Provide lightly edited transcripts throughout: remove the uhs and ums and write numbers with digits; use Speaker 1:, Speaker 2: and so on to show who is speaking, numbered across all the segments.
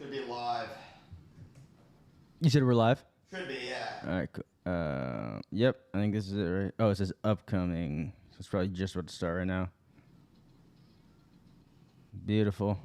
Speaker 1: Should be live.
Speaker 2: You said we're live?
Speaker 1: Should be, yeah.
Speaker 2: All right, cool. Yep, I think this is it, right? Oh, it says upcoming. So it's probably just about to start right now. Beautiful.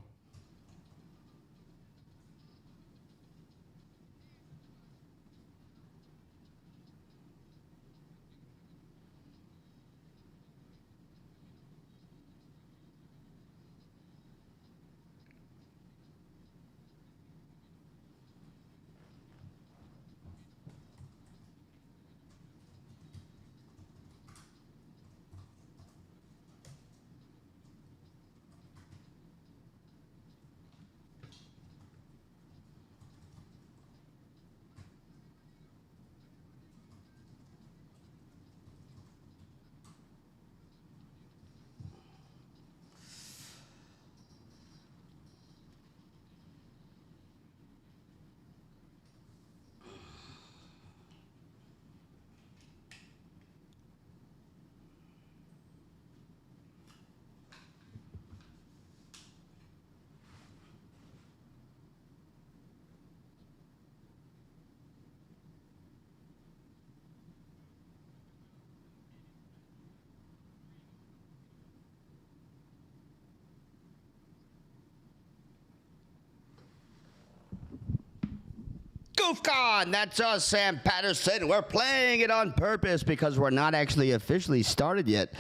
Speaker 1: GOOFCON! That's us, Sam Patterson. We're playing it on purpose because we're not actually officially started yet.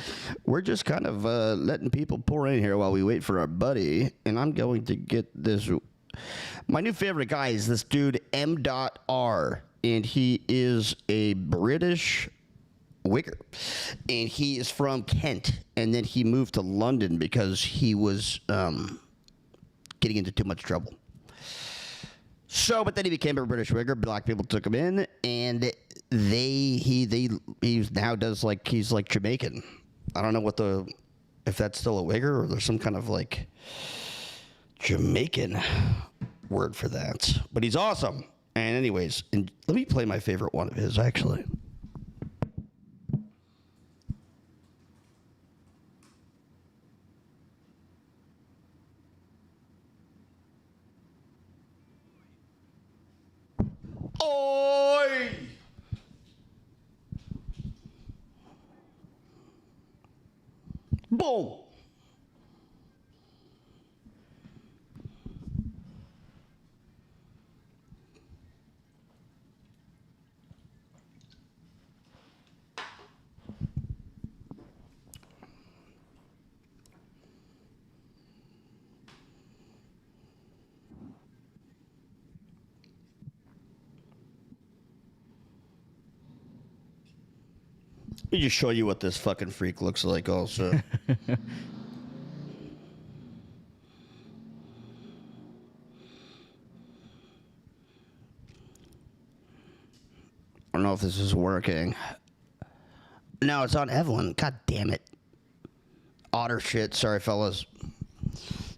Speaker 1: We're just kind of letting people pour in here while we wait for our buddy. And I'm going to get this. My new favorite guy is this dude, M.R. And he is a British wigger. And he is from Kent. And then he moved to London because he was getting into too much trouble. So, but then he became a British wigger. Black people took him in, and he now does like he's like Jamaican. I don't know if that's still a wigger or there's some kind of like Jamaican word for that. But he's awesome. And anyways, and let me play my favorite one of his actually. Oi! Boom! Let me just show you what this fucking freak looks like also. I don't know if this is working. No, it's on Evelyn. God damn it. Otter shit. Sorry, fellas.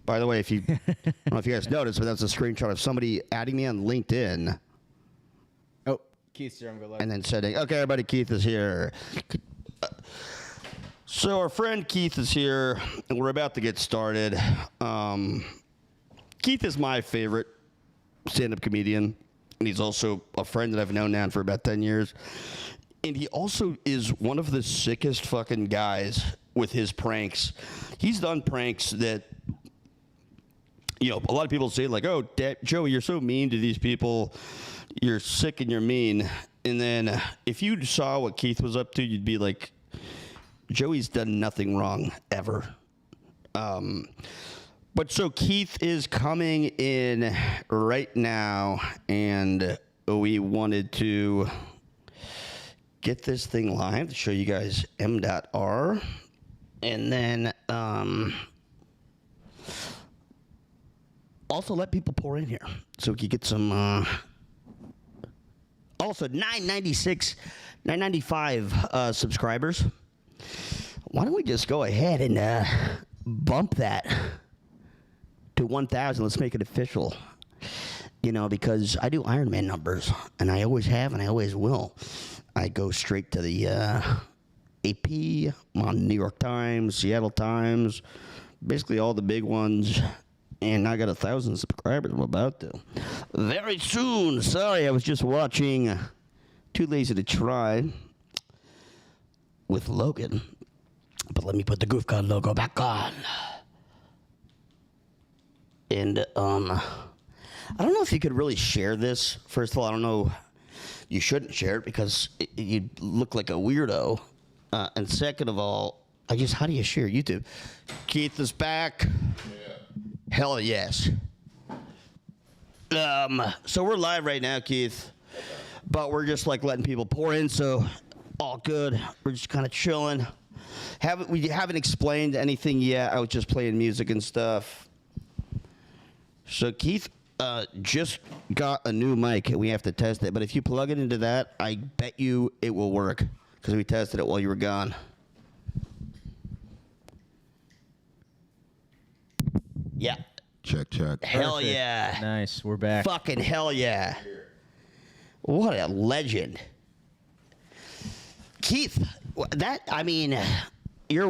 Speaker 1: By the way, I don't know if you guys noticed, but that's a screenshot of somebody adding me on LinkedIn.
Speaker 2: Oh, Keith's here. I'm going live.
Speaker 1: And then saying, okay, everybody, Keith is here. So our friend Keith is here, and we're about to get started. Keith is my favorite stand-up comedian, and he's also a friend that I've known now for about 10 years. And he also is one of the sickest fucking guys with his pranks. He's done pranks that, you know, a lot of people say like, oh, Joey, you're so mean to these people. You're sick and you're mean. And then if you saw what Keith was up to, you'd be like, Joey's done nothing wrong ever. But so Keith is coming in right now, and we wanted to get this thing live to show you guys M.R. And then also let people pour in here so we can get some also 995 subscribers. Why don't we just go ahead and bump that to 1,000? Let's make it official. You know, because I do Iron Man numbers, and I always have, and I always will. I go straight to the AP, I'm on New York Times, Seattle Times, basically all the big ones. And I got 1,000 subscribers. I'm about to. Very soon. Sorry, I was just watching Too Lazy to Try with Logan. But let me put the GoofCon logo back on. And, I don't know if you could really share this. First of all, I don't know. You shouldn't share it because you'd look like a weirdo. And second of all, how do you share YouTube? Keith is back. Yeah. Hell yes. So we're live right now, Keith. But we're just like letting people pour in, so all good. We're just kind of chilling. We haven't explained anything yet. I was just playing music and stuff. So Keith just got a new mic, and we have to test it. But if you plug it into that, I bet you it will work because we tested it while you were gone. Yeah.
Speaker 3: Check.
Speaker 1: Hell
Speaker 2: Perfect.
Speaker 1: yeah.
Speaker 2: Nice. We're back.
Speaker 1: Fucking hell yeah. What a legend. Keith,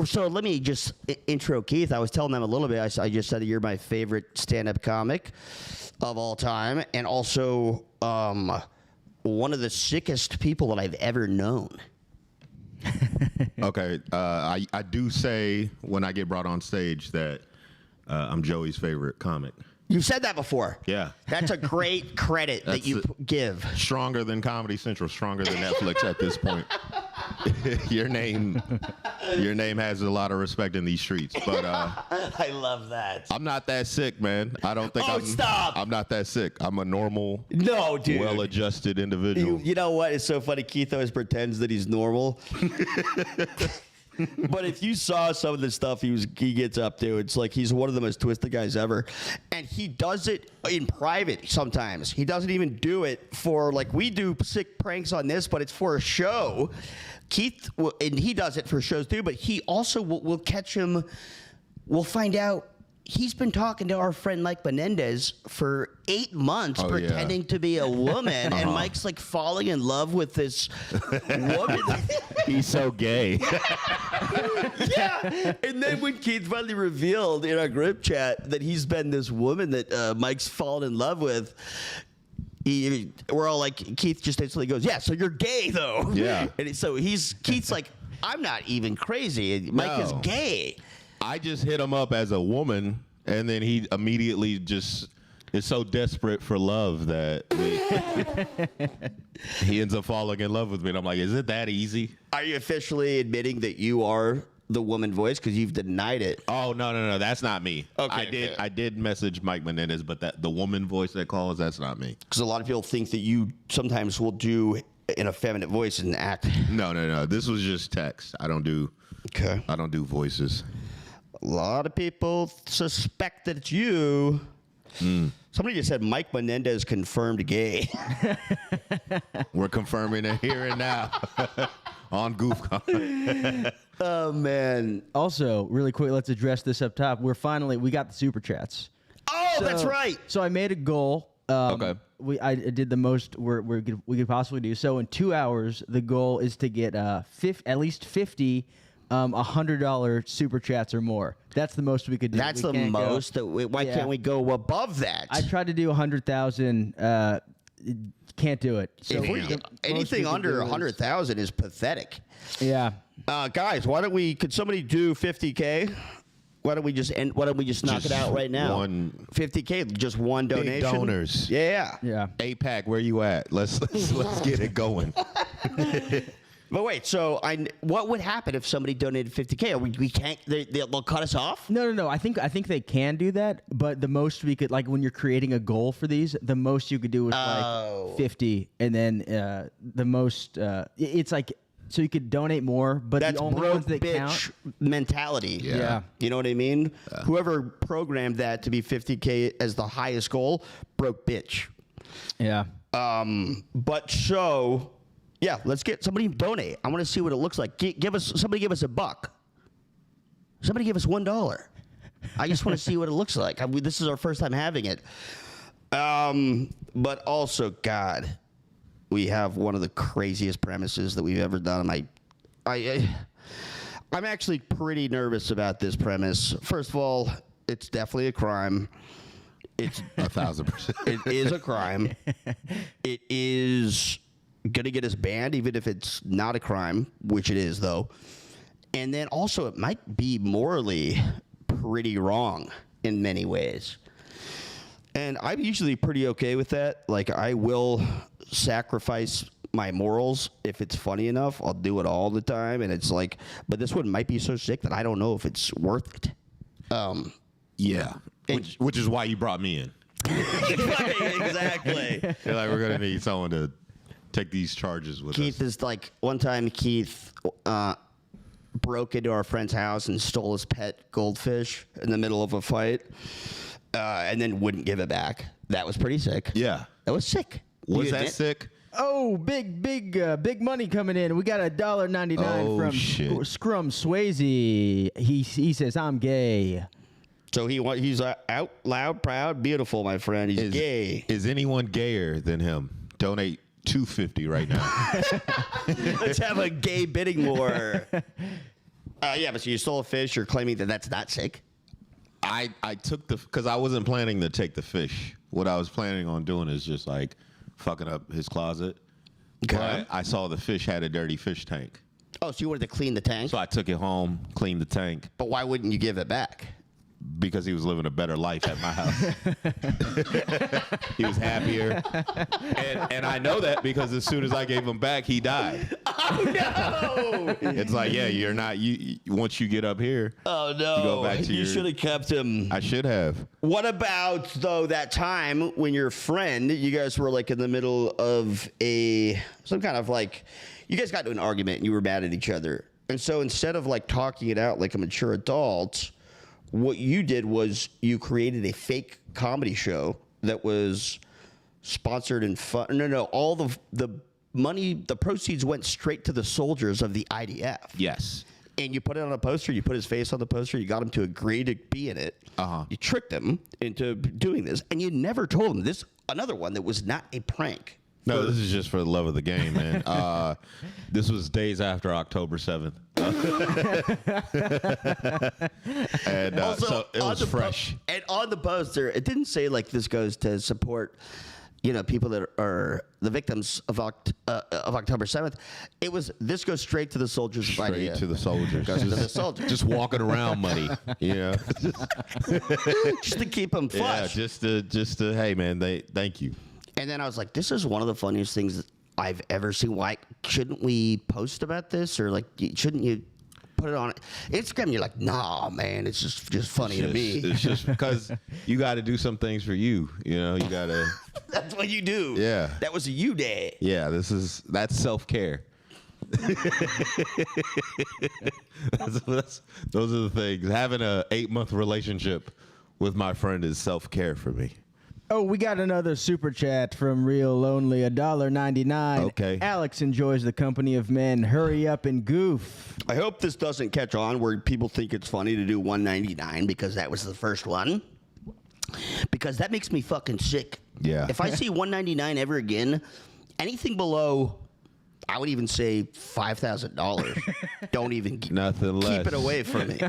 Speaker 1: so let me just intro Keith. I was telling them a little bit. I just said that you're my favorite stand-up comic of all time, and also one of the sickest people that I've ever known.
Speaker 3: Okay, I do say when I get brought on stage that I'm Joey's favorite comic.
Speaker 1: You've said that before.
Speaker 3: Yeah.
Speaker 1: That's a great credit that you give.
Speaker 3: Stronger than Comedy Central, stronger than Netflix at this point. Your name has a lot of respect in these streets, but
Speaker 1: I love that.
Speaker 3: I'm not that sick, man. I don't think
Speaker 1: stop.
Speaker 3: I'm not that sick. I'm a normal,
Speaker 1: No, dude.
Speaker 3: well-adjusted individual.
Speaker 1: You know what? It's so funny. Keith always pretends that he's normal. But if you saw some of the stuff he gets up to, it's like he's one of the most twisted guys ever. And he does it in private sometimes. He doesn't even do it for, like, we do sick pranks on this, but it's for a show. Keith, and he does it for shows too, but he also will catch him. We'll find out. He's been talking to our friend Mike Menendez for 8 months, pretending to be a woman, and Mike's like falling in love with this woman.
Speaker 3: He's so gay.
Speaker 1: Yeah. And then when Keith finally revealed in our group chat that he's been this woman that Mike's fallen in love with, we're all like, Keith just instantly goes, "Yeah, so you're gay though."
Speaker 3: Yeah.
Speaker 1: And so Keith's like, "I'm not even crazy. Mike is gay."
Speaker 3: I just hit him up as a woman, and then he immediately just is so desperate for love that he ends up falling in love with me. And I'm like, is it that easy?
Speaker 1: Are you officially admitting that you are the woman voice? Because you've denied it.
Speaker 3: Oh, no. That's not me.
Speaker 1: Okay,
Speaker 3: I did message Mike Menendez, but the woman voice that calls, that's not me.
Speaker 1: Because a lot of people think that you sometimes will do an effeminate voice and act.
Speaker 3: No. This was just text. I don't do voices.
Speaker 1: A lot of people suspect that it's you. Somebody just said Mike Menendez confirmed gay.
Speaker 3: We're confirming it here and now on GoofCon.
Speaker 1: Oh, man.
Speaker 2: Also, really quick, let's address this up top. We got the super chats.
Speaker 1: Oh, that's right.
Speaker 2: So I made a goal.
Speaker 3: Okay.
Speaker 2: I did the most we could possibly do. So in 2 hours, the goal is to get at least 50 $100 super chats or more. That's the most we could do.
Speaker 1: That's the most. Why can't we go above that?
Speaker 2: I tried to do 100,000. Can't do it. So
Speaker 1: anything under 100,000 is pathetic.
Speaker 2: Yeah.
Speaker 1: Guys, could somebody do 50K? Why don't we just knock it out right now? 50K, just one donation.
Speaker 3: Big donors.
Speaker 1: Yeah.
Speaker 3: APAC, where you at? Let's get it going.
Speaker 1: But wait, so what would happen if somebody donated 50K? We can't. They'll cut us off.
Speaker 2: No. I think they can do that, but the most we could, like, when you're creating a goal for these, the most you could do is like 50, and then the most it's like, so you could donate more, but
Speaker 1: that's
Speaker 2: the only
Speaker 1: broke
Speaker 2: ones that
Speaker 1: bitch
Speaker 2: count
Speaker 1: mentality.
Speaker 2: Yeah.
Speaker 1: You know what I mean? Whoever programmed that to be 50K as the highest goal, broke bitch.
Speaker 2: Yeah.
Speaker 1: But so. Yeah, let's get somebody donate. I want to see what it looks like. Somebody give us $1. Somebody give us $1. I just want to see what it looks like. This is our first time having it. But also, God, we have one of the craziest premises that we've ever done. I'm actually pretty nervous about this premise. First of all, it's definitely a crime. It's
Speaker 3: 1,000%.
Speaker 1: it is a crime. It is gonna get us banned, even if it's not a crime, which it is though. And then also, it might be morally pretty wrong in many ways. And I'm usually pretty okay with that. Like, I will sacrifice my morals if it's funny enough. I'll do it all the time. And it's like, but this one might be so sick that I don't know if it's worth it.
Speaker 3: Yeah. Which is why you brought me in.
Speaker 1: Exactly.
Speaker 3: You're like, we're going to need someone to take these charges with
Speaker 1: Keith
Speaker 3: us.
Speaker 1: is like, one time Keith broke into our friend's house and stole his pet goldfish in the middle of a fight, and then wouldn't give it back. That was pretty sick.
Speaker 3: Yeah.
Speaker 1: That was sick.
Speaker 3: Was
Speaker 1: You
Speaker 3: that
Speaker 1: admit?
Speaker 3: sick?
Speaker 2: Oh, big money coming in. We got $1.99
Speaker 3: Oh,
Speaker 2: from
Speaker 3: shit.
Speaker 2: Scrum Swayze. He says I'm gay.
Speaker 1: So he's out loud, proud, beautiful, my friend. He's gay.
Speaker 3: Is anyone gayer than him? Donate $2.50 right now.
Speaker 1: Let's have a gay bidding war. Yeah, but so you stole a fish. You're claiming that that's not sick.
Speaker 3: I took because I wasn't planning to take the fish. What I was planning on doing is just like fucking up his closet.
Speaker 1: Okay.
Speaker 3: But I saw the fish had a dirty fish tank.
Speaker 1: Oh, so you wanted to clean the tank?
Speaker 3: So I took it home, cleaned the tank,
Speaker 1: But why wouldn't you give it back?
Speaker 3: because he was living a better life at my house. He was happier. And I know that because as soon as I gave him back, he died.
Speaker 1: Oh, no.
Speaker 3: It's like, yeah, you're not, once you get up here,
Speaker 1: Oh, no.
Speaker 3: You go back to
Speaker 1: You
Speaker 3: your-
Speaker 1: should have kept him.
Speaker 3: I should have.
Speaker 1: What about, though, that time when your friend, you guys were like in the middle of some kind of like, you guys got into an argument and you were mad at each other. And so instead of like talking it out like a mature adult, what you did was you created a fake comedy show that was sponsored and fun. No. All the money, the proceeds went straight to the soldiers of the IDF.
Speaker 3: Yes.
Speaker 1: And you put it on a poster. You put his face on the poster. You got him to agree to be in it.
Speaker 3: Uh-huh.
Speaker 1: You tricked him into doing this, and you never told him this. Another one that was not a prank.
Speaker 3: No, this is just for the love of the game, man. This was days after October 7th. And so it was fresh.
Speaker 1: And on the poster, it didn't say like this goes to support, people that are the victims of October 7th. It was this goes straight to the soldiers of
Speaker 3: Straight
Speaker 1: IDF.
Speaker 3: to the soldiers.
Speaker 1: Goes to the soldiers.
Speaker 3: Just walking around muddy,
Speaker 1: just to keep them
Speaker 3: Yeah,
Speaker 1: flush.
Speaker 3: just to hey, man, thank you.
Speaker 1: And then I was like, this is one of the funniest things I've ever seen. Why shouldn't we post about this? Or like, shouldn't you put it on Instagram? And you're like, nah, man, it's just funny to me.
Speaker 3: It's just because you got to do some things for you. You got to.
Speaker 1: That's what you do.
Speaker 3: Yeah.
Speaker 1: That was a you day.
Speaker 3: Yeah, that's self-care. Those are the things. Having a 8-month relationship with my friend is self-care for me.
Speaker 2: Oh, we got another super chat from Real Lonely, $1.99.
Speaker 3: Okay.
Speaker 2: Alex enjoys the company of men. Hurry up and goof.
Speaker 1: I hope this doesn't catch on where people think it's funny to do 199 because that was the first one. Because that makes me fucking sick.
Speaker 3: Yeah.
Speaker 1: If I see 199 ever again, anything below, I would even say $5,000. Don't even
Speaker 3: Nothing less.
Speaker 1: keep it away from me.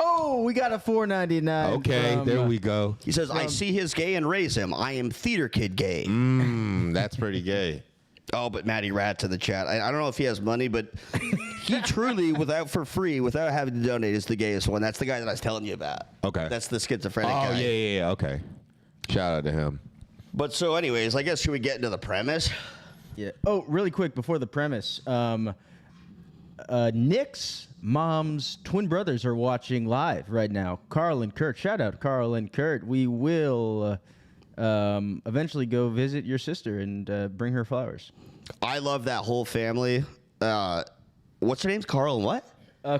Speaker 2: Oh, we got a $4.99.
Speaker 3: Okay,
Speaker 2: from,
Speaker 3: there we go.
Speaker 1: He says, I see his gay and raise him. I am theater kid gay.
Speaker 3: That's pretty gay.
Speaker 1: Oh, but Matty Rat's in the chat. I don't know if he has money, but he truly, without having to donate, is the gayest one. That's the guy that I was telling you about.
Speaker 3: Okay.
Speaker 1: That's the schizophrenic
Speaker 3: Oh,
Speaker 1: guy.
Speaker 3: yeah. Okay. Shout out to him.
Speaker 1: But so anyways, I guess should we get into the premise?
Speaker 2: Yeah. Oh, really quick before the premise. Nick's mom's twin brothers are watching live right now. Carl and Kurt. Shout out Carl and Kurt. We will eventually go visit your sister and bring her flowers.
Speaker 1: I love that whole family. What's their names? Carl and what?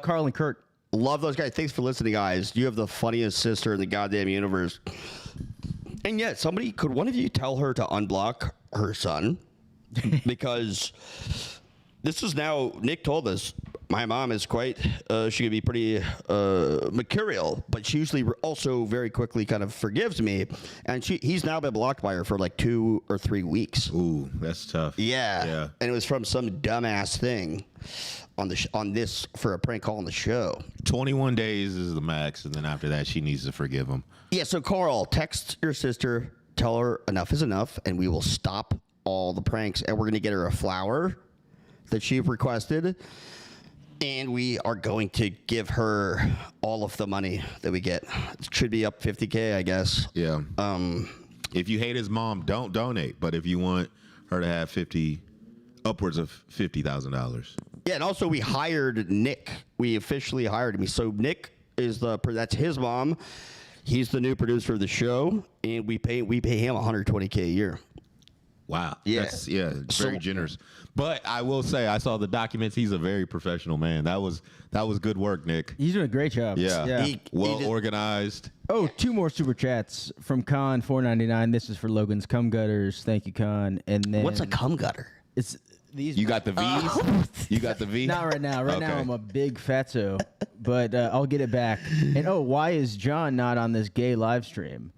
Speaker 2: Carl and Kurt.
Speaker 1: Love those guys. Thanks for listening, guys. You have the funniest sister in the goddamn universe. And yet, could one of you tell her to unblock her son? Because this is now, Nick told us, My mom is quite, she can be pretty mercurial, but she usually also very quickly kind of forgives me. And he's now been blocked by her for like 2 or 3 weeks.
Speaker 3: Ooh, that's tough.
Speaker 1: Yeah. And it was from some dumbass thing on this for a prank call on the show.
Speaker 3: 21 days is the max, and then after that, she needs to forgive him.
Speaker 1: Yeah, so Carl, text your sister, tell her enough is enough, and we will stop all the pranks. And we're going to get her a flower that she requested. And we are going to give her all of the money that we get. It should be up $50K, I guess.
Speaker 3: Yeah. If you hate his mom, don't donate. But if you want her to have upwards of $50,000.
Speaker 1: Yeah, and also we hired Nick. We officially hired him. So Nick is that's his mom. He's the new producer of the show, and we pay him $120K a year.
Speaker 3: Wow.
Speaker 1: Yeah.
Speaker 3: That's, very generous. But I will say, I saw the documents. He's a very professional man. That was good work, Nick.
Speaker 2: He's doing a great job.
Speaker 3: Yeah. Well organized.
Speaker 2: Oh, 2 more super chats from Con 499. This is for Logan's cum gutters. Thank you, Con. And then
Speaker 1: What's a cum gutter?
Speaker 2: It's these.
Speaker 3: You got the V's? You got the V?
Speaker 2: Not right now. Right now I'm a big fatso, but I'll get it back. And why is John not on this gay live stream?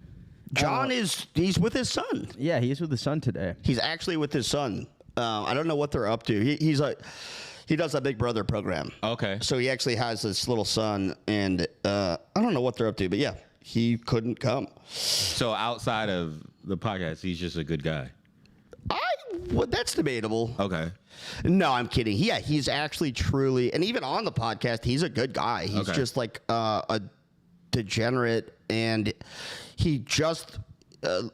Speaker 1: John he's with his son.
Speaker 2: Yeah, he's with his son today.
Speaker 1: He's actually with his son. I don't know what they're up to. He does a Big Brother program.
Speaker 3: Okay.
Speaker 1: So he actually has this little son, and I don't know what they're up to, but yeah, he couldn't come.
Speaker 3: So outside of the podcast, he's just a good guy.
Speaker 1: Well, that's debatable.
Speaker 3: Okay.
Speaker 1: No, I'm kidding. Yeah, he's actually truly, and even on the podcast, he's a good guy. He's just like a degenerate, and he just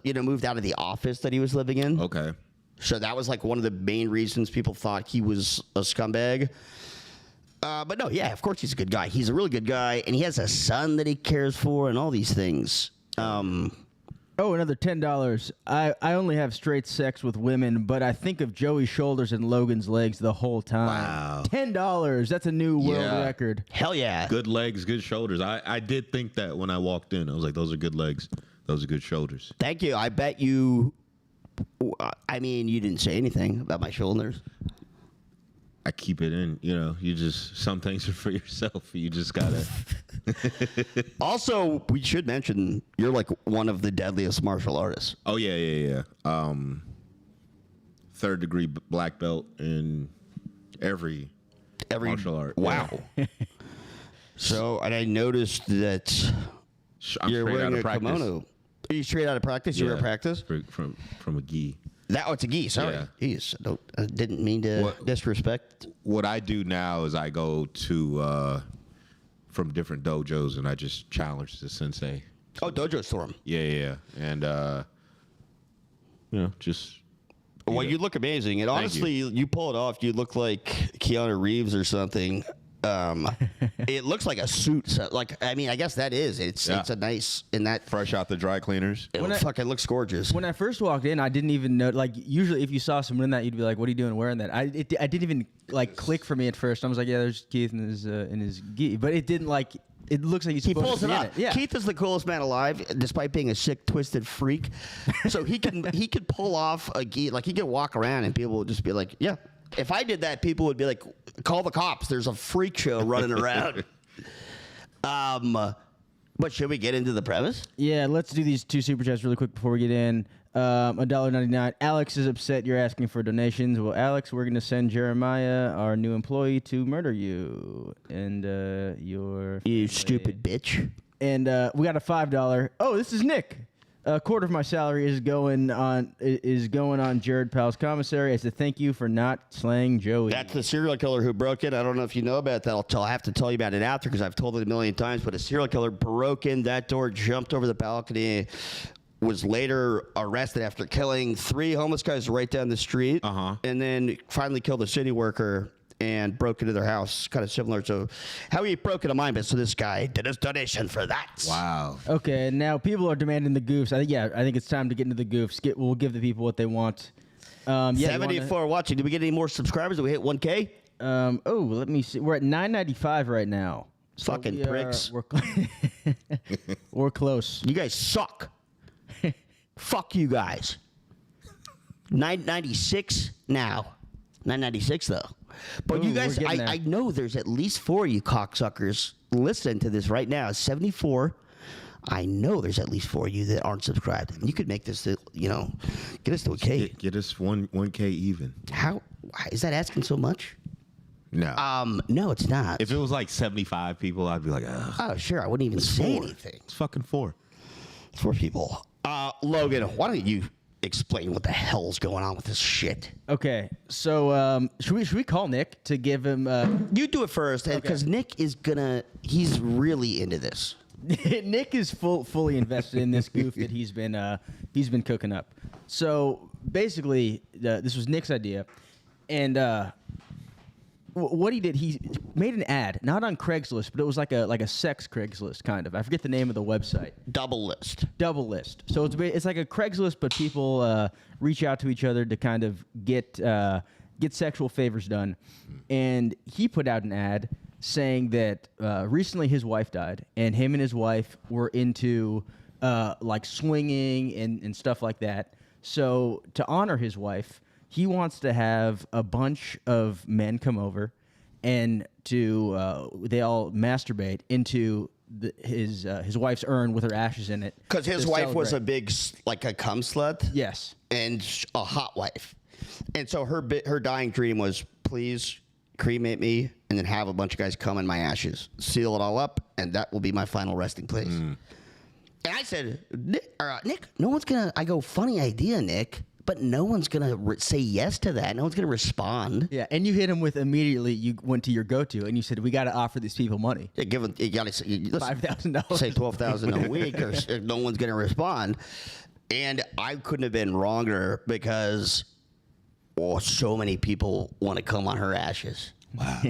Speaker 1: moved out of the office that he was living in.
Speaker 3: Okay.
Speaker 1: So that was like one of the main reasons people thought he was a scumbag. But no, yeah, of course he's a good guy. He's a really good guy, and he has a son that he cares for, and all these things.
Speaker 2: Oh, another $10. I only have straight sex with women, but I think of Joey's shoulders and Logan's legs the whole time.
Speaker 3: Wow.
Speaker 2: $10. That's a new world record.
Speaker 1: Hell yeah.
Speaker 3: Good legs, good shoulders. I did think that when I walked in. I was like, those are good legs. Those are good shoulders.
Speaker 1: Thank you. I bet you. I mean, you didn't say anything about my shoulders.
Speaker 3: I keep it in, you just, some things are for yourself. You just gotta.
Speaker 1: Also, we should mention you're like one of the deadliest martial artists.
Speaker 3: Oh, yeah. 3rd degree black belt in every martial art.
Speaker 1: Wow.
Speaker 3: Yeah.
Speaker 1: So, and I noticed that you're wearing a kimono. Are you straight out of practice? You were at practice?
Speaker 3: From a gi.
Speaker 1: It's a gi. Sorry.
Speaker 3: Yeah.
Speaker 1: Jeez, I didn't mean to disrespect.
Speaker 3: What I do now is I go to from different dojos and I just challenge the sensei.
Speaker 1: Oh, dojo storm.
Speaker 3: Yeah. And just.
Speaker 1: Well, you look amazing, and honestly, you pull it off. You look like Keanu Reeves or something. It looks like a suit. So, I guess that is. It's a nice in that
Speaker 3: fresh out the dry cleaners.
Speaker 1: It looks gorgeous.
Speaker 2: When I first walked in, I didn't even know. Like usually, if you saw someone in that, you'd be like, "What are you doing wearing that?" I didn't even click for me at first. I was like, "Yeah, there's Keith in his gi," but it didn't like. It looks like he's
Speaker 1: he
Speaker 2: supposed
Speaker 1: pulls
Speaker 2: to
Speaker 1: it
Speaker 2: be in
Speaker 1: off.
Speaker 2: it. Yeah.
Speaker 1: Keith is the coolest man alive, despite being a sick, twisted freak. So he could pull off a gi. Like he could walk around and people would just be like, "Yeah." If I did that, people would be like, "Call the cops! There's a freak show running around." But should we get into the premise?
Speaker 2: Yeah, let's do these 2 super chats really quick before we get in. $1.99. Alex is upset you're asking for donations. Well, Alex, we're going to send Jeremiah, our new employee, to murder you. And
Speaker 1: You stupid bitch.
Speaker 2: And we got a $5. Oh, this is Nick. A quarter of my salary is going on Jared Powell's commissary as a thank you for not slaying Joey.
Speaker 1: That's the serial killer who broke in. I don't know if you know about that. I'll have to tell you about it after because I've told it a million times. But a serial killer broke in that door, jumped over the balcony, was later arrested after killing 3 homeless guys right down the street, and then finally killed a city worker and broke into their house, kind of similar to how he broke into mine. But so this guy did his donation for that.
Speaker 3: Wow.
Speaker 2: Okay, now people are demanding the goofs. I think it's time to get into the goofs. We'll give the people what they want.
Speaker 1: 74 watching. Did we get any more subscribers? Did we hit 1K?
Speaker 2: Let me see. We're at 995 right now. So
Speaker 1: Fucking pricks.
Speaker 2: We're close.
Speaker 1: You guys suck. Fuck you guys. 996 now. 996 though. But
Speaker 2: Ooh,
Speaker 1: you guys,
Speaker 2: we're getting there.
Speaker 1: I know there's at least 4 of you cocksuckers listening to this right now. 74. I know there's at least 4 of you that aren't subscribed. And you could make this, get us to a K.
Speaker 3: Get us 1K even.
Speaker 1: How is that asking so much?
Speaker 3: No.
Speaker 1: No, it's not.
Speaker 3: If it was like 75 people, I'd be like, ugh.
Speaker 1: Oh, sure. I wouldn't even say anything.
Speaker 3: It's fucking 4.
Speaker 1: 4 people. Logan, why don't you explain what the hell's going on with this shit?
Speaker 2: Okay, so should we call Nick to give him?
Speaker 1: You do it first, because Nick is he's really into this.
Speaker 2: Nick is fully invested in this goof that he's been cooking up. So basically, this was Nick's idea, and what he did, he made an ad, not on Craigslist, but it was like a sex Craigslist kind of. I forget the name of the website.
Speaker 1: Double list.
Speaker 2: So it's like a Craigslist, but people reach out to each other to kind of get sexual favors done. And he put out an ad saying that recently his wife died, and him and his wife were into like swinging and stuff like that. So to honor his wife, he wants to have a bunch of men come over and they all masturbate into his wife's urn with her ashes in it.
Speaker 1: Because his wife was a big, like a cum slut.
Speaker 2: Yes.
Speaker 1: And a hot wife. And so her dying dream was, please cremate me and then have a bunch of guys come in my ashes, seal it all up, and that will be my final resting place. And I said, Nick, no one's going to, I go, funny idea, Nick. But no one's going to say yes to that. No one's going to respond.
Speaker 2: Yeah, and you hit him with immediately, you went to your go-to, and you said, we got to offer these people money.
Speaker 1: Yeah, you got to say
Speaker 2: $5,000.
Speaker 1: Say $12,000 a week, or no one's going to respond. And I couldn't have been wronger because so many people want to come on her ashes. Wow.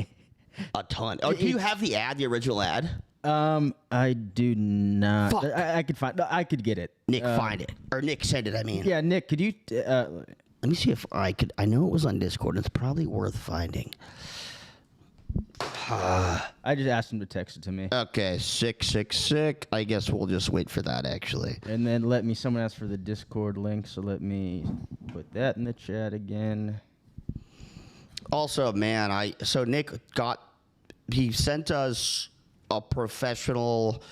Speaker 1: A ton. Oh, do you have the ad, the original ad?
Speaker 2: I do not.
Speaker 1: Fuck.
Speaker 2: I could get it.
Speaker 1: Nick, find it. Or Nick, send it, I mean.
Speaker 2: Yeah, Nick, could you...
Speaker 1: Let me see if I could. I know it was on Discord. It's probably worth finding.
Speaker 2: I just asked him to text it to me.
Speaker 1: Okay, sick. I guess we'll just wait for that, actually.
Speaker 2: And then someone asked for the Discord link, so let me put that in the chat again.
Speaker 1: Also, man, so Nick he sent us a professional,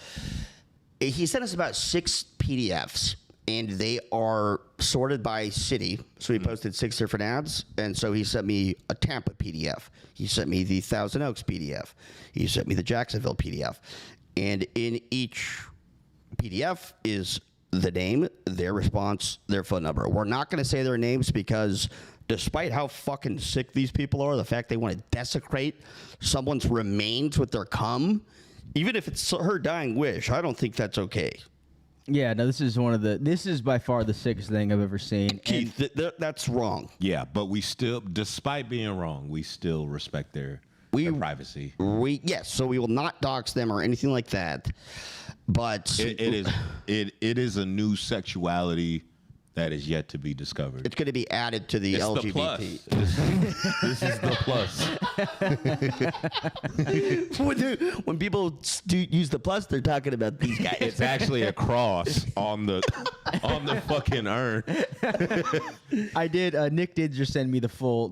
Speaker 1: he sent us about 6 PDFs, and they are sorted by city. So he posted 6 different ads, and so he sent me a Tampa PDF. He sent me the Thousand Oaks PDF. He sent me the Jacksonville PDF. And in each PDF is the name, their response, their phone number. We're not going to say their names because despite how fucking sick these people are, the fact they want to desecrate someone's remains with their cum, even if it's her dying wish, I don't think that's okay.
Speaker 2: Yeah, no, this is by far the sickest thing I've ever seen.
Speaker 1: Keith, that's wrong.
Speaker 3: Yeah, but we still, despite being wrong, we still respect their privacy.
Speaker 1: Yes, so we will not dox them or anything like that. But
Speaker 3: it is a new sexuality that is yet to be discovered.
Speaker 1: It's going to be added to the LGBT.
Speaker 3: This is the plus.
Speaker 1: When people use the plus, they're talking about these guys.
Speaker 3: It's actually a cross on the fucking urn.
Speaker 2: I did. Nick did just send me the full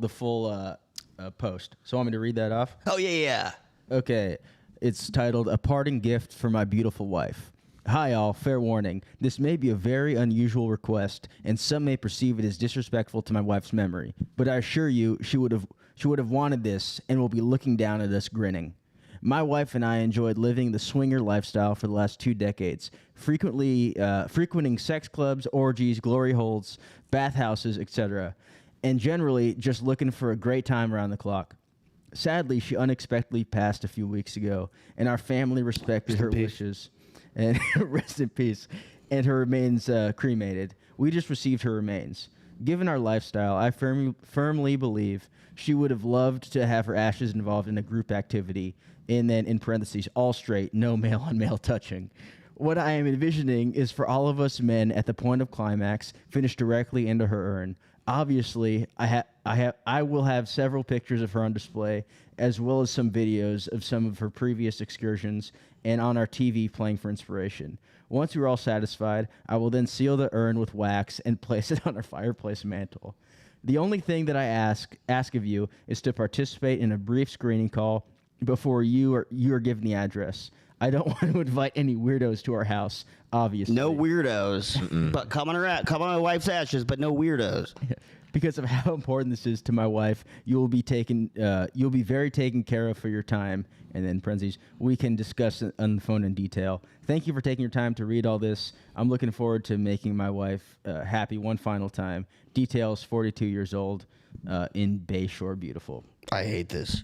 Speaker 2: post. So want me to read that off?
Speaker 1: Oh yeah.
Speaker 2: Okay. It's titled "A Parting Gift for My Beautiful Wife." Hi all, fair warning. This may be a very unusual request, and some may perceive it as disrespectful to my wife's memory. But I assure you, she would have wanted this and will be looking down at us grinning. My wife and I enjoyed living the swinger lifestyle for the last 2 decades, frequenting sex clubs, orgies, glory holes, bathhouses, etc., and generally just looking for a great time around the clock. Sadly, she unexpectedly passed a few weeks ago, and our family respected her wishes. And rest in peace. And her remains cremated. We just received her remains. Given our lifestyle, I firmly believe she would have loved to have her ashes involved in a group activity. And then in parentheses, all straight, no male on male touching. What I am envisioning is for all of us men at the point of climax, finish directly into her urn. Obviously, I will have several pictures of her on display, as well as some videos of some of her previous excursions and on our TV playing for inspiration. Once we're all satisfied, I will then seal the urn with wax and place it on our fireplace mantle. The only thing that I ask of you is to participate in a brief screening call before you are given the address. I don't want to invite any weirdos to our house, obviously.
Speaker 1: No weirdos, but come on my wife's ashes, but no weirdos.
Speaker 2: Because of how important this is to my wife, you'll be very taken care of for your time. And then parentheses, we can discuss it on the phone in detail. Thank you for taking your time to read all this. I'm looking forward to making my wife happy one final time. Details, 42 years old, in Bayshore, beautiful.
Speaker 1: I hate this.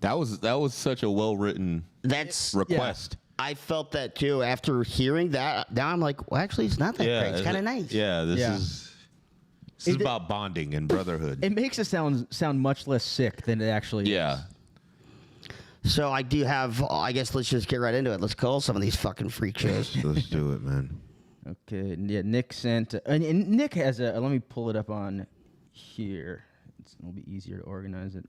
Speaker 3: That was such a well-written request.
Speaker 1: I felt that too after hearing that. Now I'm like, well, actually, it's not that great. It's kind of nice.
Speaker 3: Yeah, this is about bonding and brotherhood.
Speaker 2: It makes it sound much less sick than it actually is.
Speaker 1: So I do have, I guess let's just get right into it. Let's call some of these fucking freak shows.
Speaker 3: Let's do it, man.
Speaker 2: Okay, yeah, Nick sent, and Nick has let me pull it up on here. It'll be easier to organize it.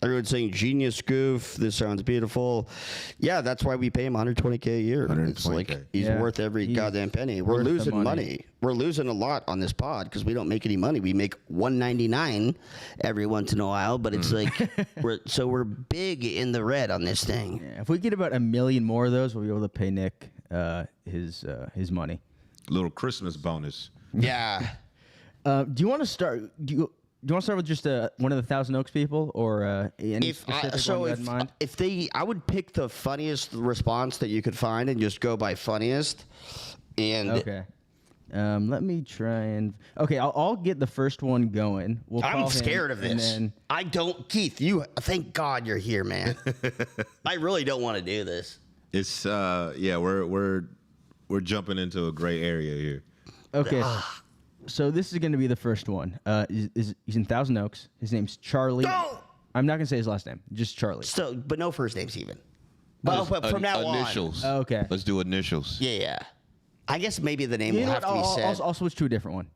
Speaker 1: Everyone's saying genius goof. This sounds beautiful. Yeah, that's why we pay him $120K a year. It's like he's worth every goddamn penny. We're losing money. We're losing a lot on this pod because we don't make any money. We make $1.99 every once in a while, but it's like we're big in the red on this thing.
Speaker 2: Yeah, if we get about 1 million more of those, we'll be able to pay Nick his money.
Speaker 3: Little Christmas bonus.
Speaker 1: Yeah.
Speaker 2: Do you want to start? Do you want to start with just one of the Thousand Oaks people, or any specific one you had in mind?
Speaker 1: I would pick the funniest response that you could find and just go by funniest. And
Speaker 2: okay, let me try and I'll get the first one going.
Speaker 1: I'm scared of this. I don't, Keith. Thank God you're here, man. I really don't want to do this.
Speaker 3: It's we're jumping into a gray area here.
Speaker 2: Okay. So this is going to be the first one. He's in Thousand Oaks. His name's Charlie.
Speaker 1: No!
Speaker 2: I'm not going to say his last name. Just Charlie.
Speaker 1: So, but no first names even. But from now
Speaker 3: initials.
Speaker 1: on.
Speaker 2: Okay.
Speaker 3: Let's do initials.
Speaker 1: Yeah. I guess maybe the name will have to be said.
Speaker 2: I'll switch to a different one.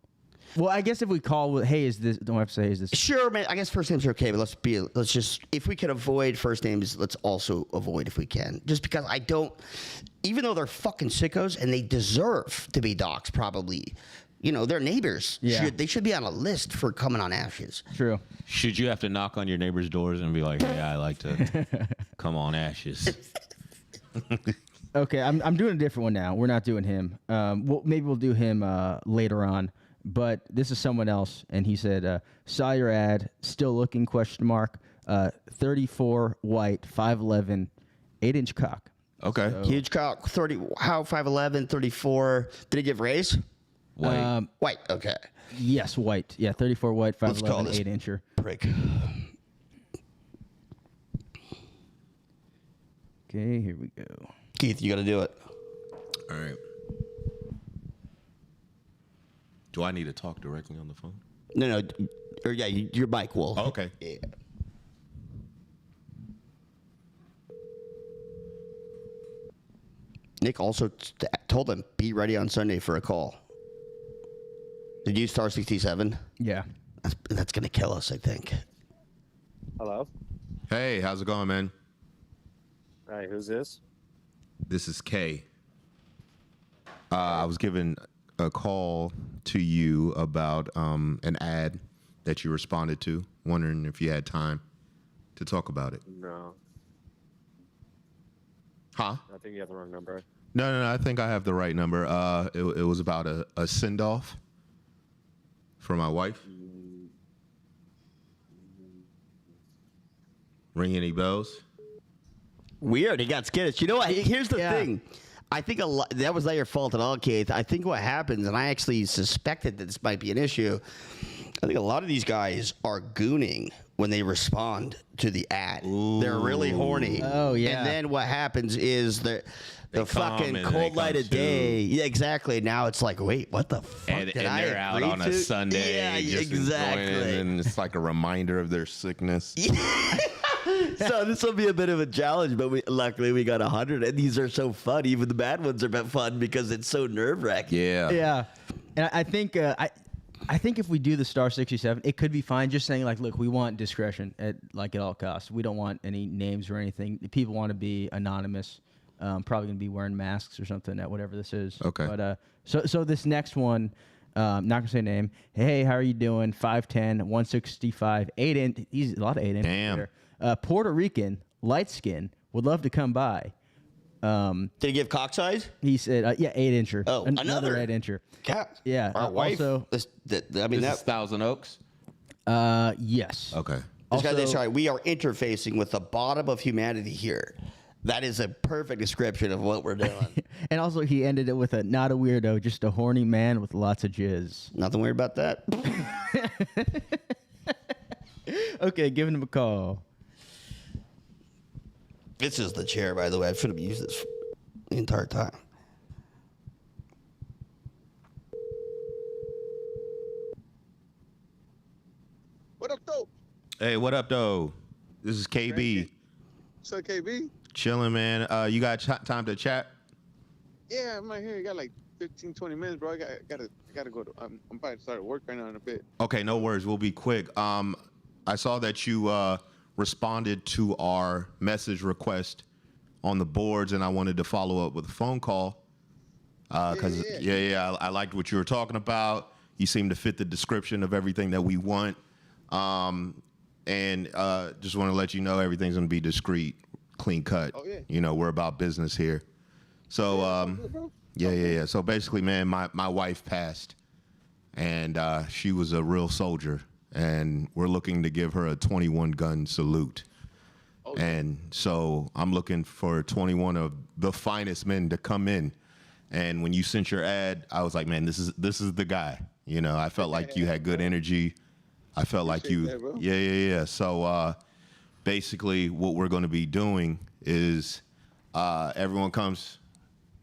Speaker 2: Well, I guess if we call with, hey, is this? Don't have to say, is this?
Speaker 1: Sure, man. I guess first names are okay, but let's just, if we can avoid first names, let's also avoid if we can. Just because I don't, even though they're fucking sickos and they deserve to be doxxed, probably. You know, they're neighbors.
Speaker 2: Yeah.
Speaker 1: They should be on a list for coming on Ashes.
Speaker 2: True.
Speaker 3: Should you have to knock on your neighbor's doors and be like, "Hey, I like to come on Ashes"?
Speaker 2: Okay, I'm doing a different one now. We're not doing him. Maybe we'll do him later on. But this is someone else, and he said, "Saw your ad. Still looking? ? 34, white, 5'11", 8-inch cock."
Speaker 3: Okay.
Speaker 2: So,
Speaker 1: Huge cock, 30. How 5'11", 34. Did he give race?
Speaker 3: White.
Speaker 1: White. Okay.
Speaker 2: Yes, white. Yeah, 34 white,
Speaker 1: Let's call
Speaker 2: 5'11",
Speaker 1: this
Speaker 2: 8-incher.
Speaker 1: Prick.
Speaker 2: Okay, here we go.
Speaker 1: Keith, you got to do it.
Speaker 3: All right. Do I need to talk directly on the phone?
Speaker 1: No. Or yeah, your mic will.
Speaker 3: Oh, okay.
Speaker 1: Yeah. Nick also told him, be ready on Sunday for a call. Did you star 67?
Speaker 2: Yeah.
Speaker 1: That's going to kill us, I think.
Speaker 4: Hello.
Speaker 3: Hey, how's it going, man?
Speaker 4: Hi, who's this?
Speaker 3: This is Kay. I was given a call to you about an ad that you responded to, wondering if you had time to talk about it.
Speaker 4: No,
Speaker 3: Huh?
Speaker 4: I think you have the wrong number.
Speaker 3: No, I think I have the right number. It was about a send-off for my wife. Ring any bells?
Speaker 1: Weird. He got skittish. You know what? Here's the thing. I think that was not your fault at all, Keith. I think what happens, and I actually suspected that this might be an issue, I think a lot of these guys are gooning when they respond to the ad. Ooh. They're really horny.
Speaker 2: Oh, yeah.
Speaker 1: And then what happens is the fucking cold light of day. Yeah, exactly. Now it's like, wait, what the fuck
Speaker 3: And
Speaker 1: did I
Speaker 3: they're out
Speaker 1: agree
Speaker 3: on
Speaker 1: to?
Speaker 3: a Sunday.
Speaker 1: Yeah,
Speaker 3: just
Speaker 1: exactly.
Speaker 3: enjoying it, and it's like a reminder of their sickness.
Speaker 1: So this will be a bit of a challenge, but luckily we got 100, and these are so fun. Even the bad ones are fun because it's so nerve-wracking.
Speaker 3: Yeah.
Speaker 2: Yeah. And I think I think if we do the star 67, it could be fine. Just saying, like, look, we want discretion at all costs. We don't want any names or anything. People want to be anonymous. Probably gonna be wearing masks or something at whatever this is.
Speaker 3: Okay.
Speaker 2: But so this next one, Not gonna say name. Hey, how are you doing? 5'10", 165, 8 inch. He's a lot of 8 inch.
Speaker 3: Damn.
Speaker 2: Puerto Rican, light skin. Would love to come by.
Speaker 1: Did he give cock size?
Speaker 2: He said, yeah, 8 incher.
Speaker 1: Oh, another
Speaker 2: 8 incher.
Speaker 1: Cat.
Speaker 2: Yeah.
Speaker 1: Our wife.
Speaker 2: Also,
Speaker 1: I mean,
Speaker 5: This is Thousand Oaks.
Speaker 2: yes.
Speaker 3: Okay.
Speaker 1: this guy,
Speaker 2: Also-
Speaker 1: sorry, we are interfacing with the bottom of humanity here. That is a perfect description of what we're doing.
Speaker 2: And also, he ended it with a not a weirdo, just a horny man with lots of jizz.
Speaker 1: Nothing weird about that.
Speaker 2: Okay, giving him a call.
Speaker 1: This is the chair, by the way. I should have used this the entire time.
Speaker 6: What up, though?
Speaker 3: Hey, what up, though? This is KB.
Speaker 6: What's up, KB?
Speaker 3: Chilling, man. You got time to chat?
Speaker 6: Yeah, I'm right here. You got like 15, 20 minutes, bro. I gotta go to. I'm about to start work right now in a bit.
Speaker 3: Okay, no worries. We'll be quick. I saw that you responded to our message request on the boards, and I wanted to follow up with a phone call because I liked what you were talking about. You seem to fit the description of everything that we want, and just want to let you know everything's gonna be discreet, clean cut.
Speaker 6: Oh, yeah.
Speaker 3: You know, we're about business here. So yeah. So basically, man, my wife passed, and she was a real soldier, and we're looking to give her a 21 gun salute. And so I'm looking for 21 of the finest men to come in. And when you sent your ad, I was like, man, this is the guy. You know, I felt like you had good energy. I felt like you,
Speaker 6: that, bro.
Speaker 3: yeah. So basically, what we're going to be doing is everyone comes.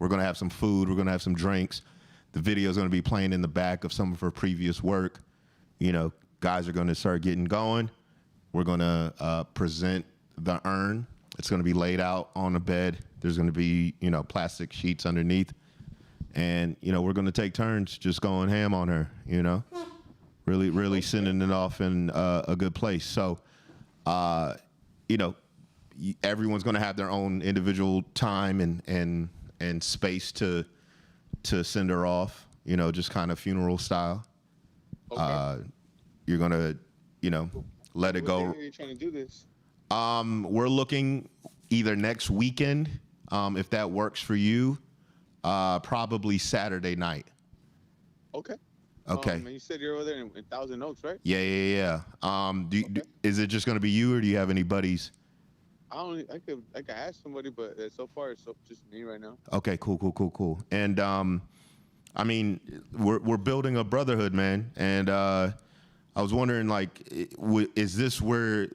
Speaker 3: We're going to have some food. We're going to have some drinks. The video is going to be playing in the back of some of her previous work. You know, guys are going to start getting going. We're going to present the urn. It's going to be laid out on a bed. There's going to be, you know, plastic sheets underneath. And, you know, we're going to take turns just going ham on her, you know, really sending it off in a good place. So, you know, everyone's going to have their own individual time and space to send her off, you know, just kind of funeral style.
Speaker 6: Okay.
Speaker 3: You're going to, you know, let it
Speaker 6: What
Speaker 3: go.
Speaker 6: day are you trying to do this?
Speaker 3: We're looking either next weekend, if that works for you, probably Saturday night.
Speaker 6: Okay.
Speaker 3: Okay.
Speaker 6: And you said you're over there in Thousand Oaks, right?
Speaker 3: Yeah. Is it just going to be you, or do you have any buddies?
Speaker 6: I could ask somebody, but so far it's just me right now.
Speaker 3: Okay, cool. And I mean, we're building a brotherhood, man. And I was wondering, like, is this where?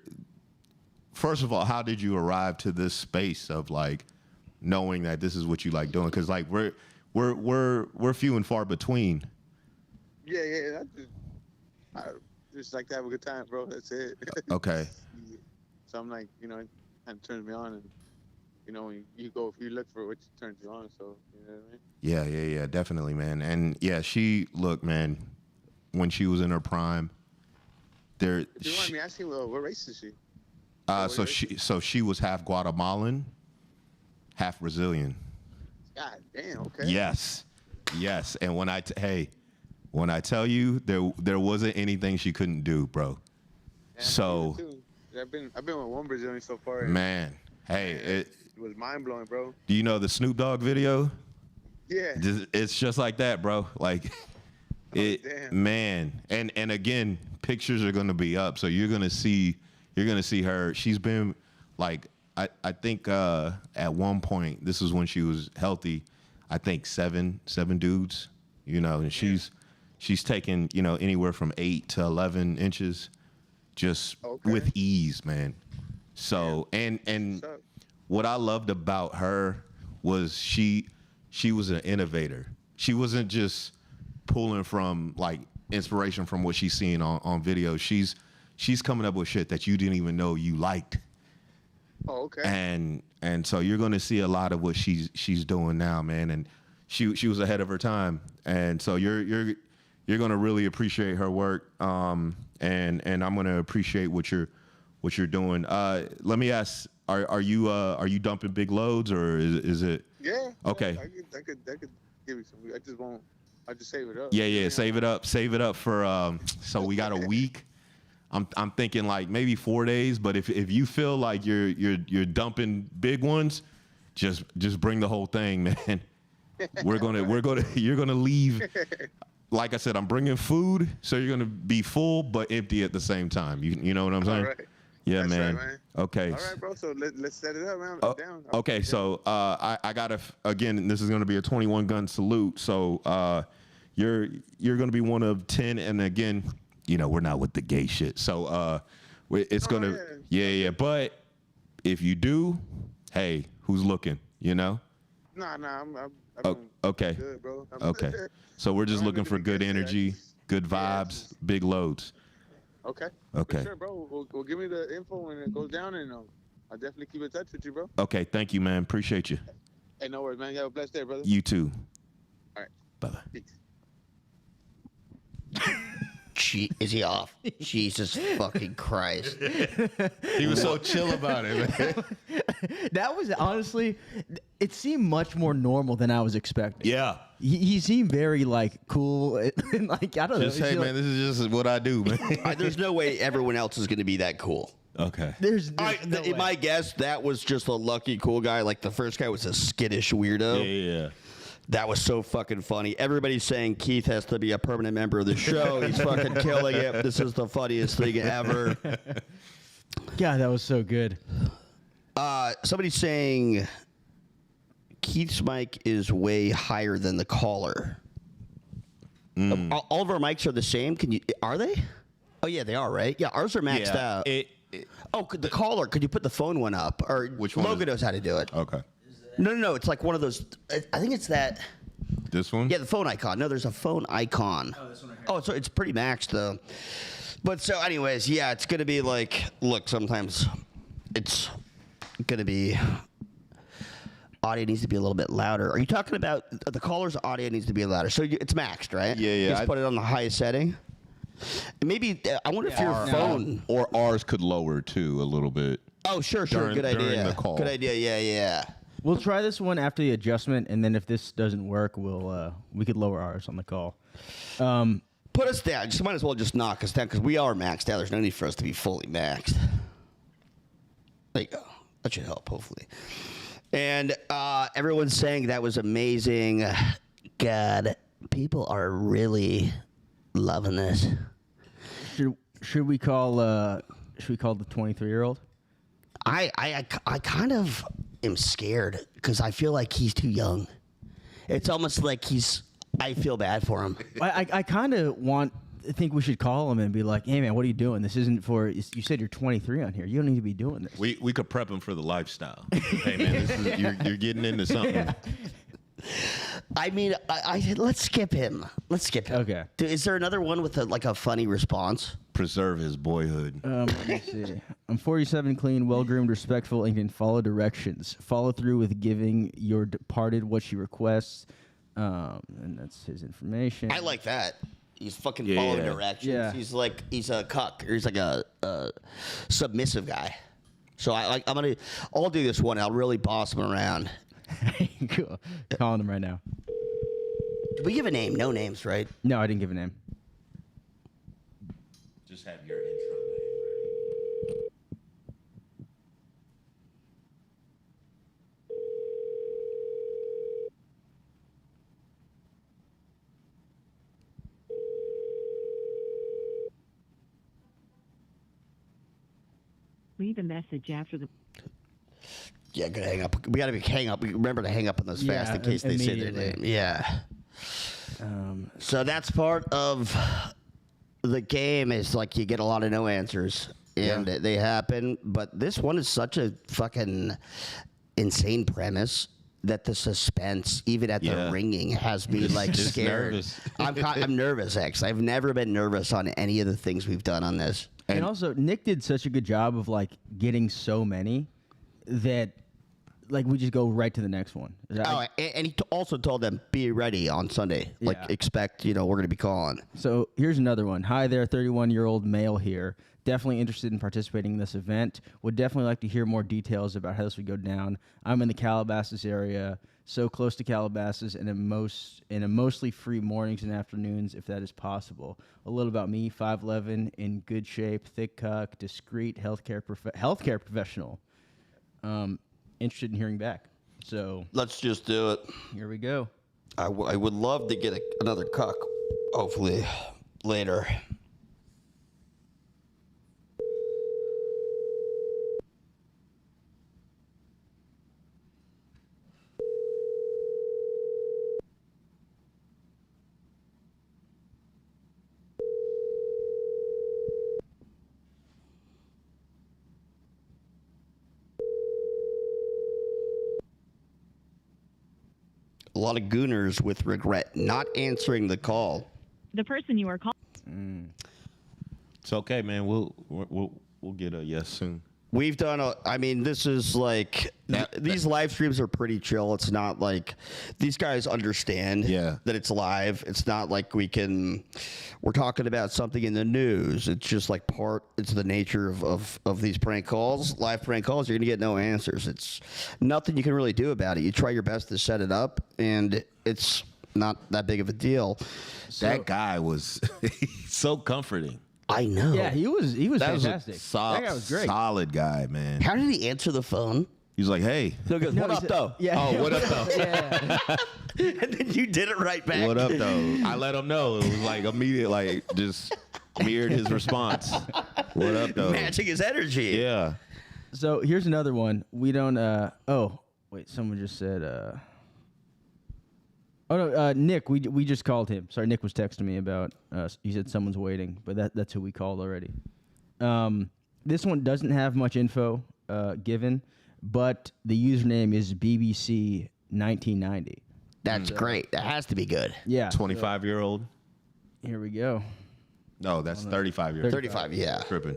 Speaker 3: First of all, how did you arrive to this space of like knowing that this is what you like doing? Because like we're few and far between.
Speaker 6: Yeah. I just like to have a good time, bro. That's it.
Speaker 3: Okay.
Speaker 6: So I'm like, you know, it kind of turns me on, and you know, when you look for what turns you on. So you know what I mean?
Speaker 3: Yeah, definitely, man. And yeah, look, man, when she was in her prime,
Speaker 6: If you want me asking, well, what race is she?
Speaker 3: So she was half Guatemalan, half Brazilian.
Speaker 6: God damn. Okay.
Speaker 3: Yes. And when I tell you there wasn't anything she couldn't do, bro.
Speaker 6: Yeah,
Speaker 3: So
Speaker 6: I've been with one Brazilian so far. And
Speaker 3: man,
Speaker 6: it was mind blowing, bro.
Speaker 3: do you know the Snoop Dogg video?
Speaker 6: Yeah.
Speaker 3: It's just like that, bro. Like
Speaker 6: damn.
Speaker 3: man. And again, pictures are gonna be up, so you're gonna see her. She's been like I think at one point, this was when she was healthy, I think seven dudes, you know, and she's taken, you know, anywhere from 8 to 11 inches just with ease, man. So and what I loved about her was she was an innovator. She wasn't just pulling from like inspiration from what she's seeing on video. She's coming up with shit that you didn't even know you liked.
Speaker 6: Oh, okay.
Speaker 3: And so you're going to see a lot of what she's doing now, man. And she was ahead of her time. And so you're going to really appreciate her work. And I'm going to appreciate what you're doing. Let me ask, are you dumping big loads, or is it?
Speaker 6: Yeah.
Speaker 3: Okay.
Speaker 6: I could give you some. I just won't I just save it up.
Speaker 3: Yeah. Save it up. Save it up for. So we got a week. I'm thinking like maybe 4 days. But if you feel like you're dumping big ones, just bring the whole thing, man. You're gonna leave. Like I said, I'm bringing food, so you're gonna be full but empty at the same time. You know what I'm saying?
Speaker 6: All right.
Speaker 3: Yeah,
Speaker 6: That's
Speaker 3: man.
Speaker 6: right, man.
Speaker 3: Okay.
Speaker 6: All right, bro. So let's set it up, man. I'm down.
Speaker 3: Okay, so I gotta again. This is gonna be a 21 gun salute. So you're gonna be one of 10, and again, we're not with the gay shit. So it's gonna yeah. But if you do, hey, who's looking?
Speaker 6: Nah. I'm
Speaker 3: Okay.
Speaker 6: good, bro.
Speaker 3: Okay. So we're just looking for good energy, good
Speaker 6: Yeah,
Speaker 3: vibes, big loads.
Speaker 6: Okay.
Speaker 3: Okay.
Speaker 6: For sure, bro. Well, give me the info when it goes down, and I'll definitely keep in touch with you, bro.
Speaker 3: Okay. Thank you, man. Appreciate you.
Speaker 6: Hey, no worries, man. You have a blessed day, brother.
Speaker 3: You too.
Speaker 6: All right.
Speaker 3: Bye.
Speaker 6: Peace.
Speaker 1: Is he off? Jesus fucking Christ.
Speaker 3: He was so chill about it, man.
Speaker 2: That was honestly, it seemed much more normal than I was expecting.
Speaker 3: Yeah.
Speaker 2: He seemed very like cool and like I don't know.
Speaker 3: Just hey, man, this is just what I do, man.
Speaker 1: There's no way everyone else is going to be that cool.
Speaker 3: Okay.
Speaker 2: There's no way.
Speaker 1: My guess, that was just a lucky cool guy. Like the first guy was a skittish weirdo.
Speaker 3: Yeah.
Speaker 1: That was so fucking funny. Everybody's saying Keith has to be a permanent member of the show. He's fucking killing it. This is the funniest thing ever.
Speaker 2: God, that was so good.
Speaker 1: Somebody's saying Keith's mic is way higher than the caller. All of our mics are the same. Are they? Oh yeah, they are, right? Yeah, ours are maxed out. The caller. Could you put the phone one up? Or
Speaker 3: Which one
Speaker 1: Logan knows how to do it.
Speaker 3: Okay.
Speaker 1: No. It's like one of those. I think it's that.
Speaker 3: This one?
Speaker 1: Yeah, the phone icon. No, there's a phone icon. Oh, this one right here. Oh, so it's pretty maxed though. But so, anyways, yeah, it's gonna be like. Look, sometimes it's gonna be. Audio needs to be a little bit louder. Are you talking about the caller's audio needs to be louder? So it's maxed, right?
Speaker 3: Yeah.
Speaker 1: You just put it on the highest setting. Maybe I wonder if your phone
Speaker 3: or ours could lower too a little bit.
Speaker 1: Oh, sure.
Speaker 3: During
Speaker 1: Good idea.
Speaker 3: the call.
Speaker 1: Good idea. Yeah.
Speaker 2: We'll try this one after the adjustment, and then if this doesn't work, we could lower ours on the call.
Speaker 1: Put us down. Just might as well just knock us down because we are maxed out. There's no need for us to be fully maxed. There you go. That should help, hopefully. And everyone's saying that was amazing. God, people are really loving this.
Speaker 2: Should we call the 23-year-old?
Speaker 1: I kind of am scared because I feel like he's too young. It's almost like I feel bad for him.
Speaker 2: I kind of think we should call him and be like, hey man, what are you doing? This isn't for. You said you're 23 on here. You don't need to be doing this.
Speaker 3: We could prep him for the lifestyle. Hey man, you're getting into something.
Speaker 2: Yeah.
Speaker 1: I mean, let's skip him.
Speaker 2: Okay.
Speaker 1: Dude, is there another one with a funny response?
Speaker 3: Preserve his boyhood.
Speaker 2: Let me see. I'm 47, clean, well-groomed, respectful, and can follow directions. Follow through with giving your departed what she requests. And that's his information.
Speaker 1: I like that. He's fucking following directions.
Speaker 2: Yeah.
Speaker 1: He's a cuck. He's like a submissive guy. So I'll do this one. I'll really boss him around.
Speaker 2: Cool. Calling him right now.
Speaker 1: Did we give a name? No names, right?
Speaker 2: No, I didn't give a name.
Speaker 3: Just have your intro name ready.
Speaker 5: Leave a message after the.
Speaker 1: Yeah, gotta hang up. We gotta hang up. Remember to hang up on those fast in case they say their name. Yeah. So that's part of the game is like you get a lot of no answers and they happen. But this one is such a fucking insane premise that the suspense, even at the ringing, has me like scared.
Speaker 3: Nervous.
Speaker 1: I'm nervous, actually. I've never been nervous on any of the things we've done on this.
Speaker 2: And also, Nick did such a good job of like getting so many that like we just go right to the next one.
Speaker 1: And he also told them, be ready on Sunday. Like, expect, we're going to be calling.
Speaker 2: So here's another one. Hi there, 31-year-old male here. Definitely interested in participating in this event. Would definitely like to hear more details about how this would go down. I'm in the Calabasas area. so close to Calabasas in a mostly free mornings and afternoons, if that is possible. A little about me: 5'11", in good shape, thick cock, discreet healthcare professional. Interested in hearing back. So
Speaker 1: Let's just do it.
Speaker 2: here we go.
Speaker 1: I would love to get another cuck, hopefully, later. A lot of gooners with regret not answering the call.
Speaker 5: The person you are calling.
Speaker 3: It's okay, man. We'll get a yes soon.
Speaker 1: We've done this is like these live streams are pretty chill. It's not like these guys understand that it's live. It's not like we're talking about something in the news. It's just like it's the nature of these prank calls, live prank calls. You're gonna get no answers. It's nothing you can really do about it. You try your best to set it up, and it's not that big of a deal.
Speaker 3: That guy was so comforting.
Speaker 1: I know.
Speaker 2: Yeah, he was
Speaker 3: That was
Speaker 2: fantastic. That guy was great.
Speaker 3: Solid guy, man.
Speaker 1: How did he answer the phone?
Speaker 3: He's like, hey.
Speaker 1: He goes, "What
Speaker 2: he
Speaker 1: up,
Speaker 2: said-
Speaker 1: though?"
Speaker 2: Yeah.
Speaker 3: Oh, what up, though?
Speaker 2: Yeah.
Speaker 1: And then you did it right back.
Speaker 3: What up, though? I let him know. It was like immediate, like just mirrored his response. What up, though?
Speaker 1: Matching his energy.
Speaker 3: Yeah.
Speaker 2: So here's another one. We don't. Oh, wait. Someone just said. Oh no, Nick. We just called him. Sorry, Nick was texting me about. He said someone's waiting, but that's who we called already. This one doesn't have much info given, but the username is BBC 1990.
Speaker 1: That's great. That has to be good.
Speaker 2: Yeah.
Speaker 3: 25-year-old.
Speaker 2: Here we go.
Speaker 3: No, that's 35-year-old.
Speaker 1: 35, yeah.
Speaker 3: Tripping.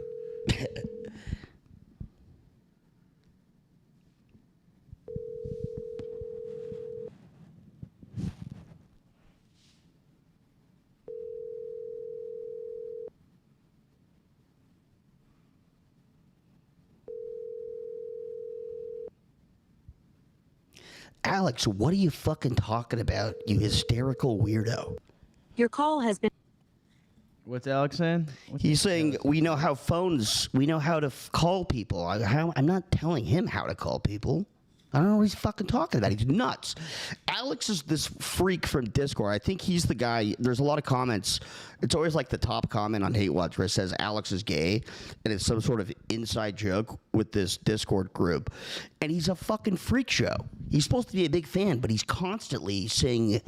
Speaker 1: Alex, what are you fucking talking about, you hysterical weirdo?
Speaker 7: Your call has been.
Speaker 2: What's Alex saying?
Speaker 1: He's saying we know how to call people. I'm not telling him how to call people. I don't know what he's fucking talking about. He's nuts. Alex is this freak from Discord. I think he's the guy. There's a lot of comments. It's always like the top comment on Hate Watch where it says Alex is gay, and it's some sort of inside joke with this Discord group. And he's a fucking freak show. He's supposed to be a big fan, but he's constantly saying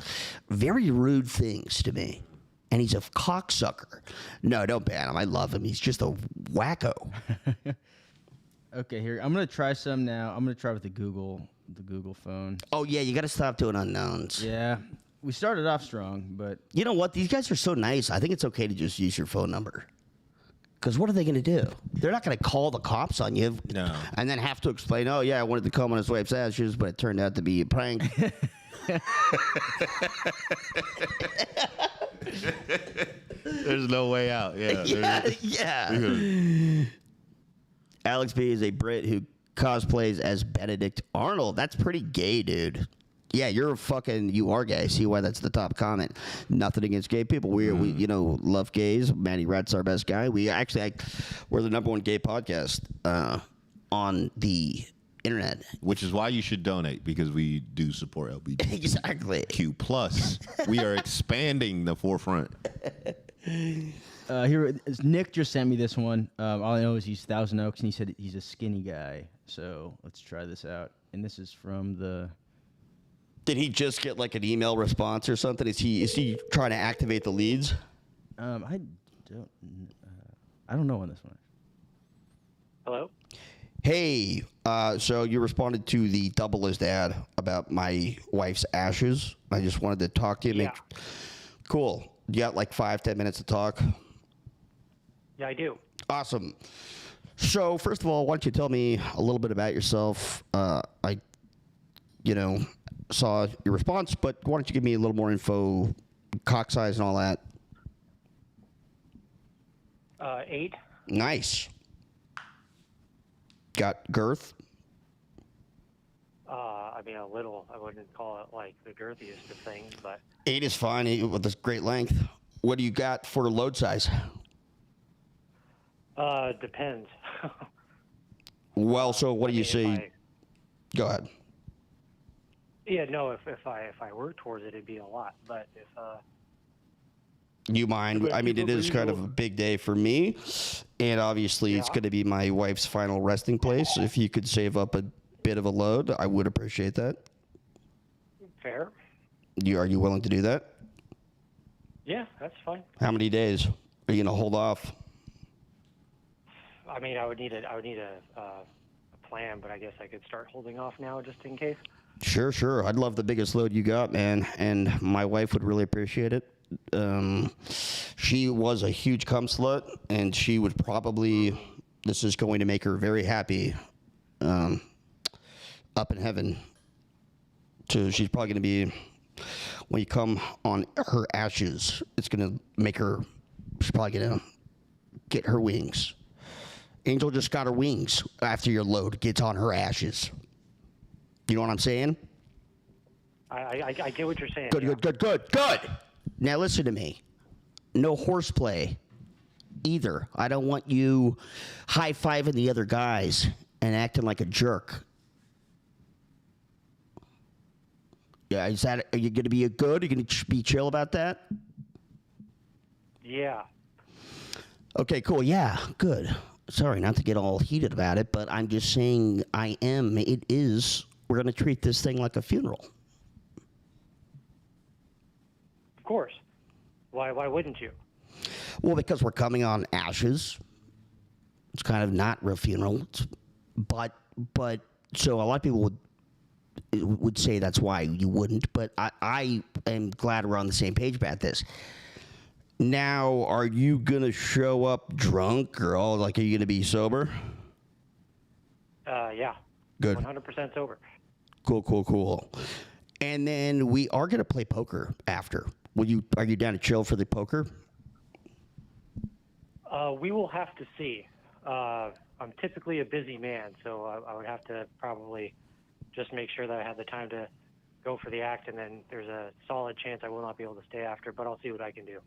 Speaker 1: very rude things to me. And he's a cocksucker. No, don't ban him. I love him. He's just a wacko.
Speaker 2: Okay, here I'm gonna try some now. I'm gonna try with the Google phone.
Speaker 1: Oh, yeah, you got to stop doing unknowns.
Speaker 2: Yeah, we started off strong, but
Speaker 1: You know what? These guys are so nice. I think it's okay to just use your phone number. Because what are they going to do? They're not going to call the cops on you.
Speaker 3: No.
Speaker 1: And then have to explain, oh, yeah, I wanted to come on his wife's ashes, but it turned out to be a prank.
Speaker 3: There's no way out. Yeah.
Speaker 1: yeah. Alex B is a Brit who cosplays as Benedict Arnold. That's pretty gay, dude. Yeah, you are gay. See why that's the top comment. Nothing against gay people. We love gays. Matty Rat's our best guy. We're the number one gay podcast on the internet.
Speaker 3: Which is why you should donate, because we do support LGBTQ+.
Speaker 1: Exactly.
Speaker 3: We are expanding the forefront.
Speaker 2: here Nick just sent me this one. All I know is he's Thousand Oaks, and he said he's a skinny guy. So let's try this out. And this is from the.
Speaker 1: Did he just get like an email response or something? Is he trying to activate the leads?
Speaker 2: I don't know on this one.
Speaker 4: Hello?
Speaker 1: Hey, so you responded to the double list ad about my wife's ashes. I just wanted to talk to you.
Speaker 4: Yeah.
Speaker 1: Cool. You got like 5-10 minutes to talk?
Speaker 4: Yeah, I do.
Speaker 1: Awesome. So first of all, why don't you tell me a little bit about yourself? I saw your response, but why don't you give me a little more info, cock size and all that?
Speaker 4: 8.
Speaker 1: Nice. Got girth?
Speaker 4: I mean, a little. I wouldn't call it like the girthiest of things, but
Speaker 1: 8 is fine with this great length. What do you got for load size?
Speaker 4: depends.
Speaker 1: Well, so what
Speaker 4: I
Speaker 1: do you
Speaker 4: mean,
Speaker 1: say? Go ahead.
Speaker 4: Yeah, no. If I work towards it, it'd be a lot. But if
Speaker 1: You mind?
Speaker 4: But
Speaker 1: I mean, it
Speaker 4: people
Speaker 1: is kind of
Speaker 4: do-
Speaker 1: a big day for me, and obviously it's
Speaker 4: Yeah.
Speaker 1: going to be my wife's final resting place. If you could save up a bit of a load, I would appreciate that.
Speaker 4: fair,
Speaker 1: Are you willing to do that?
Speaker 4: yeah, that's fine.
Speaker 1: How many days are you going to hold off?
Speaker 4: I mean, I would need a plan, but I guess I could start holding off now just in case.
Speaker 1: Sure. I'd love the biggest load you got, man, and my wife would really appreciate it. She was a huge cum slut, and she would probably. This is going to make her very happy. Up in heaven. So she's probably going to be. When you come on her ashes, it's going to make her. She's probably going to get her wings. Angel just got her wings after your load gets on her ashes. You know what I'm saying?
Speaker 4: I get what you're saying.
Speaker 1: Good,
Speaker 4: yeah.
Speaker 1: good. Now listen to me. No horseplay either. I don't want you high-fiving the other guys and acting like a jerk. Yeah, are you going to be good? Are you going to be chill about that?
Speaker 4: Yeah.
Speaker 1: Okay, cool. Yeah, good. Sorry not to get all heated about it, but I'm just saying it is. We're going to treat this thing like a funeral.
Speaker 4: Of course. Why wouldn't you?
Speaker 1: Well, because we're coming on ashes. It's kind of not real funeral. But so a lot of people would say that's why you wouldn't. But I am glad we're on the same page about this. Now, are you going to show up drunk or all, like, are you going to be sober?
Speaker 4: Yeah.
Speaker 1: Good.
Speaker 4: 100% sober.
Speaker 1: Cool. And then we are going to play poker after. Are you down to chill for the poker?
Speaker 4: We will have to see. I'm typically a busy man, so I would have to probably just make sure that I have the time to go for the act, and then there's a solid chance I will not be able to stay after, but I'll see what I can do.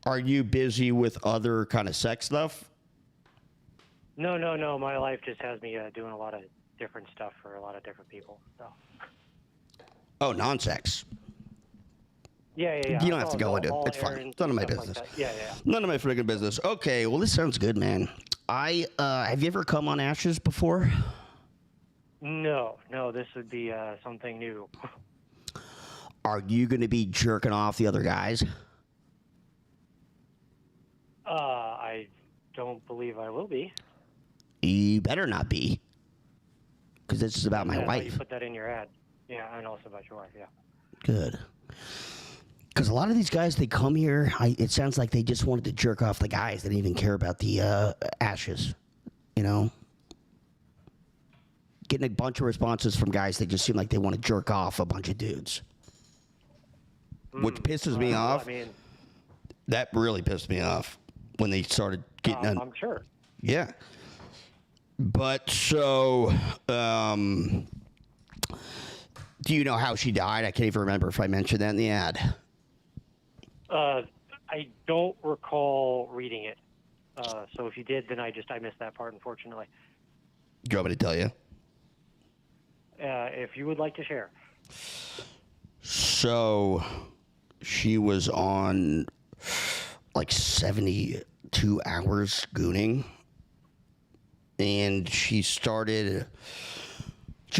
Speaker 1: Are you busy with other kind of sex stuff?
Speaker 4: No. My life just has me doing a lot of different stuff for a lot of different people. So.
Speaker 1: Oh, non-sex.
Speaker 4: Yeah.
Speaker 1: You don't have to go into it.
Speaker 4: All
Speaker 1: It's fine.
Speaker 4: errands
Speaker 1: It's none of my
Speaker 4: and stuff
Speaker 1: business.
Speaker 4: like that. Yeah.
Speaker 1: None of my friggin' business. Okay, well, this sounds good, man. Have you ever come on ashes before?
Speaker 4: No, this would be something new.
Speaker 1: Are you going to be jerking off the other guys?
Speaker 4: I don't believe I will be.
Speaker 1: You better not be. Because this is about my
Speaker 4: Yeah, I know
Speaker 1: wife.
Speaker 4: You put that in your ad. Yeah, and also about your wife, yeah.
Speaker 1: Good. Because a lot of these guys, they come here, it sounds like they just wanted to jerk off the guys. They didn't even care about the ashes, you know? Getting a bunch of responses from guys that just seem like they want to jerk off a bunch of dudes. Which pisses me
Speaker 4: Well,
Speaker 1: off.
Speaker 4: I mean,
Speaker 1: That really pissed me off when they started getting
Speaker 4: I'm sure.
Speaker 1: Yeah. But so, do you know how she died? I can't even remember if I mentioned that in the ad.
Speaker 4: I don't recall reading it. So if you did, then I missed that part, unfortunately.
Speaker 1: Do you want me to tell you?
Speaker 4: If you would like to share.
Speaker 1: So, she was on like 72 hours gooning. And she was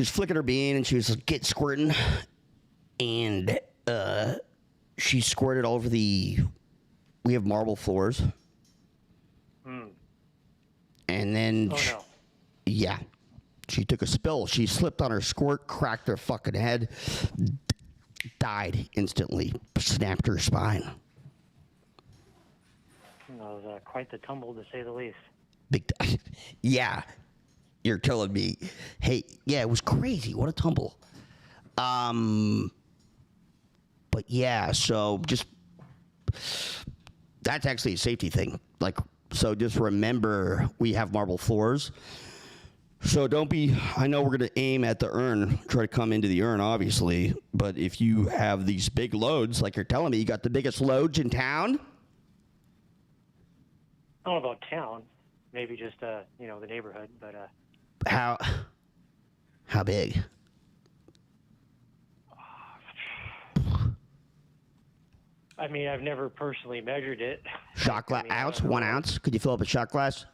Speaker 1: flicking her bean and she was like, get squirting. And she squirted all over we have marble floors. And then,
Speaker 4: Oh, no.
Speaker 1: yeah, she took a spill. She slipped on her squirt, cracked her fucking head, died instantly, snapped her spine.
Speaker 4: It was quite the tumble, to say the least.
Speaker 1: Yeah, you're telling me. Hey, yeah, it was crazy. What a tumble. But yeah, so that's actually a safety thing. Like, so just remember, we have marble floors. So don't be, I know we're going to aim at the urn, try to come into the urn, obviously. But if you have these big loads, like you're telling me, you got the biggest loads in town?
Speaker 4: I don't know about town, maybe just, the neighborhood, but,
Speaker 1: How big?
Speaker 4: I mean, I've never personally measured it.
Speaker 1: Shot glass, ounce, 1 ounce? Could you fill up a shot glass?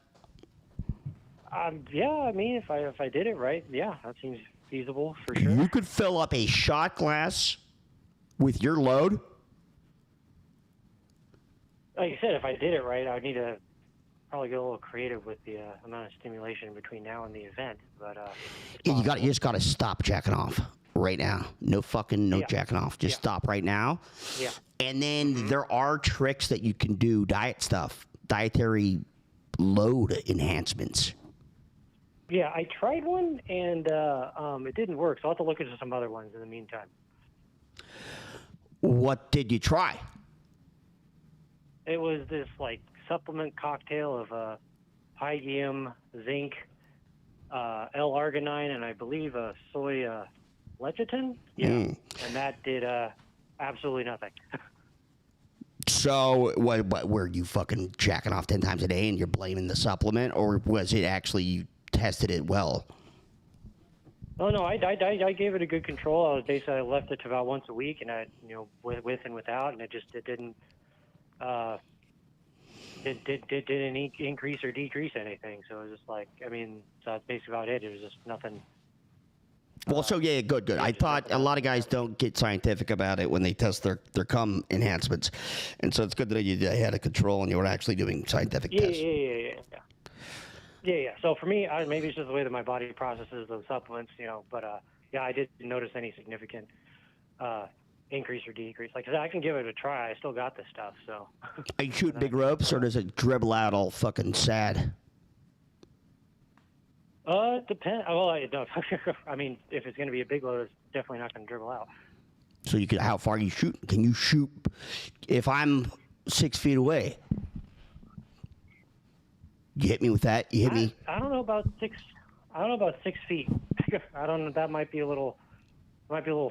Speaker 4: Yeah, I mean, if I did it right, yeah, that seems feasible for sure.
Speaker 1: You could fill up a shot glass with your load?
Speaker 4: Like I said, if I did it right, I would need to probably get a little creative with the amount of stimulation between now and the event. But
Speaker 1: You just got to stop jacking off right now. No jacking off. Just stop right now.
Speaker 4: Yeah.
Speaker 1: And then there are tricks that you can do, dietary load enhancements.
Speaker 4: Yeah, I tried one and it didn't work, so I'll have to look into some other ones in the meantime.
Speaker 1: What did you try?
Speaker 4: It was this like supplement cocktail of pygium, zinc, L-arginine, and I believe soy lecithin. Yeah, and that did absolutely nothing.
Speaker 1: So, what were you fucking jacking off 10 times a day and you're blaming the supplement, or was it actually you tested it well?
Speaker 4: Oh no, I gave it a good control. I left it to about once a week, and I with and without, and it didn't didn't increase or decrease anything. So it was just like, I mean, so that's basically about it. It was just nothing.
Speaker 1: Well, so yeah, good. I thought a lot of guys don't get scientific about it when they test their cum enhancements, and so it's good that you had a control and you were actually doing scientific tests.
Speaker 4: Yeah. So for me, maybe it's just the way that my body processes those supplements, But yeah, I didn't notice any significant increase or decrease. Like I said, I can give it a try. I still got this stuff. So.
Speaker 1: Are you shooting big ropes, or does it dribble out all fucking sad?
Speaker 4: It depends. Well, I mean, if it's going to be a big load, it's definitely not going to dribble out.
Speaker 1: So how far you shoot? Can you shoot if I'm 6 feet away? You hit me with that? You hit me?
Speaker 4: I don't know about 6 feet. I don't know. That might be a little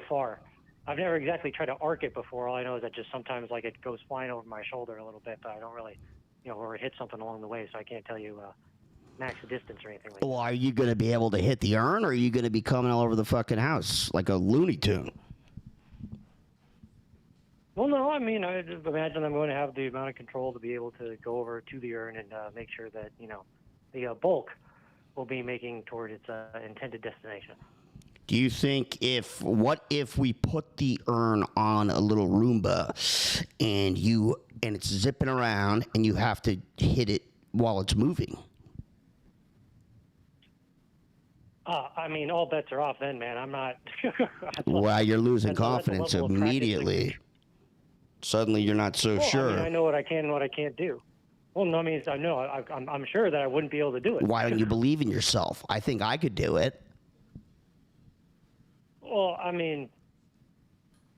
Speaker 4: far. I've never exactly tried to arc it before. All I know is that just sometimes like it goes flying over my shoulder a little bit, but I don't really, or hit something along the way, so I can't tell you max distance or anything like that.
Speaker 1: Well, are you going to be able to hit the urn, or are you going to be coming all over the fucking house like a Looney Tune?
Speaker 4: Well, no, I mean, I imagine I'm going to have the amount of control to be able to go over to the urn and make sure that, the bulk will be making toward its intended destination.
Speaker 1: Do you think what if we put the urn on a little Roomba and it's zipping around and you have to hit it while it's moving?
Speaker 4: I mean, all bets are off then, man. I'm not.
Speaker 1: Well, you're losing
Speaker 4: that's a
Speaker 1: confidence
Speaker 4: level of practice.
Speaker 1: immediately. Suddenly, you're not so sure.
Speaker 4: I mean, I know what I can and what I can't do. Well, no, I mean, I know. I'm sure that I wouldn't be able to do it.
Speaker 1: Why don't you believe in yourself? I think I could do it.
Speaker 4: Well, I mean,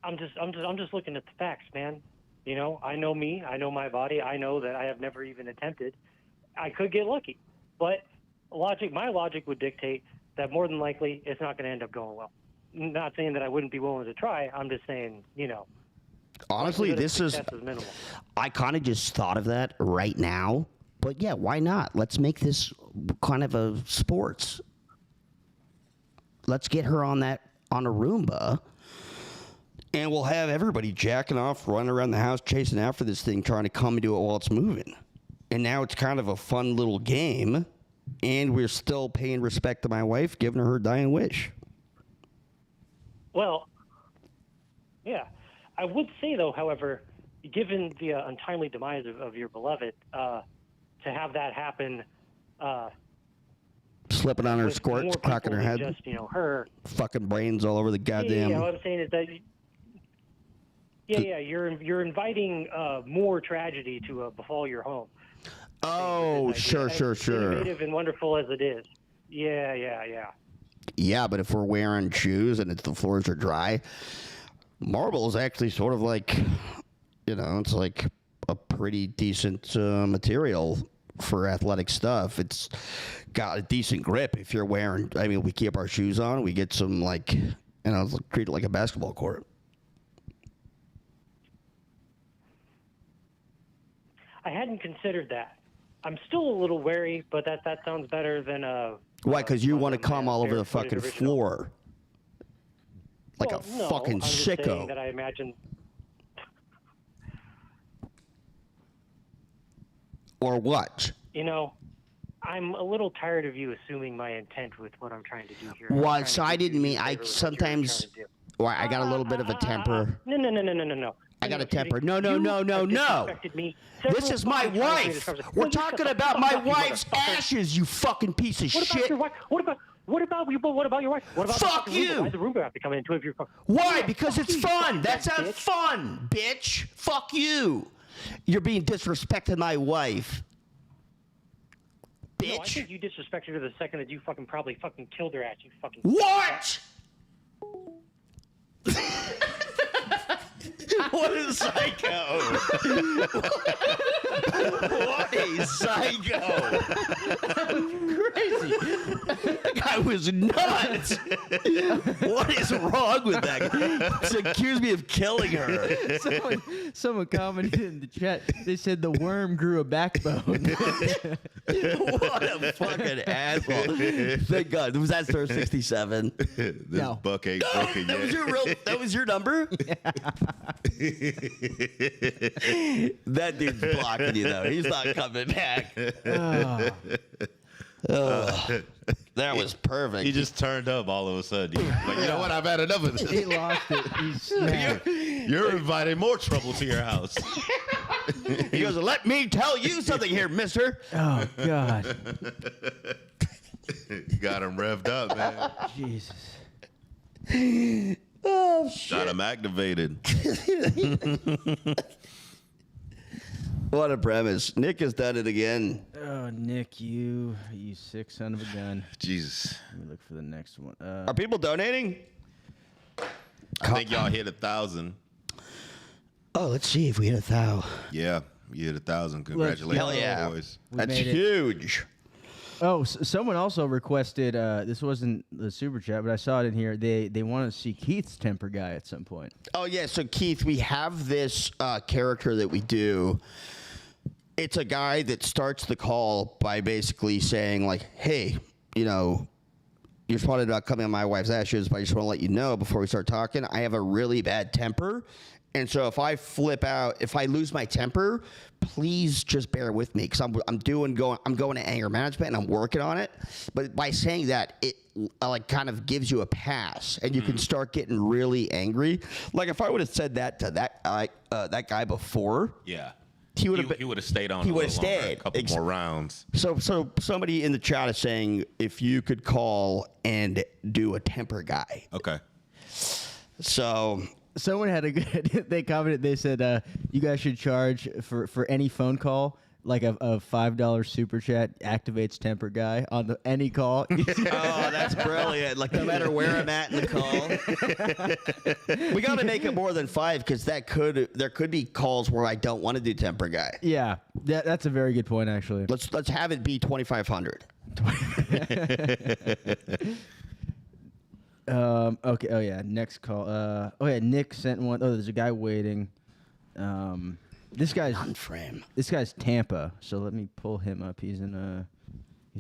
Speaker 4: I'm just looking at the facts, man. I know me. I know my body. I know that I have never even attempted. I could get lucky, but my logic would dictate that more than likely it's not going to end up going well. Not saying that I wouldn't be willing to try. I'm just saying,
Speaker 1: Honestly, I kind of just thought of that right now. But yeah, why not? Let's make this kind of a sports. Let's get her on a Roomba, and we'll have everybody jacking off, running around the house, chasing after this thing, trying to come and do it while it's moving. And now it's kind of a fun little game, and we're still paying respect to my wife, giving her dying wish.
Speaker 4: Well, yeah. I would say, though, however, given the untimely demise of your beloved, to have that happen,
Speaker 1: slipping on her squirts, cracking her head,
Speaker 4: just her
Speaker 1: fucking brains all over the goddamn.
Speaker 4: Yeah, what I'm saying is that. Yeah, you're inviting more tragedy to befall your home.
Speaker 1: Oh, sure.
Speaker 4: Innovative and wonderful as it is. Yeah.
Speaker 1: Yeah, but if we're wearing shoes and the floors are dry. Marble is actually sort of like, it's like a pretty decent material for athletic stuff. It's got a decent grip if you're wearing. I mean, we keep our shoes on. We get some like, treat it like a basketball court.
Speaker 4: I hadn't considered that. I'm still a little wary, but that sounds better than
Speaker 1: Why? Because you
Speaker 4: one
Speaker 1: want to
Speaker 4: of my,
Speaker 1: come all over the
Speaker 4: barefooted
Speaker 1: fucking
Speaker 4: original.
Speaker 1: floor. Like
Speaker 4: Well,
Speaker 1: a
Speaker 4: no,
Speaker 1: fucking
Speaker 4: I'm just
Speaker 1: sicko.
Speaker 4: saying that I imagine.
Speaker 1: Or what?
Speaker 4: You know, I'm a little tired of you assuming my intent with what I'm trying to do here.
Speaker 1: Well, so I didn't mean. I sometimes. Why? I got a little bit of a temper.
Speaker 4: No.
Speaker 1: I got a temper. No. This is my wife. We're talking about my wife's ashes, you fucking piece of
Speaker 4: What about
Speaker 1: shit.
Speaker 4: your wife? What about your wife? What about
Speaker 1: Fuck
Speaker 4: the fucking Roomba?
Speaker 1: you.
Speaker 4: Why the Roomba have to come in too if you're?
Speaker 1: Why? Because it's
Speaker 4: Fuck you,
Speaker 1: fun. That sounds
Speaker 4: bitch.
Speaker 1: fun, bitch. Fuck you. You're being disrespecting my wife.
Speaker 4: No, I
Speaker 1: Bitch.
Speaker 4: think you disrespected her the second that you probably killed her ass. You fucking.
Speaker 1: What? What a psycho! What a psycho!
Speaker 2: Crazy.
Speaker 1: That guy was nuts. What is wrong with that guy? He's accused me of killing her.
Speaker 2: Someone commented in the chat. They said the worm grew a backbone.
Speaker 1: What a fucking asshole! Thank God. Was that star 67?
Speaker 3: This
Speaker 2: No.
Speaker 3: buck ain't broken
Speaker 1: That was
Speaker 3: yet.
Speaker 1: your that was your number? That dude's blocking you though. He's not coming back. That was perfect.
Speaker 7: He just turned up all of a sudden. He's like, you know what? I've had enough of
Speaker 2: He
Speaker 7: this.
Speaker 2: lost it. He's snapped.
Speaker 7: You're inviting more trouble to your house.
Speaker 1: He goes, let me tell you something here, mister.
Speaker 2: Oh God.
Speaker 3: You got him revved up, man.
Speaker 2: Jesus.
Speaker 1: Oh, shit.
Speaker 7: Got him activated.
Speaker 1: What a premise. Nick has done it again.
Speaker 2: Oh, Nick, you sick son of a gun.
Speaker 7: Jesus.
Speaker 2: Let me look for the next one.
Speaker 1: Are people donating?
Speaker 7: I think y'all hit 1,000.
Speaker 1: Oh, let's see if we hit 1,000.
Speaker 3: Yeah, you hit 1,000. Congratulations,
Speaker 1: Hell yeah.
Speaker 3: boys.
Speaker 1: That's
Speaker 2: made it.
Speaker 1: huge.
Speaker 2: Oh, someone also requested. This wasn't the super chat, but I saw it in here. They want to see Keith's temper guy at some point.
Speaker 1: Oh, yeah. So, Keith, we have this character that we do. It's a guy that starts the call by basically saying, like, hey, you're probably not coming on my wife's ashes, but I just want to let you know before we start talking, I have a really bad temper. And so if I flip out, if I lose my temper, please just bear with me because I'm going to anger management and I'm working on it. But by saying that, it like kind of gives you a pass and you can start getting really angry. Like if I would have said that to that guy before,
Speaker 7: Yeah.
Speaker 1: he would have
Speaker 7: He would have stayed on.
Speaker 1: he
Speaker 7: a
Speaker 1: would have
Speaker 7: little longer,
Speaker 1: stayed.
Speaker 7: A couple more
Speaker 3: Rounds.
Speaker 1: So somebody in the chat is saying if you could call and do a temper guy.
Speaker 7: Okay.
Speaker 1: So
Speaker 2: Someone had a good. They commented. They said, "You guys should charge for any phone call." Like a $5 super chat activates temper guy on any call.
Speaker 1: oh, that's brilliant. Like no matter where I'm at in the call. We got to make it more than 5 because there could be calls where I don't want to do temper guy.
Speaker 2: Yeah, that's a very good point, actually.
Speaker 1: Let's have it be 2,500.
Speaker 2: Okay. Oh yeah. Next call. Oh yeah. Nick sent one. Oh, there's a guy waiting. This guy's
Speaker 1: On frame.
Speaker 2: This guy's Tampa. So let me pull him up. He's on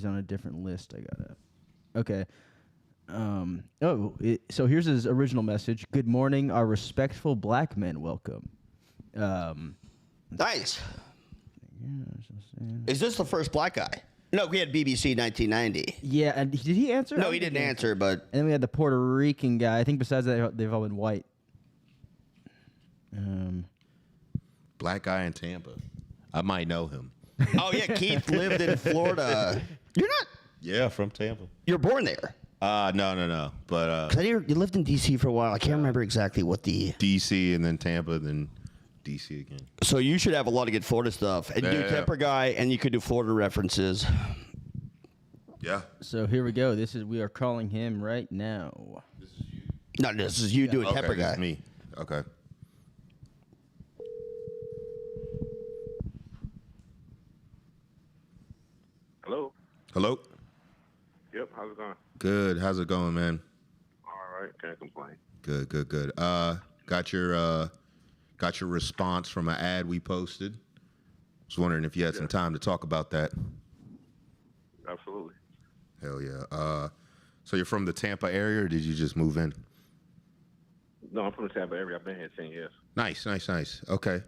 Speaker 2: a different list. I gotta. Okay. So here's his original message. Good morning, our respectful black men. Welcome.
Speaker 1: Nice. Is this the first black guy? No, we had BBC 1990.
Speaker 2: Yeah, and did he answer?
Speaker 1: No, he didn't answer, but
Speaker 2: And then we had the Puerto Rican guy. I think besides that, they've all been white.
Speaker 3: Black guy in Tampa.
Speaker 7: I might know him.
Speaker 1: oh yeah, Keith lived in Florida. You're not.
Speaker 7: Yeah, from Tampa.
Speaker 1: You're born there.
Speaker 7: No. But
Speaker 1: 'Cause you lived in DC for a while. I can't remember exactly what the.
Speaker 3: DC and then Tampa, then DC again.
Speaker 1: So you should have a lot of good Florida stuff, and do
Speaker 3: Yeah.
Speaker 1: temper guy, and you could do Florida references.
Speaker 3: Yeah.
Speaker 2: So here we go. We are calling him right now.
Speaker 1: No, this is you doing temper
Speaker 3: Okay,
Speaker 1: guy.
Speaker 3: that's me. Okay. Hello.
Speaker 8: Yep, how's it going?
Speaker 3: Good. How's it going, man?
Speaker 8: All right, can't complain.
Speaker 3: Good. Got your response from an ad we posted. Was wondering if you had some time to talk about that.
Speaker 8: Absolutely.
Speaker 3: Hell yeah. So you're from the Tampa area, or did you just move in?
Speaker 8: No, I'm from the Tampa area. I've been here 10 years.
Speaker 3: Nice. Okay.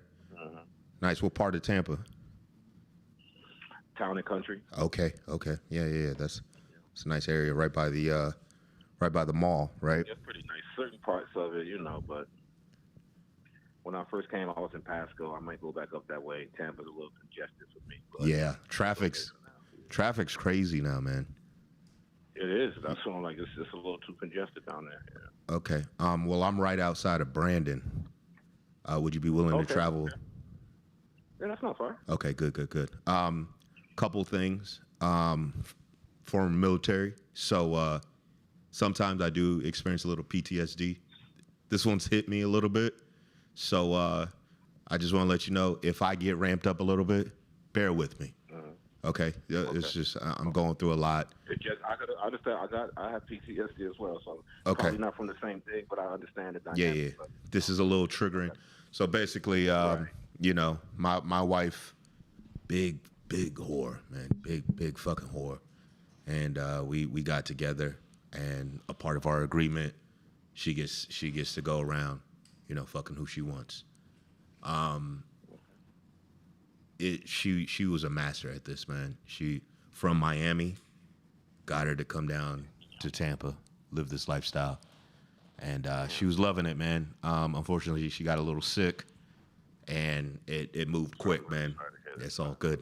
Speaker 3: Nice. What part of Tampa?
Speaker 8: Town and country.
Speaker 3: Okay. Yeah. That's it's a nice area right by the mall, right?
Speaker 8: Yeah, pretty nice. Certain parts of it, but when I first came, I was in Pasco. I might go back up that way. Tampa's a little congested for me. But
Speaker 3: Yeah. Traffic's crazy now, man.
Speaker 8: it is. That's what I'm like. It's just a little too congested down there. Yeah.
Speaker 3: Okay. Well, I'm right outside of Brandon. Would you be willing to travel?
Speaker 8: Yeah, that's not far.
Speaker 3: Okay, good. Couple things. Former military, so sometimes I do experience a little PTSD. This one's hit me a little bit, so I just want to let you know, if I get ramped up a little bit, bear with me. Okay? It's just I'm going through a lot.
Speaker 8: It just, I understand. I have PTSD as well, so
Speaker 3: Okay.
Speaker 8: probably not from the same thing, but I understand it.
Speaker 3: Yeah. This is a little triggering. So basically, my wife, big whore, man, big fucking whore, and we got together, and a part of our agreement, she gets to go around, fucking who she wants. She was a master at this, man. She from Miami, got her to come down to Tampa, live this lifestyle. And she was loving it, man. Unfortunately, she got a little sick, and it moved quick, man. It's all good.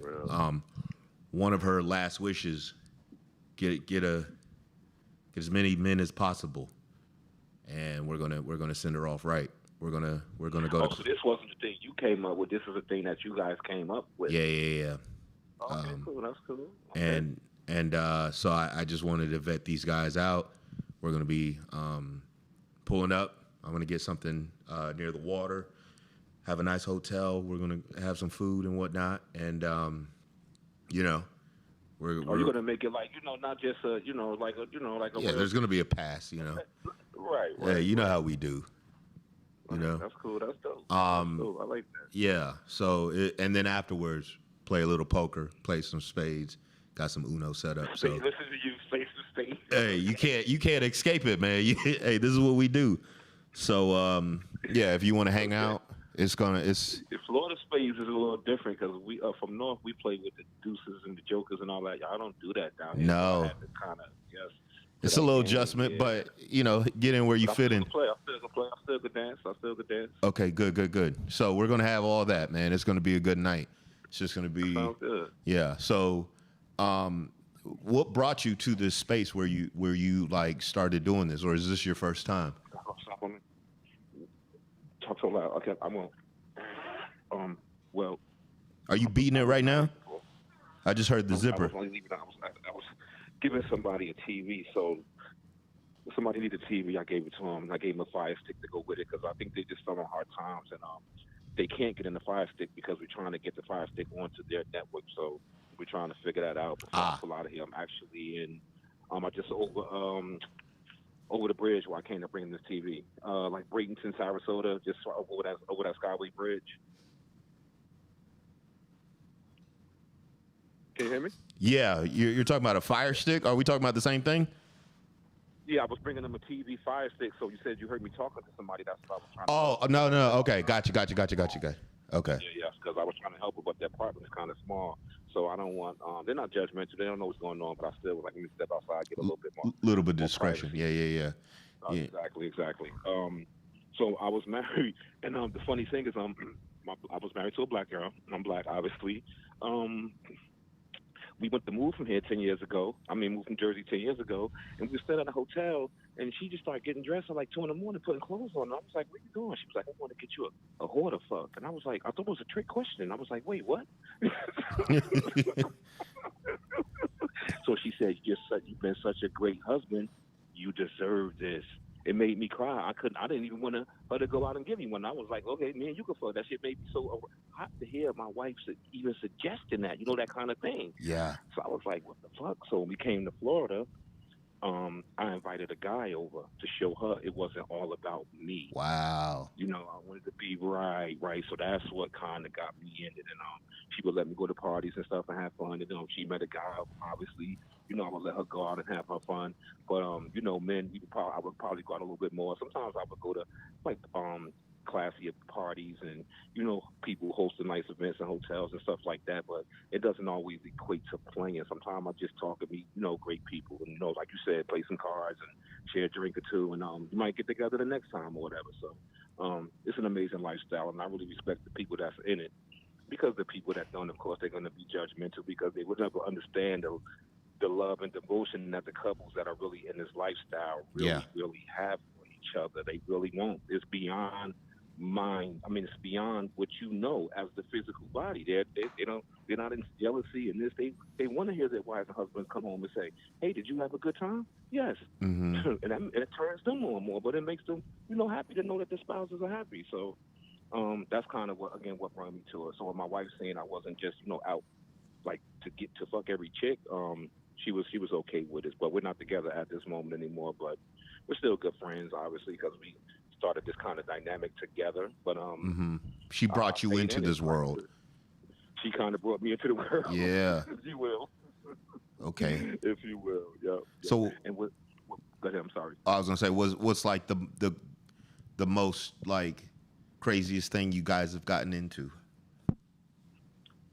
Speaker 3: One of her last wishes, get as many men as possible, and we're gonna send her off right. We're gonna go.
Speaker 8: So this wasn't the thing you came up with. This is the thing that you guys came up with.
Speaker 3: Yeah.
Speaker 8: Okay, cool. That's cool. Okay.
Speaker 3: And so I just wanted to vet these guys out. We're gonna be pulling up. I'm gonna get something near the water, have a nice hotel. We're gonna have some food and whatnot, and we're
Speaker 8: Are you gonna make it like not just like a
Speaker 3: yeah. There's gonna be a pass,
Speaker 8: right.
Speaker 3: Yeah, you know how we do.
Speaker 8: That's cool. That's dope. That's cool. I like that.
Speaker 3: Yeah. So and then afterwards, play a little poker, play some spades. Got some Uno set up. So
Speaker 8: listen to you face to face.
Speaker 3: Hey, you can't escape it, man. Hey, this is what we do. So yeah, if you want to hang out, it's
Speaker 8: Florida spades is a little different because we from North, we play with the deuces and the jokers and all that. Y'all don't do that down here.
Speaker 3: No.
Speaker 8: So I had to kind of
Speaker 3: it's a little adjustment, but get in where you fit in.
Speaker 8: I still could dance.
Speaker 3: Okay, good. So we're gonna have all that, man. It's gonna be a good night. It's just gonna be
Speaker 8: Sounds good.
Speaker 3: Yeah. So what brought you to this space where you like started doing this, or is this your first time?
Speaker 8: Talk so loud. Okay, I won't. Well.
Speaker 3: Are you beating it right now? I just heard the zipper.
Speaker 8: I was giving somebody a TV, so somebody needed a TV. I gave it to them, and I gave them a Fire Stick to go with it because I think they just having hard times, and they can't get in the Fire Stick because we're trying to get the Fire Stick onto their network. So we're trying to figure that out. Before I pull out of here, I'm actually in. I just over the bridge where I came to bring this TV, like Bradenton, Sarasota, just over that Skyway Bridge. Can you hear me?
Speaker 3: Yeah, you're talking about a Fire Stick? Are we talking about the same thing?
Speaker 8: Yeah, I was bringing them a TV Fire Stick, so you said you heard me talking to somebody. That's what I was trying to
Speaker 3: no. Okay, gotcha. Okay.
Speaker 8: Yeah, because I was trying to help her, but that apartment is kind of small, so I don't want. They're not judgmental. They don't know what's going on, but I still would like me to step outside, get a little bit more.
Speaker 3: Little bit of discretion. Yeah.
Speaker 8: Exactly. So I was married, and the funny thing is, I was married to a black girl. I'm black, obviously. We went to move from here 10 years ago. Moved from Jersey 10 years ago, and we stayed at a hotel, and she just started getting dressed at like 2 a.m, putting clothes on. And I was like, "Where you going?" She was like, "I want to get you a whore to fuck." And I was like, I thought it was a trick question. I was like, "Wait, what?" So she said, "You've been such a great husband. You deserve this." it made me cry. I didn't even want her to go out and give me one. I was like, okay, man, you can fuck. That shit made me so hot to hear my wife even suggesting that, that kind of thing.
Speaker 3: Yeah.
Speaker 8: So I was like, what the fuck? So when we came to Florida, I invited a guy over to show her it wasn't all about me.
Speaker 3: Wow.
Speaker 8: I wanted to be right. So that's what kind of got me in it. And she would let me go to parties and stuff and have fun. And she met a guy, obviously, I would let her go out and have her fun. But men, I would probably go out a little bit more. Sometimes I would go to like classier parties and people hosting nice events and hotels and stuff like that. But it doesn't always equate to playing. Sometimes I just talk to meet great people and like you said, play some cards and share a drink or two, and you might get together the next time or whatever. So it's an amazing lifestyle, and I really respect the people that's in it, because the people that don't, of course, they're going to be judgmental because they would never understand the love and devotion that the couples that are really in this lifestyle really have for each other. They really won't. It's beyond mind. I mean, it's beyond what as the physical body. They're not in jealousy and this. They want to hear their wives and husbands come home and say, "Hey, did you have a good time?" Yes,
Speaker 3: Mm-hmm.
Speaker 8: and it turns them on more, but it makes them happy to know that their spouses are happy. So that's kind of what brought me to it. So when my wife's saying I wasn't just out like to get to fuck every chick, she was okay with it. But we're not together at this moment anymore. But we're still good friends, obviously, because we started this kind of dynamic together. But
Speaker 3: she brought you into this world.
Speaker 8: She kind of brought me into the world.
Speaker 3: Yeah.
Speaker 8: If you will.
Speaker 3: Okay.
Speaker 8: If you will. Yeah.
Speaker 3: So.
Speaker 8: And go ahead. I'm sorry.
Speaker 3: I was gonna say, what's like the most like craziest thing you guys have gotten into?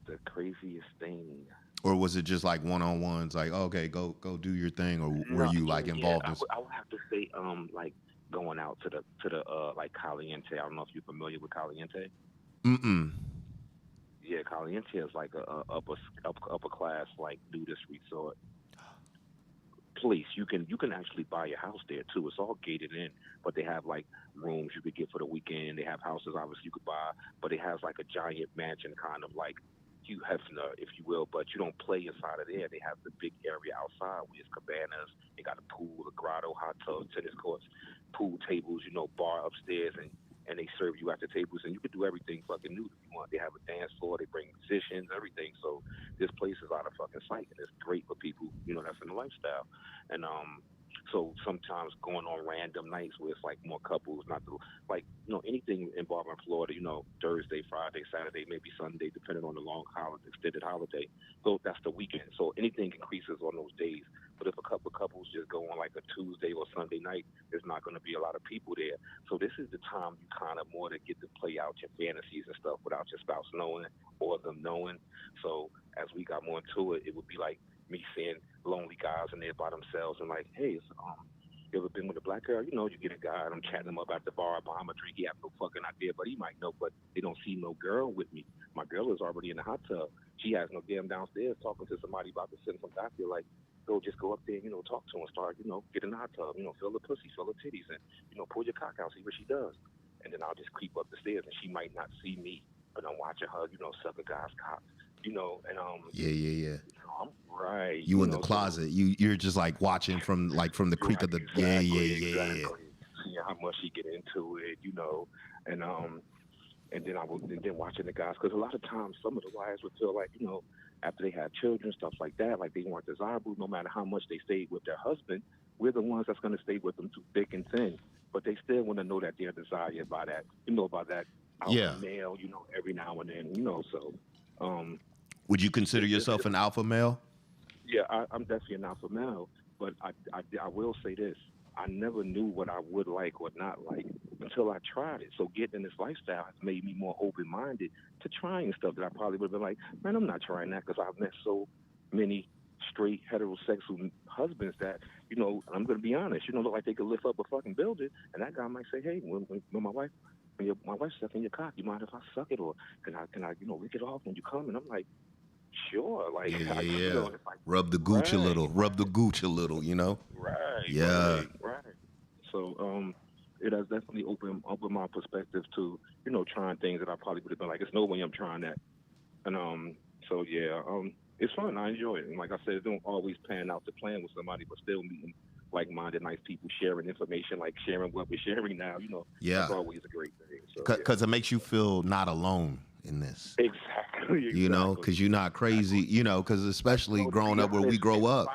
Speaker 8: The craziest thing.
Speaker 3: Or was it just like one-on-ones, like, okay, go do your thing, or were you like involved in?
Speaker 8: I would have to say, like going out to the like Caliente. I don't know if you're familiar with Caliente.
Speaker 3: Mm-mm.
Speaker 8: Yeah, Caliente is like a upper class like nudist resort place. You can actually buy your house there too. It's all gated in, but they have like rooms you could get for the weekend. They have houses obviously you could buy, but it has like a giant mansion kind of like Hugh Hefner, if you will, but you don't play inside of there. They have the big area outside where it's cabanas. They got a pool, a grotto, hot tub, tennis courts, pool tables, bar upstairs, and they serve you at the tables, and you can do everything fucking nude if you want. They have a dance floor, they bring musicians, everything. So this place is out of fucking sight, and it's great for people, that's in the lifestyle. And so sometimes going on random nights where it's like more couples, not the, like, anything involving Florida, Thursday, Friday, Saturday, maybe Sunday, depending on the long holiday, extended holiday. So that's the weekend. So anything increases on those days. But if a couple of couples just go on like a Tuesday or Sunday night, there's not going to be a lot of people there. So this is the time you kind of more to get to play out your fantasies and stuff without your spouse knowing or them knowing. So as we got more into it, it would be like me seeing lonely guys and they're by themselves and like, hey, you ever been with a black girl? You get a guy and I'm chatting him up at the bar, buying him a drink. He have no fucking idea, but he might know. But they don't see no girl with me. My girl is already in the hot tub. She has no damn downstairs talking to somebody about to send some guy. I feel like, just go up there and, talk to her and start, get in the hot tub, feel the pussy, feel the titties, and, pull your cock out, see what she does. And then I'll just creep up the stairs and she might not see me, but I'm watching her, suck a guy's cock, and
Speaker 3: Yeah.
Speaker 8: I'm right.
Speaker 3: You in the closet. You're just like watching from the creek of the
Speaker 8: exactly. Seeing how much she get into it, and then then watching the guys, because a lot of times some of the wives would feel like, after they had children, stuff like that, like they weren't desirable. No matter how much they stayed with their husband, we're the ones that's going to stay with them through thick and thin. But they still want to know that they're desired by that, by that alpha male, every now and then, So,
Speaker 3: would you consider yourself an alpha male?
Speaker 8: Yeah, I'm definitely an alpha male, but I will say this. I never knew what I would like or not like until I tried it. So getting in this lifestyle has made me more open-minded to trying stuff that I probably would have been like, man, I'm not trying that, because I've met so many straight heterosexual husbands that, I'm going to be honest, look like they could lift up a fucking building, and that guy might say, hey, when my wife, my wife's sucking your cock, you mind if I suck it, or can I lick it off when you come? And I'm like, sure, like,
Speaker 3: yeah.
Speaker 8: Like,
Speaker 3: rub the gooch a little,
Speaker 8: Right.
Speaker 3: Yeah.
Speaker 8: Right. So, it has definitely opened my perspective to, trying things that I probably would have been like, it's no way I'm trying that. And so yeah, it's fun. I enjoy it. And like I said, it don't always pan out to plan with somebody, but still meeting like-minded, nice people sharing information, like sharing what we're sharing now.
Speaker 3: Yeah.
Speaker 8: That's always a great thing. So,
Speaker 3: Because it makes you feel not alone in this.
Speaker 8: Exactly.
Speaker 3: You know, because you're not crazy. You know, because especially growing up where we grow up.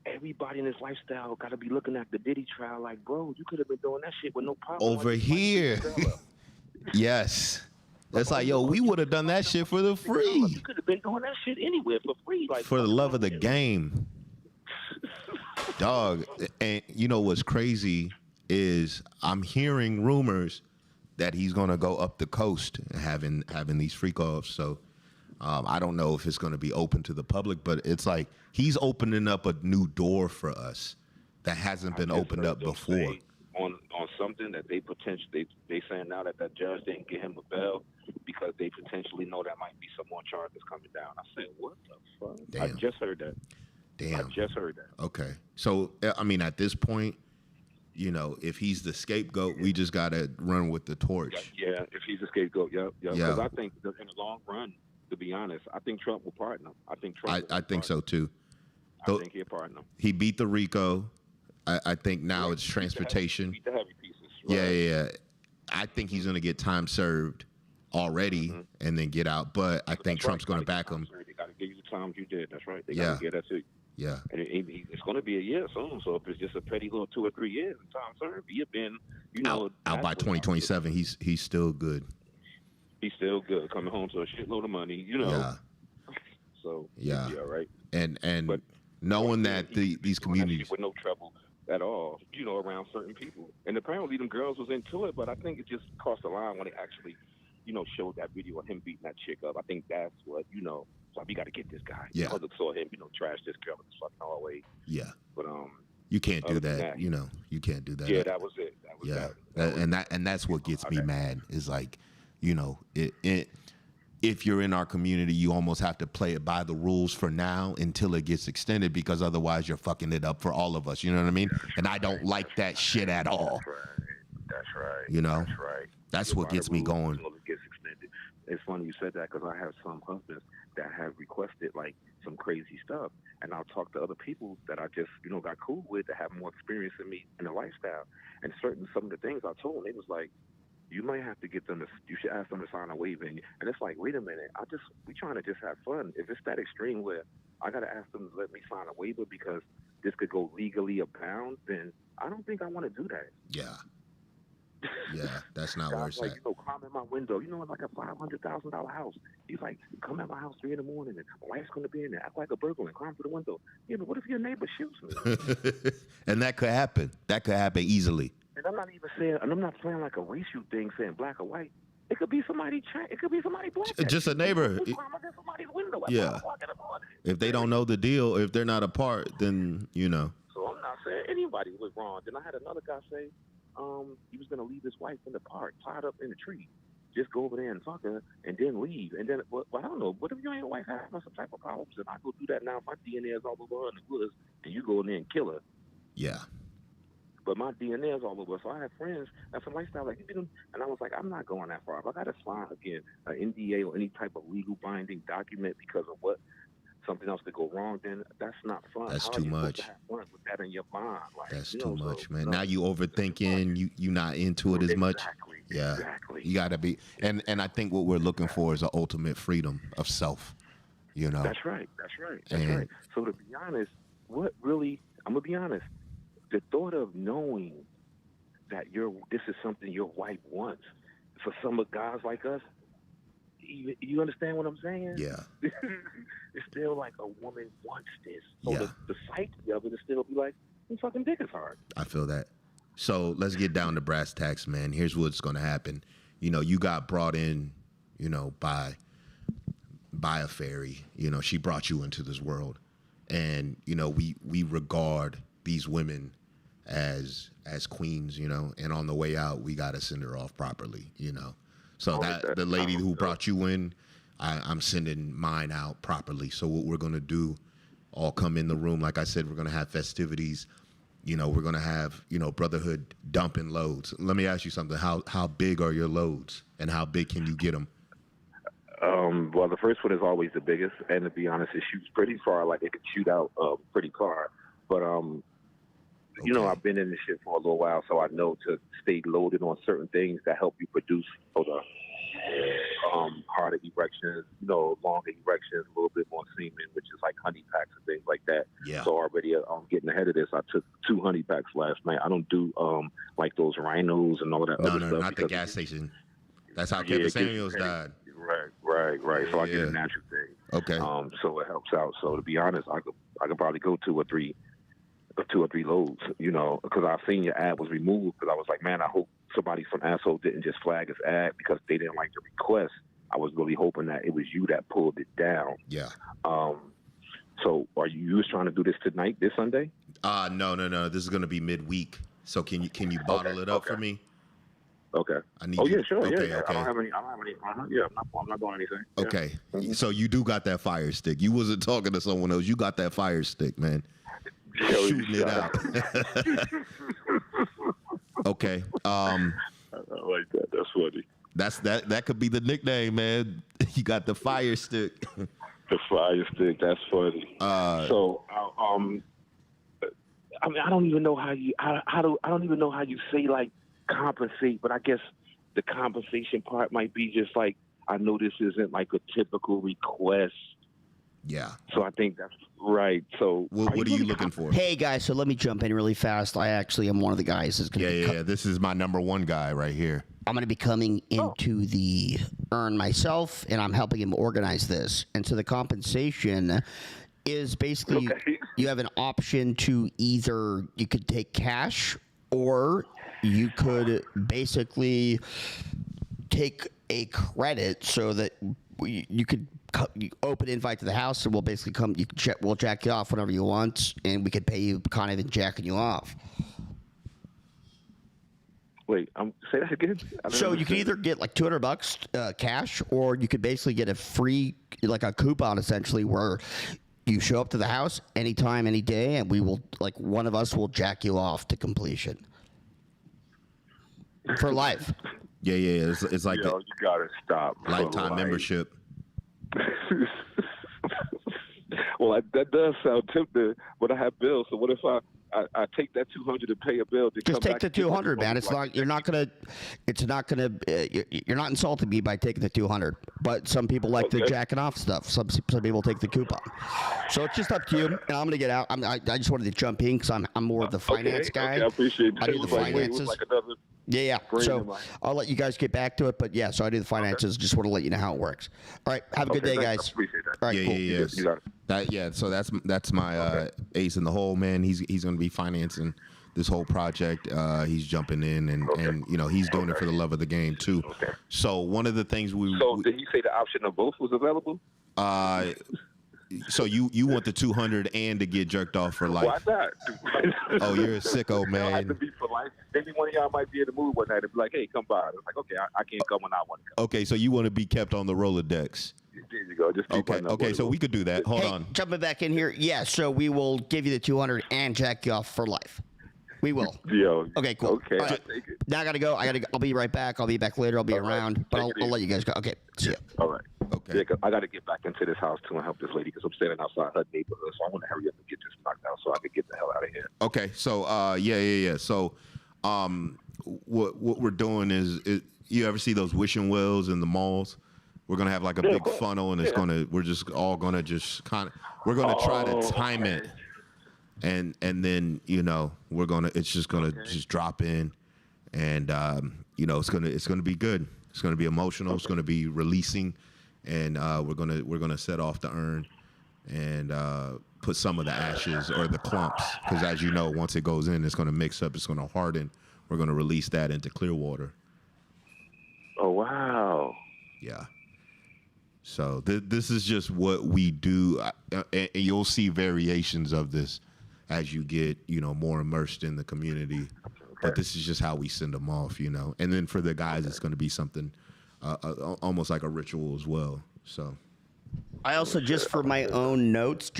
Speaker 8: Everybody in this lifestyle got to be looking at the Diddy trial like, bro, you could have been doing that shit with no problem.
Speaker 3: Over here. Yes. It's like, yo, we would have done that shit for the free.
Speaker 8: You could have been doing that shit anywhere for free. Like,
Speaker 3: for the love of the game. Dog. And you know what's crazy is I'm hearing rumors that he's going to go up the coast having these freak offs. So I don't know if it's going to be open to the public, but it's like he's opening up a new door for us that hasn't been opened up before.
Speaker 8: On something that they saying now that judge didn't give him a bail because they potentially know that might be some more charges coming down. I said, what the fuck?
Speaker 3: Damn.
Speaker 8: I just heard that.
Speaker 3: Damn.
Speaker 8: I just heard that.
Speaker 3: Okay. So, I mean, at this point, you know, if he's the scapegoat, we just got to run with the torch.
Speaker 8: Yeah, if he's the scapegoat, yep.
Speaker 3: Yeah.
Speaker 8: Because I think in the long run, to be honest, I think Trump will pardon him.
Speaker 3: I think so, too.
Speaker 8: I think he'll pardon him.
Speaker 3: He beat the RICO. I think now it's transportation.
Speaker 8: Beat the heavy pieces.
Speaker 3: Right? Yeah. I think he's going to get time served already and then get out. But I think Trump's going to back him.
Speaker 8: They got to give you the times you did. That's right. They got to get that to you.
Speaker 3: Yeah.
Speaker 8: And it's going to be a year soon. So if it's just a petty little 2 or 3 years in time served, he'll been,
Speaker 3: out by 2027. He's still good.
Speaker 8: He's still good. Coming home to a shitload of money,
Speaker 3: Yeah.
Speaker 8: So
Speaker 3: yeah,
Speaker 8: right.
Speaker 3: And
Speaker 8: but
Speaker 3: knowing that these communities
Speaker 8: with no trouble at all, around certain people. And apparently them girls was into it, but I think it just crossed the line when they actually, showed that video of him beating that chick up. I think that's what, so we got to get this guy.
Speaker 3: Yeah.
Speaker 8: Public saw him, trash this girl in this fucking hallway.
Speaker 3: Yeah.
Speaker 8: But
Speaker 3: you can't do that. You can't do that.
Speaker 8: Yeah, that was it.
Speaker 3: And that's what gets me mad is like, if you're in our community, you almost have to play it by the rules for now until it gets extended, because otherwise you're fucking it up for all of us. You know what I mean? And I don't like that shit at all.
Speaker 8: That's right.
Speaker 3: That's right. That's what gets me going.
Speaker 8: It's funny you said that, because I have some husbands that have requested like some crazy stuff, and I'll talk to other people that I just got cool with that have more experience than me in the lifestyle, and some of the things I told them, it was like, you might have to get them to, you should ask them to sign a waiver. And it's like, wait a minute, we trying to just have fun. If it's that extreme where I got to ask them to let me sign a waiver because this could go legally abound, then I don't think I want to do that.
Speaker 3: Yeah. Yeah, that's not where it's
Speaker 8: like,
Speaker 3: at.
Speaker 8: Climb in my window. It's like a $500,000 house. He's like, come at my house 3 a.m. and my wife's going to be in there. Act like a burglar and climb through the window. But what if your neighbor shoots me?
Speaker 3: And that could happen. That could happen easily.
Speaker 8: And I'm not even saying, and I'm not playing like a racial thing, saying black or white. It could be somebody. It could be somebody black.
Speaker 3: Just a neighbor.
Speaker 8: Somebody's window.
Speaker 3: Yeah. If they don't know the deal, if they're not a part, then
Speaker 8: So I'm not saying anybody was wrong. Then I had another guy say, he was gonna leave his wife in the park, tied up in a tree. Just go over there and fuck her, and then leave. And then, well, I don't know. What if you and your wife have some type of problems, and I go do that now? My DNA is all over her in the woods, and you go in there and kill her.
Speaker 3: Yeah.
Speaker 8: But my DNA is all over. So I have friends that's a lifestyle like you didn't, and I was like, I'm not going that far. If I got to sign again an NDA or any type of legal binding document because of what something else could go wrong, then that's not fun.
Speaker 3: That's
Speaker 8: How
Speaker 3: too
Speaker 8: are you supposed
Speaker 3: much.
Speaker 8: to have fun with that in your mind? Like,
Speaker 3: That's too much, man. Now you overthinking. You not into it as much. Yeah.
Speaker 8: Exactly.
Speaker 3: You got to be. And I think what we're looking for is an ultimate freedom of self.
Speaker 8: That's right. That's right. So to be honest, what really, I'm gonna be honest. The thought of knowing that this is something your wife wants, for some of guys like us, you understand what I'm saying?
Speaker 3: Yeah.
Speaker 8: It's still like a woman wants this. So
Speaker 3: Yeah.
Speaker 8: the psyche of it is still be like, this fucking dick is hard.
Speaker 3: I feel that. So let's get down to brass tacks, man. Here's what's going to happen. You got brought in, by a fairy. She brought you into this world. And, we regard these women as queens, and on the way out, we got to send her off properly, So the lady who brought you in, I'm sending mine out properly. So what we're going to do, all come in the room. Like I said, we're going to have festivities. We're going to have, brotherhood dumping loads. Let me ask you something. How big are your loads, and how big can you get them?
Speaker 8: Well, the first one is always the biggest, and to be honest, it shoots pretty far. Like it could shoot out pretty far. But You know,
Speaker 3: Okay.
Speaker 8: I've been in this shit for a little while, so I know to stay loaded on certain things that help you produce. Hold on. Harder erections, longer erections, a little bit more semen, which is like honey packs and things like that.
Speaker 3: Yeah.
Speaker 8: So already I'm getting ahead of this. I took 2 honey packs last night. I don't do like those rhinos and all of that
Speaker 3: No,
Speaker 8: other
Speaker 3: no,
Speaker 8: stuff.
Speaker 3: not the
Speaker 8: because
Speaker 3: gas station. That's how
Speaker 8: it
Speaker 3: Kevin
Speaker 8: gives you
Speaker 3: Samuels
Speaker 8: headache.
Speaker 3: died.
Speaker 8: Right. So I get
Speaker 3: Yeah.
Speaker 8: a natural thing.
Speaker 3: Okay.
Speaker 8: So it helps out. So to be honest, I could probably go 2 or 3 loads, because I've seen your ad was removed because I was like, man, I hope somebody, some asshole didn't just flag his ad because they didn't like the request. I was really hoping that it was you that pulled it down.
Speaker 3: Yeah.
Speaker 8: So are you was trying to do this tonight, this Sunday?
Speaker 3: No. This is gonna be midweek. So can you bottle it up for me?
Speaker 8: Okay.
Speaker 3: I need.
Speaker 8: Oh
Speaker 3: you
Speaker 8: yeah, sure.
Speaker 3: Okay.
Speaker 8: Yeah. I don't have any. Yeah, I'm not doing anything. Yeah.
Speaker 3: Okay.
Speaker 8: Mhm.
Speaker 3: So you do got that fire stick. You wasn't talking to someone else. You got that fire stick, man.
Speaker 8: Yo,
Speaker 3: Shooting it
Speaker 8: shut
Speaker 3: out. Okay.
Speaker 8: I like that. That's funny.
Speaker 3: That could be the nickname, man. You got the fire stick.
Speaker 8: The fire stick. That's funny. So, I mean, I don't even know how you. I don't even know how you say like compensate, but I guess the compensation part might be just like, I know this isn't like a typical request.
Speaker 3: Yeah.
Speaker 8: So I think that's right. So
Speaker 3: What are you
Speaker 8: really
Speaker 3: looking for?
Speaker 1: Hey guys, so let me jump in really fast. I actually am one of the guys that's gonna
Speaker 3: Yeah. This is my number one guy right here.
Speaker 1: I'm going to be coming into the earn myself, and I'm helping him organize this. And so the compensation is basically
Speaker 8: Okay.
Speaker 1: you have an option to either you could take cash or you could basically take a credit so that you could you open invite to the house, and we'll basically come. We'll jack you off whenever you want, and we could pay you kind of in jacking you off.
Speaker 8: Wait, say that again. I don't
Speaker 1: So you can
Speaker 8: understand.
Speaker 1: either get like $200 cash, or you could basically get a free, like a coupon essentially, where you show up to the house anytime, any day, and we will, like, one of us will jack you off to completion for life.
Speaker 3: Yeah. It's like
Speaker 8: Yo,
Speaker 3: a
Speaker 8: you gotta stop. for
Speaker 3: lifetime
Speaker 8: life.
Speaker 3: membership.
Speaker 8: Well, that does sound tempting, but I have bills. So what if I take that 200 and pay a bill? To
Speaker 1: Just
Speaker 8: come
Speaker 1: take
Speaker 8: back
Speaker 1: the
Speaker 8: and get my
Speaker 1: 200, man. It's
Speaker 8: like-
Speaker 1: not. You're not gonna. It's not gonna. You're not insulting me by taking the 200. But some people like the
Speaker 8: Okay.
Speaker 1: jacking off stuff. Some people take the coupon. So it's just up to you. And I'm gonna get out. I just wanted to jump in because I'm more of the finance guy.
Speaker 8: Okay, I appreciate that.
Speaker 1: I do
Speaker 8: It
Speaker 1: the
Speaker 8: was like, wait, it was
Speaker 1: finances.
Speaker 8: like another
Speaker 1: Yeah.
Speaker 8: brain
Speaker 1: So
Speaker 8: in my-
Speaker 1: I'll let you guys get back to it. But yeah, so I do the finances. Just want to let you know how it works. All right. Have a good
Speaker 8: Okay,
Speaker 1: day,
Speaker 8: thanks.
Speaker 1: guys.
Speaker 8: I appreciate that.
Speaker 1: All right. Cool.
Speaker 3: Yeah.
Speaker 8: You got it.
Speaker 3: So that's my ace in the hole, man. He's going to be financing this whole project. He's jumping in and he's doing it for the love of the game too.
Speaker 8: Okay.
Speaker 3: So one of the things
Speaker 8: So did he say the option of both was available?
Speaker 3: so you want the 200 and to get jerked off for
Speaker 8: Why
Speaker 3: life?
Speaker 8: not?
Speaker 3: Oh, you're a sicko,
Speaker 8: It don't have to
Speaker 3: man.
Speaker 8: be for life. Maybe one of y'all might be in the mood one night and be like, hey, come by. It's like, okay, I can't come when I want to come.
Speaker 3: Okay, so you want to be kept on the Rolodex.
Speaker 8: There you go. Just keep running up
Speaker 3: Okay,
Speaker 8: with
Speaker 3: so
Speaker 8: it.
Speaker 3: we could do that. Hold
Speaker 1: Hey,
Speaker 3: on.
Speaker 1: jumping back in here. Yeah. So we will give you the 200 and jack you off for life. We will.
Speaker 8: Yo.
Speaker 1: Okay, cool.
Speaker 8: Okay,
Speaker 1: All
Speaker 8: I'll
Speaker 1: right.
Speaker 8: take it.
Speaker 1: Now I gotta go. I'll be right back. I'll be back later. I'll be
Speaker 8: All right.
Speaker 1: around, but
Speaker 8: Take it
Speaker 1: I'll
Speaker 8: easy.
Speaker 1: let you guys go. Okay. See ya.
Speaker 8: All right.
Speaker 3: Okay.
Speaker 8: Yeah, 'cause I got to get back into this house too and help this lady because I'm standing outside her neighborhood. So I want to hurry up and get this knocked out so I can get the hell out of here.
Speaker 3: Okay, so yeah. So, what we're doing is, you ever see those wishing wells in the malls? We're gonna have like a
Speaker 8: Yeah,
Speaker 3: big
Speaker 8: of course.
Speaker 3: funnel, and we're just all gonna just kind of, we're gonna try to time it, and then it's just gonna just drop in, and it's gonna be good. It's gonna be emotional. It's gonna be releasing, and we're gonna set off the urn, and put some of the ashes or the clumps, because as you know, once it goes in, it's gonna mix up. It's gonna harden. We're gonna release that into clear water.
Speaker 8: Oh, wow.
Speaker 3: Yeah. So this is just what we do, and you'll see variations of this as you get more immersed in the community. But this is just how we send them off, And then for the guys, it's going to be something almost like a ritual as well. So
Speaker 1: I also just for my own notes,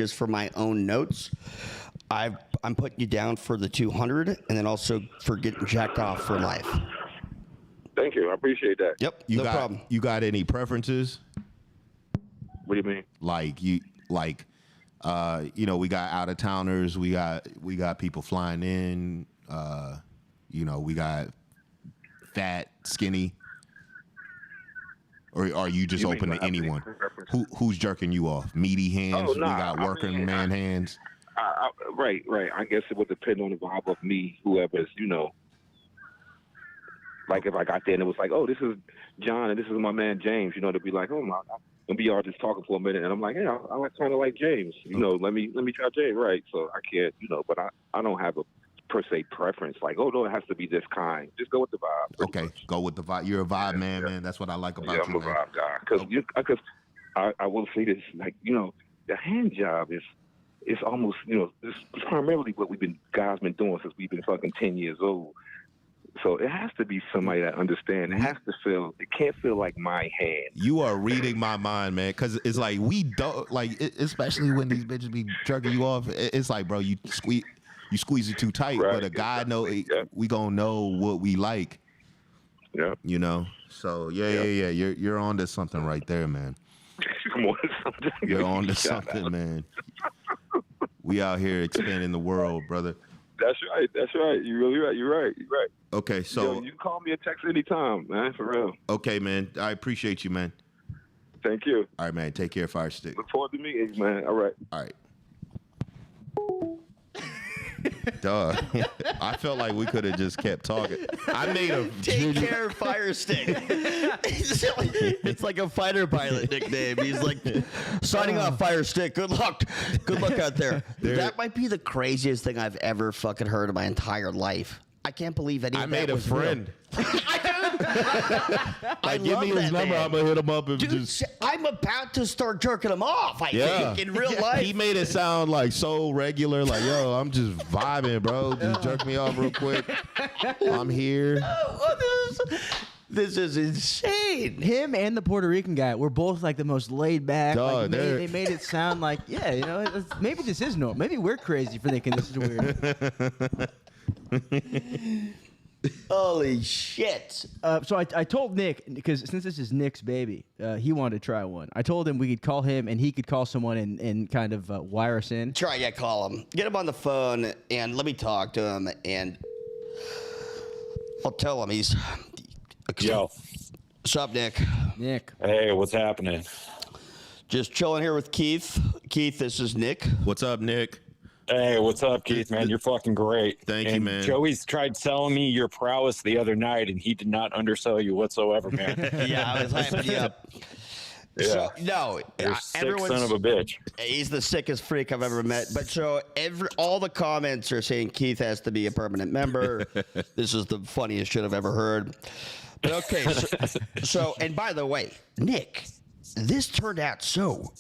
Speaker 1: I'm putting you down for the 200, and then also for getting jacked off for life.
Speaker 8: Thank you. I appreciate that.
Speaker 1: Yep.
Speaker 3: you
Speaker 1: No
Speaker 3: got
Speaker 1: problem.
Speaker 3: you got any preferences?
Speaker 8: What do you mean?
Speaker 3: Like You know, we got out of towners. We got people flying in. You know, we got fat, skinny. Or are you just open to anyone? Who's jerking you off? Meaty hands.
Speaker 8: Oh,
Speaker 3: We
Speaker 8: nah,
Speaker 3: got working man hands.
Speaker 8: Right. I guess it would depend on the vibe of me, whoever's, you know. Like if I got there and it was like, oh, this is John and this is my man James, you know, to be like, oh my, and be all just talking for a minute, and I'm like, yeah, I like kind of like James, you know, let me try James, right? So I can't, you know, but I don't have a per se preference, like, oh no, it has to be this kind. Just go with the vibe.
Speaker 3: Okay, much. Go with the vibe. You're a vibe man. That's what I like about you.
Speaker 8: I'm a vibe guy because I will say this, like, you know, the hand job is almost, you know, it's primarily what guys been doing since we've been fucking 10 years old. So it has to be somebody that understands. It can't feel like my hand.
Speaker 3: You are reading my mind, man, because it's like we don't, like, especially when these bitches be jerking you off, it's like, bro, you squeeze it too tight, right. But a guy we gonna know what we like.
Speaker 8: Yeah.
Speaker 3: You know? So, yeah. You're on to something right there, man. You're on to something, man. We out here expanding the world, brother.
Speaker 8: That's right. You're really right. You're right.
Speaker 3: Okay, so
Speaker 8: you can call me or text anytime, man, for real.
Speaker 3: Okay, man. I appreciate you, man.
Speaker 8: Thank you.
Speaker 3: All right, man. Take care, Fire Stick.
Speaker 8: Look forward to meeting you, man. All right.
Speaker 3: Duh. I felt like we could have just kept talking. I made a
Speaker 1: Take care, Fire Stick. It's like a fighter pilot nickname. He's like, signing off, Fire Stick. Good luck. Good luck out there. That might be the craziest thing I've ever fucking heard in my entire life. I can't believe any of that
Speaker 3: made a
Speaker 1: was
Speaker 3: friend.
Speaker 1: I
Speaker 3: give me his number. I'm gonna hit him up and
Speaker 1: just. I'm about to start jerking him off. I think in real life.
Speaker 3: He made it sound like so regular. Like, yo, I'm just vibing, bro. Just jerk me off real quick. I'm here.
Speaker 1: This is insane.
Speaker 2: Him and the Puerto Rican guy were both like the most laid back.
Speaker 3: Dog,
Speaker 2: they made it sound like, yeah, you know, maybe this is normal. Maybe we're crazy for thinking this is weird.
Speaker 1: Holy shit.
Speaker 2: So I told Nick, because since this is Nick's baby, he wanted to try one. I told him we could call him and he could call someone and kind of wire us in.
Speaker 1: Call him. Get him on the phone and let me talk to him and I'll tell him he's...
Speaker 9: Yo.
Speaker 1: What's up, Nick?
Speaker 2: Nick.
Speaker 9: Hey, what's happening?
Speaker 1: Just chilling here with Keith. Keith, this is Nick.
Speaker 3: What's up, Nick?
Speaker 9: Hey, what's up, Keith, man? You're fucking great.
Speaker 3: Thank you, man.
Speaker 9: Joey's tried selling me your prowess the other night, and he did not undersell you whatsoever, man.
Speaker 1: Yeah, I was hyping you up.
Speaker 9: Yeah.
Speaker 1: So, no,
Speaker 9: You're a sick son of a bitch.
Speaker 1: He's the sickest freak I've ever met. But so all the comments are saying Keith has to be a permanent member. This is the funniest shit I've ever heard. But okay, so and by the way, Nick, this turned out so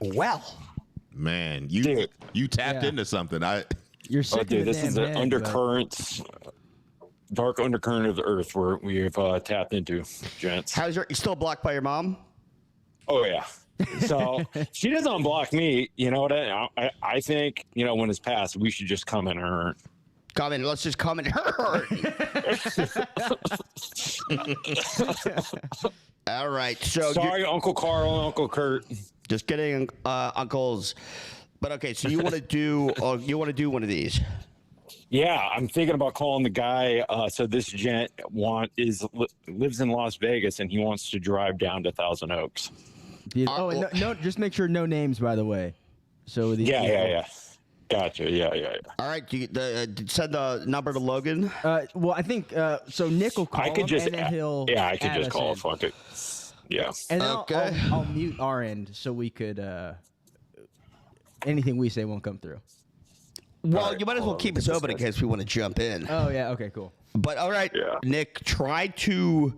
Speaker 1: well.
Speaker 3: Man, you tapped into something.
Speaker 2: You're sick
Speaker 9: dude,
Speaker 2: of
Speaker 9: this is an undercurrents, dark undercurrent of the earth where we've tapped into, gents.
Speaker 1: You still blocked by your mom?
Speaker 9: Oh yeah. So she doesn't unblock me. You know what? I think, you know, when it's passed, we should just come in her.
Speaker 1: Let's just comment her. All right. So
Speaker 9: sorry, Uncle Carl and Uncle Kurt.
Speaker 1: Just kidding, uncles. But okay, so you want to do one of these?
Speaker 9: Yeah, I'm thinking about calling the guy. So this gent lives in Las Vegas and he wants to drive down to Thousand Oaks.
Speaker 2: No, just make sure no names, by the way. So these
Speaker 9: yeah. Gotcha. Yeah.
Speaker 1: All right, send the number to Logan.
Speaker 2: Well, I think so. Nick will call him, and then he'll.
Speaker 9: Yeah, I could just call it. Fuck it. Yeah.
Speaker 2: And then
Speaker 1: okay.
Speaker 2: I'll mute our end so we could. Anything we say won't come through.
Speaker 1: Well,
Speaker 9: right,
Speaker 1: you might as well keep us open in case we want to jump in.
Speaker 2: Oh yeah. Okay. Cool.
Speaker 1: But all right, Nick, try to.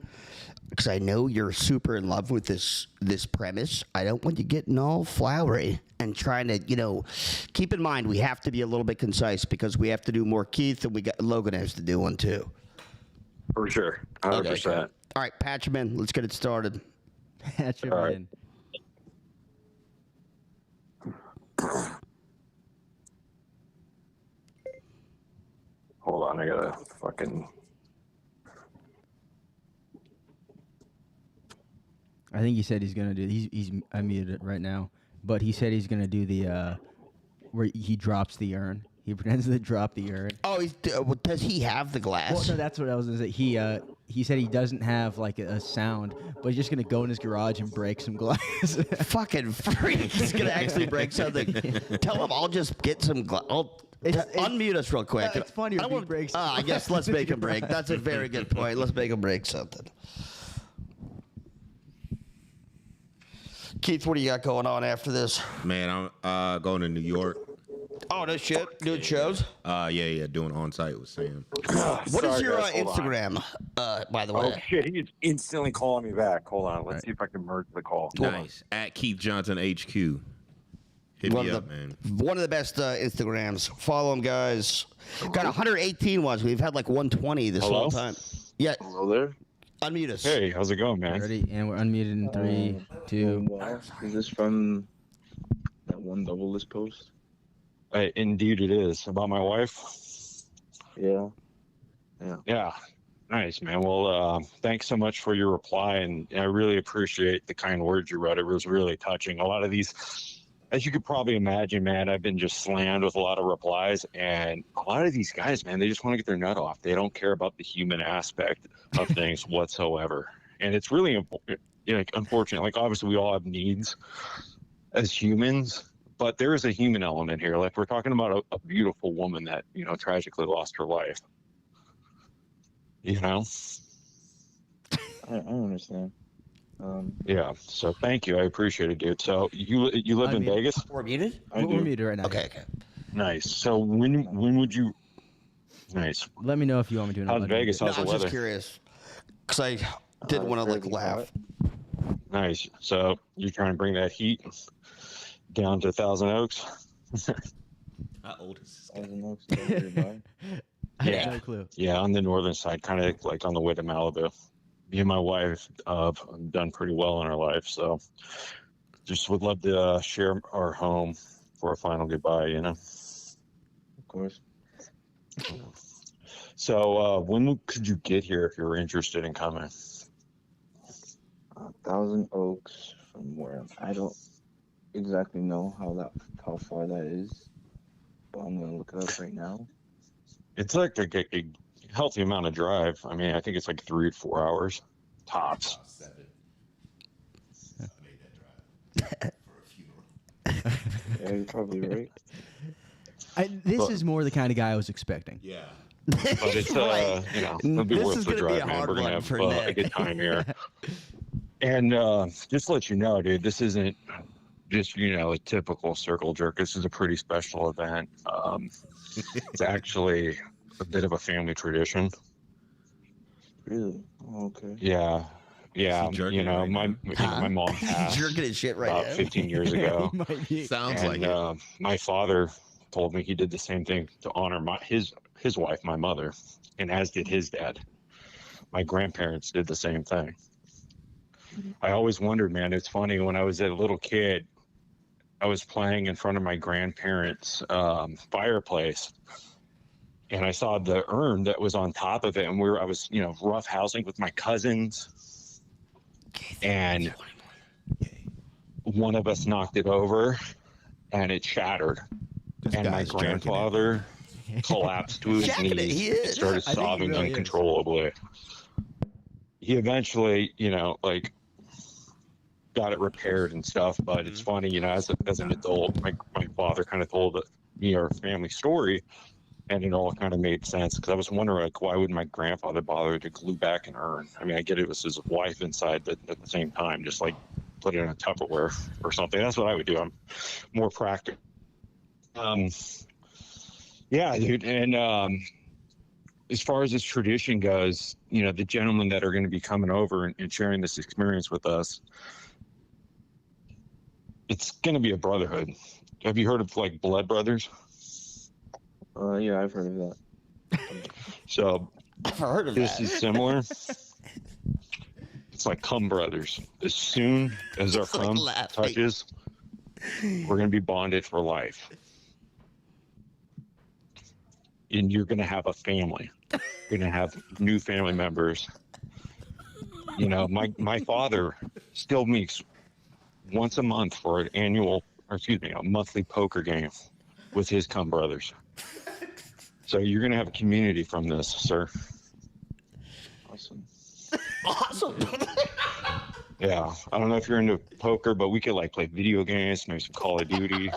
Speaker 1: Because I know you're super in love with this premise. I don't want you getting all flowery and trying to, keep in mind we have to be a little bit concise because we have to do more Keith and Logan has to do one too.
Speaker 9: For sure. 100%.
Speaker 1: Okay. All right, patch him in. Let's get it started.
Speaker 2: Patch him in.
Speaker 9: Hold on, I gotta fucking.
Speaker 2: I think he said he's gonna do. He's I muted it right now, but he said he's gonna do the where he drops the urn. He pretends to drop the urn.
Speaker 1: Oh, does he have the glass?
Speaker 2: Well, no, that's what I was gonna say. He said he doesn't have like a sound, but he's just gonna go in his garage and break some glass.
Speaker 1: Fucking freak! He's gonna actually break something. Tell him I'll just get some glass. Unmute us real quick.
Speaker 2: It's funny when he breaks.
Speaker 1: I guess let's make him break. That's a very good point. Let's make him break something. Keith, what do you got going on after this?
Speaker 3: Man, I'm going to New York.
Speaker 1: Oh, no shit. Doing shows?
Speaker 3: Yeah, doing on site with Sam.
Speaker 1: What is your
Speaker 9: guys, hold on.
Speaker 1: Instagram, by the way?
Speaker 9: Oh shit, he's instantly calling me back. Hold on, let's see if I can merge the call. Hold on.
Speaker 3: Nice. At Keith Johnson HQ. Hit me up, man.
Speaker 1: One of the best Instagrams. Follow him, guys. Got 118 ones. We've had like 120 this
Speaker 9: Hello?
Speaker 1: whole time. Yeah.
Speaker 6: Hello there.
Speaker 1: Unmute us.
Speaker 9: Hey, how's it going, man?
Speaker 2: Ready? And we're unmuted in 3, 2.
Speaker 6: Is this from that one double list post?
Speaker 9: Indeed, it is about my wife.
Speaker 6: Yeah.
Speaker 9: Yeah, nice, man. Well, thanks so much for your reply, and I really appreciate the kind words you wrote. It was really touching. A lot of these, as you could probably imagine, man, I've been just slammed with a lot of replies, and a lot of these guys, man, they just want to get their nut off. They don't care about the human aspect of things whatsoever, and it's really unfortunate. Like, obviously, we all have needs as humans. But there is a human element here. Like, we're talking about a beautiful woman that, tragically lost her life.
Speaker 6: I understand.
Speaker 9: Yeah. So thank you. I appreciate it, dude. So you live in Vegas?
Speaker 1: We're muted?
Speaker 2: We're muted right now.
Speaker 1: Okay.
Speaker 9: Nice. So when would you? Nice.
Speaker 2: Let me know if you want me to.
Speaker 9: How's Vegas?
Speaker 1: No,
Speaker 9: How's
Speaker 1: I
Speaker 9: the
Speaker 1: was
Speaker 9: weather?
Speaker 1: just curious. Because I didn't want to, laugh.
Speaker 9: Nice. So you're trying to bring that heat down to Thousand Oaks?
Speaker 3: How old is this
Speaker 2: I have no clue.
Speaker 9: Yeah, on the northern side, kind of like on the way to Malibu. Me and my wife have done pretty well in our life, so just would love to share our home for a final goodbye,
Speaker 6: Of course.
Speaker 9: So when could you get here if you're interested in coming?
Speaker 6: Thousand Oaks from where? I don't exactly know how far that is, but I'm gonna look it up right now.
Speaker 9: It's like a healthy amount of drive. I mean, I think it's like 3 to 4 hours tops.
Speaker 3: 7. I made that drive for a funeral.
Speaker 6: Yeah, you're probably right.
Speaker 2: This is more the kind of guy I was expecting.
Speaker 3: Yeah.
Speaker 9: But it's
Speaker 1: Right.
Speaker 9: It'll be
Speaker 1: This
Speaker 9: worth
Speaker 1: is
Speaker 9: the
Speaker 1: gonna be
Speaker 9: drive,
Speaker 1: a
Speaker 9: man.
Speaker 1: hard
Speaker 9: We're gonna
Speaker 1: one
Speaker 9: have
Speaker 1: for
Speaker 9: a
Speaker 1: Nick.
Speaker 9: good time here. And just to let you know, dude, this isn't just a typical circle jerk. This is a pretty special event. It's actually a bit of a family tradition.
Speaker 6: Really? Oh, okay.
Speaker 9: Yeah.
Speaker 3: Is he jerking right
Speaker 9: my
Speaker 3: now?
Speaker 9: my mom passed
Speaker 1: Jerking his shit right
Speaker 9: about
Speaker 1: now.
Speaker 9: 15 years ago.
Speaker 2: He might be.
Speaker 3: Sounds
Speaker 9: And
Speaker 3: like it.
Speaker 9: my father told me he did the same thing to honor his wife, my mother, and as did his dad. My grandparents did the same thing. I always wondered, man, it's funny, when I was a little kid, I was playing in front of my grandparents' fireplace, and I saw the urn that was on top of it, and I was rough housing with my cousins, and one of us knocked it over, and it shattered, and my
Speaker 3: guy's jerking it.
Speaker 9: grandfather collapsed to his
Speaker 1: Jacking it,
Speaker 9: knees
Speaker 1: he
Speaker 9: and
Speaker 1: is.
Speaker 9: started
Speaker 2: I think he
Speaker 9: sobbing
Speaker 2: really is.
Speaker 9: uncontrollably. He eventually, got it repaired and stuff, but it's funny, as an adult, my father kind of told me our family story, and it all kind of made sense, because I was wondering, like, why would my grandfather bother to glue back an urn? I mean, I get it was his wife inside, but at the same time, just like put it in a Tupperware or something. That's what I would do. I'm more practical. Yeah, dude. And as far as this tradition goes, the gentlemen that are going to be coming over and sharing this experience with us, it's going to be a brotherhood. Have you heard of like blood brothers?
Speaker 6: Yeah, I've heard of that.
Speaker 9: So
Speaker 1: I've heard of
Speaker 9: this
Speaker 1: that.
Speaker 9: is similar. It's like cum brothers. As soon as our
Speaker 1: It's like
Speaker 9: cum
Speaker 1: laughing.
Speaker 9: touches, we're going to be bonded for life. And you're going to have a family. You're going to have new family members. My father still meets once a month for a monthly poker game. with his cum brothers. So you're going to have a community from this, sir.
Speaker 6: Awesome.
Speaker 1: Awesome.
Speaker 9: Yeah. I don't know if you're into poker, but we could like play video games, maybe some Call of Duty.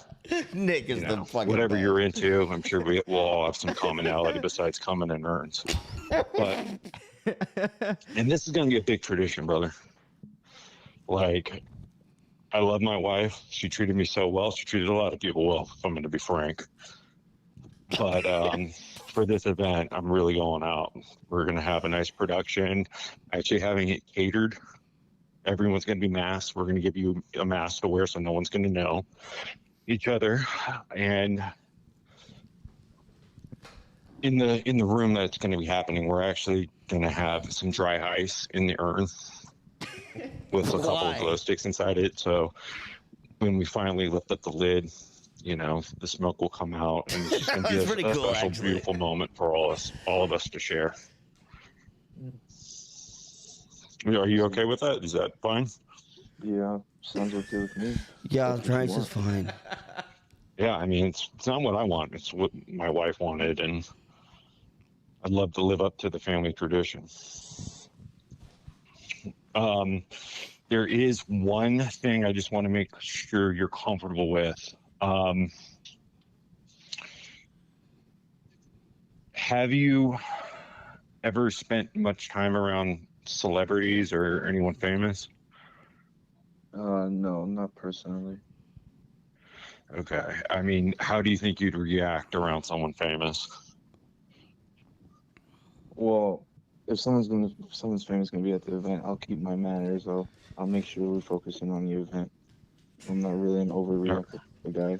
Speaker 1: Nick is
Speaker 9: You
Speaker 1: the
Speaker 9: know,
Speaker 1: fucking
Speaker 9: whatever
Speaker 1: best.
Speaker 9: you're into, I'm sure we'll all have some commonality besides coming and urns. But, and this is going to be a big tradition, brother. Like, I love my wife. She treated me so well. She treated a lot of people well, if I'm going to be frank. But for this event, I'm really going out. We're going to have a nice production, actually having it catered. Everyone's going to be masked. We're going to give you a mask to wear so no one's going to know each other. And in the room that's going to be happening, we're actually going to have some dry ice in the urn with a couple of glow sticks inside it. So when we finally lift up the lid, you know, the smoke will come out, and it's just going to be a
Speaker 1: cool,
Speaker 9: special,
Speaker 1: actually.
Speaker 9: beautiful moment for all of us to share. Are you okay with that? Is that fine?
Speaker 6: Yeah, sounds okay with me.
Speaker 1: Yeah,
Speaker 6: That's what you
Speaker 1: Trice is
Speaker 6: want.
Speaker 1: fine.
Speaker 9: Yeah, I mean, it's not what I want. It's what my wife wanted, and I'd love to live up to the family tradition. There is one thing I just want to make sure you're comfortable with. Have you ever spent much time around celebrities or anyone famous?
Speaker 6: No, not personally.
Speaker 9: Okay. I mean, how do you think you'd react around someone famous?
Speaker 6: Well, if someone's famous gonna be at the event, I'll keep my manners. I'll make sure we're focusing on the event. I'm not really an overreactive guy.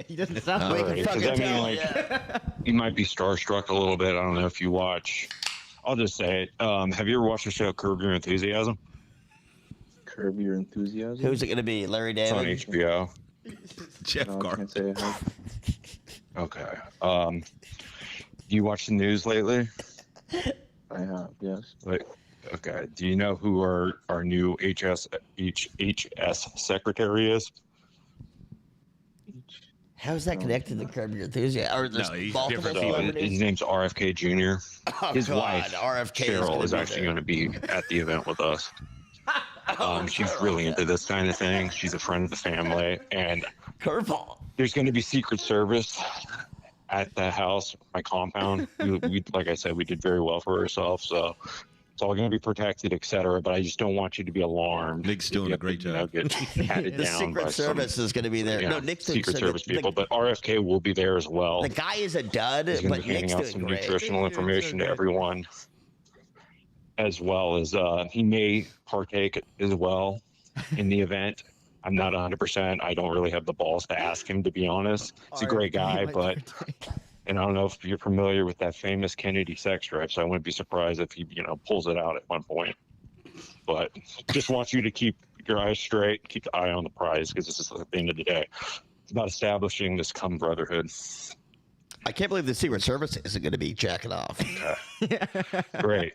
Speaker 2: He doesn't sound
Speaker 9: All
Speaker 2: like
Speaker 9: right,
Speaker 2: a
Speaker 9: 'cause
Speaker 2: fucking
Speaker 9: I mean,
Speaker 2: tell.
Speaker 9: like, you might be starstruck a little bit. I don't know if you watch. I'll just say it. Have you ever watched the show Curb Your Enthusiasm?
Speaker 6: Curb Your Enthusiasm.
Speaker 1: Who's it going to be? Larry
Speaker 9: It's on
Speaker 1: David?
Speaker 9: HBO.
Speaker 3: Jeff
Speaker 6: No, I
Speaker 3: Gar.
Speaker 6: can't say I have.
Speaker 9: Okay. Do you watch the news lately?
Speaker 6: I have, yes.
Speaker 9: Like, okay. Do you know who our new HS secretary is?
Speaker 1: How's that connected to Curb Your Enthusiasm? Or there's
Speaker 7: No, he's
Speaker 1: multiple
Speaker 7: different.
Speaker 9: So his
Speaker 1: celebrities?
Speaker 9: name's RFK Jr.
Speaker 1: Oh,
Speaker 9: His
Speaker 1: God,
Speaker 9: wife,
Speaker 1: RFK
Speaker 9: Cheryl, is
Speaker 1: gonna be
Speaker 9: actually
Speaker 1: there.
Speaker 9: going to be at the event with us. She's really into this kind of thing. She's a friend of the family, and
Speaker 1: Curveball.
Speaker 9: there's going to be Secret Service at the house, my compound. We like I said, we did very well for ourselves, so it's all going to be protected, etc. But I just don't want you to be alarmed.
Speaker 3: Nick's doing
Speaker 9: You
Speaker 3: a great
Speaker 9: have to,
Speaker 3: job.
Speaker 9: Get patted
Speaker 1: The
Speaker 9: down
Speaker 1: Secret
Speaker 9: by
Speaker 1: Service is going to be there.
Speaker 9: some,
Speaker 1: No, Nick's doing
Speaker 9: Secret
Speaker 1: so
Speaker 9: Service people, but RFK will be there as well.
Speaker 1: The guy is a dud,
Speaker 9: He's going to
Speaker 1: but
Speaker 9: be handing
Speaker 1: Nick's
Speaker 9: out
Speaker 1: doing
Speaker 9: some
Speaker 1: great.
Speaker 9: nutritional information to everyone, as well as he may partake as well in the event. I'm not 100%. I don't really have the balls to ask him, to be honest. He's a great guy, but and I don't know if you're familiar with that famous Kennedy sex drive, so I wouldn't be surprised if he, pulls it out at one point. But just want you to keep your eyes straight, keep the eye on the prize, because this is at the end of the day. It's about establishing this cum brotherhood.
Speaker 1: I can't believe the Secret Service isn't going to be jacking off.
Speaker 9: Great.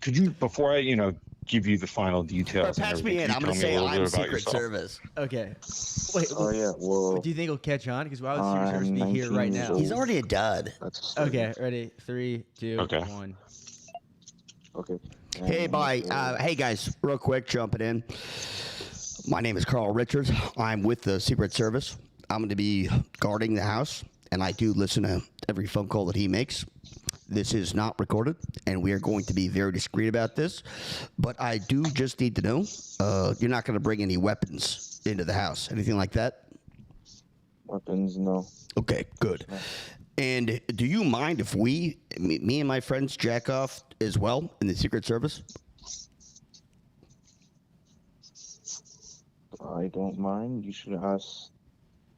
Speaker 9: Could you, before I, give you the final details, and
Speaker 1: Patch me
Speaker 9: everything,
Speaker 1: in. I'm
Speaker 9: could
Speaker 1: going
Speaker 9: you
Speaker 1: to
Speaker 9: tell me
Speaker 1: say
Speaker 9: a little
Speaker 1: I'm
Speaker 9: bit about
Speaker 1: Secret
Speaker 9: yourself?
Speaker 1: Service.
Speaker 2: Okay. Wait,
Speaker 6: Oh yeah, well,
Speaker 2: do you think he'll catch on? Because why would Secret Service be here
Speaker 6: 19
Speaker 2: right
Speaker 6: years
Speaker 2: now?
Speaker 6: old.
Speaker 1: He's already a dud.
Speaker 6: that's a start.
Speaker 2: Okay, ready? 3, 2,
Speaker 9: Okay.
Speaker 2: 1.
Speaker 6: Okay.
Speaker 1: Hey, bye. Hey, guys, real quick, jumping in. My name is Carl Richards. I'm with the Secret Service. I'm going to be guarding the house, and I do listen to every phone call that he makes. This is not recorded, and we are going to be very discreet about this. But I do just need to know, you're not going to bring any weapons into the house, anything like that?
Speaker 6: Weapons, no.
Speaker 1: Okay, good. And do you mind if me and my friends jack off as well in the Secret Service?
Speaker 6: I don't mind. You should ask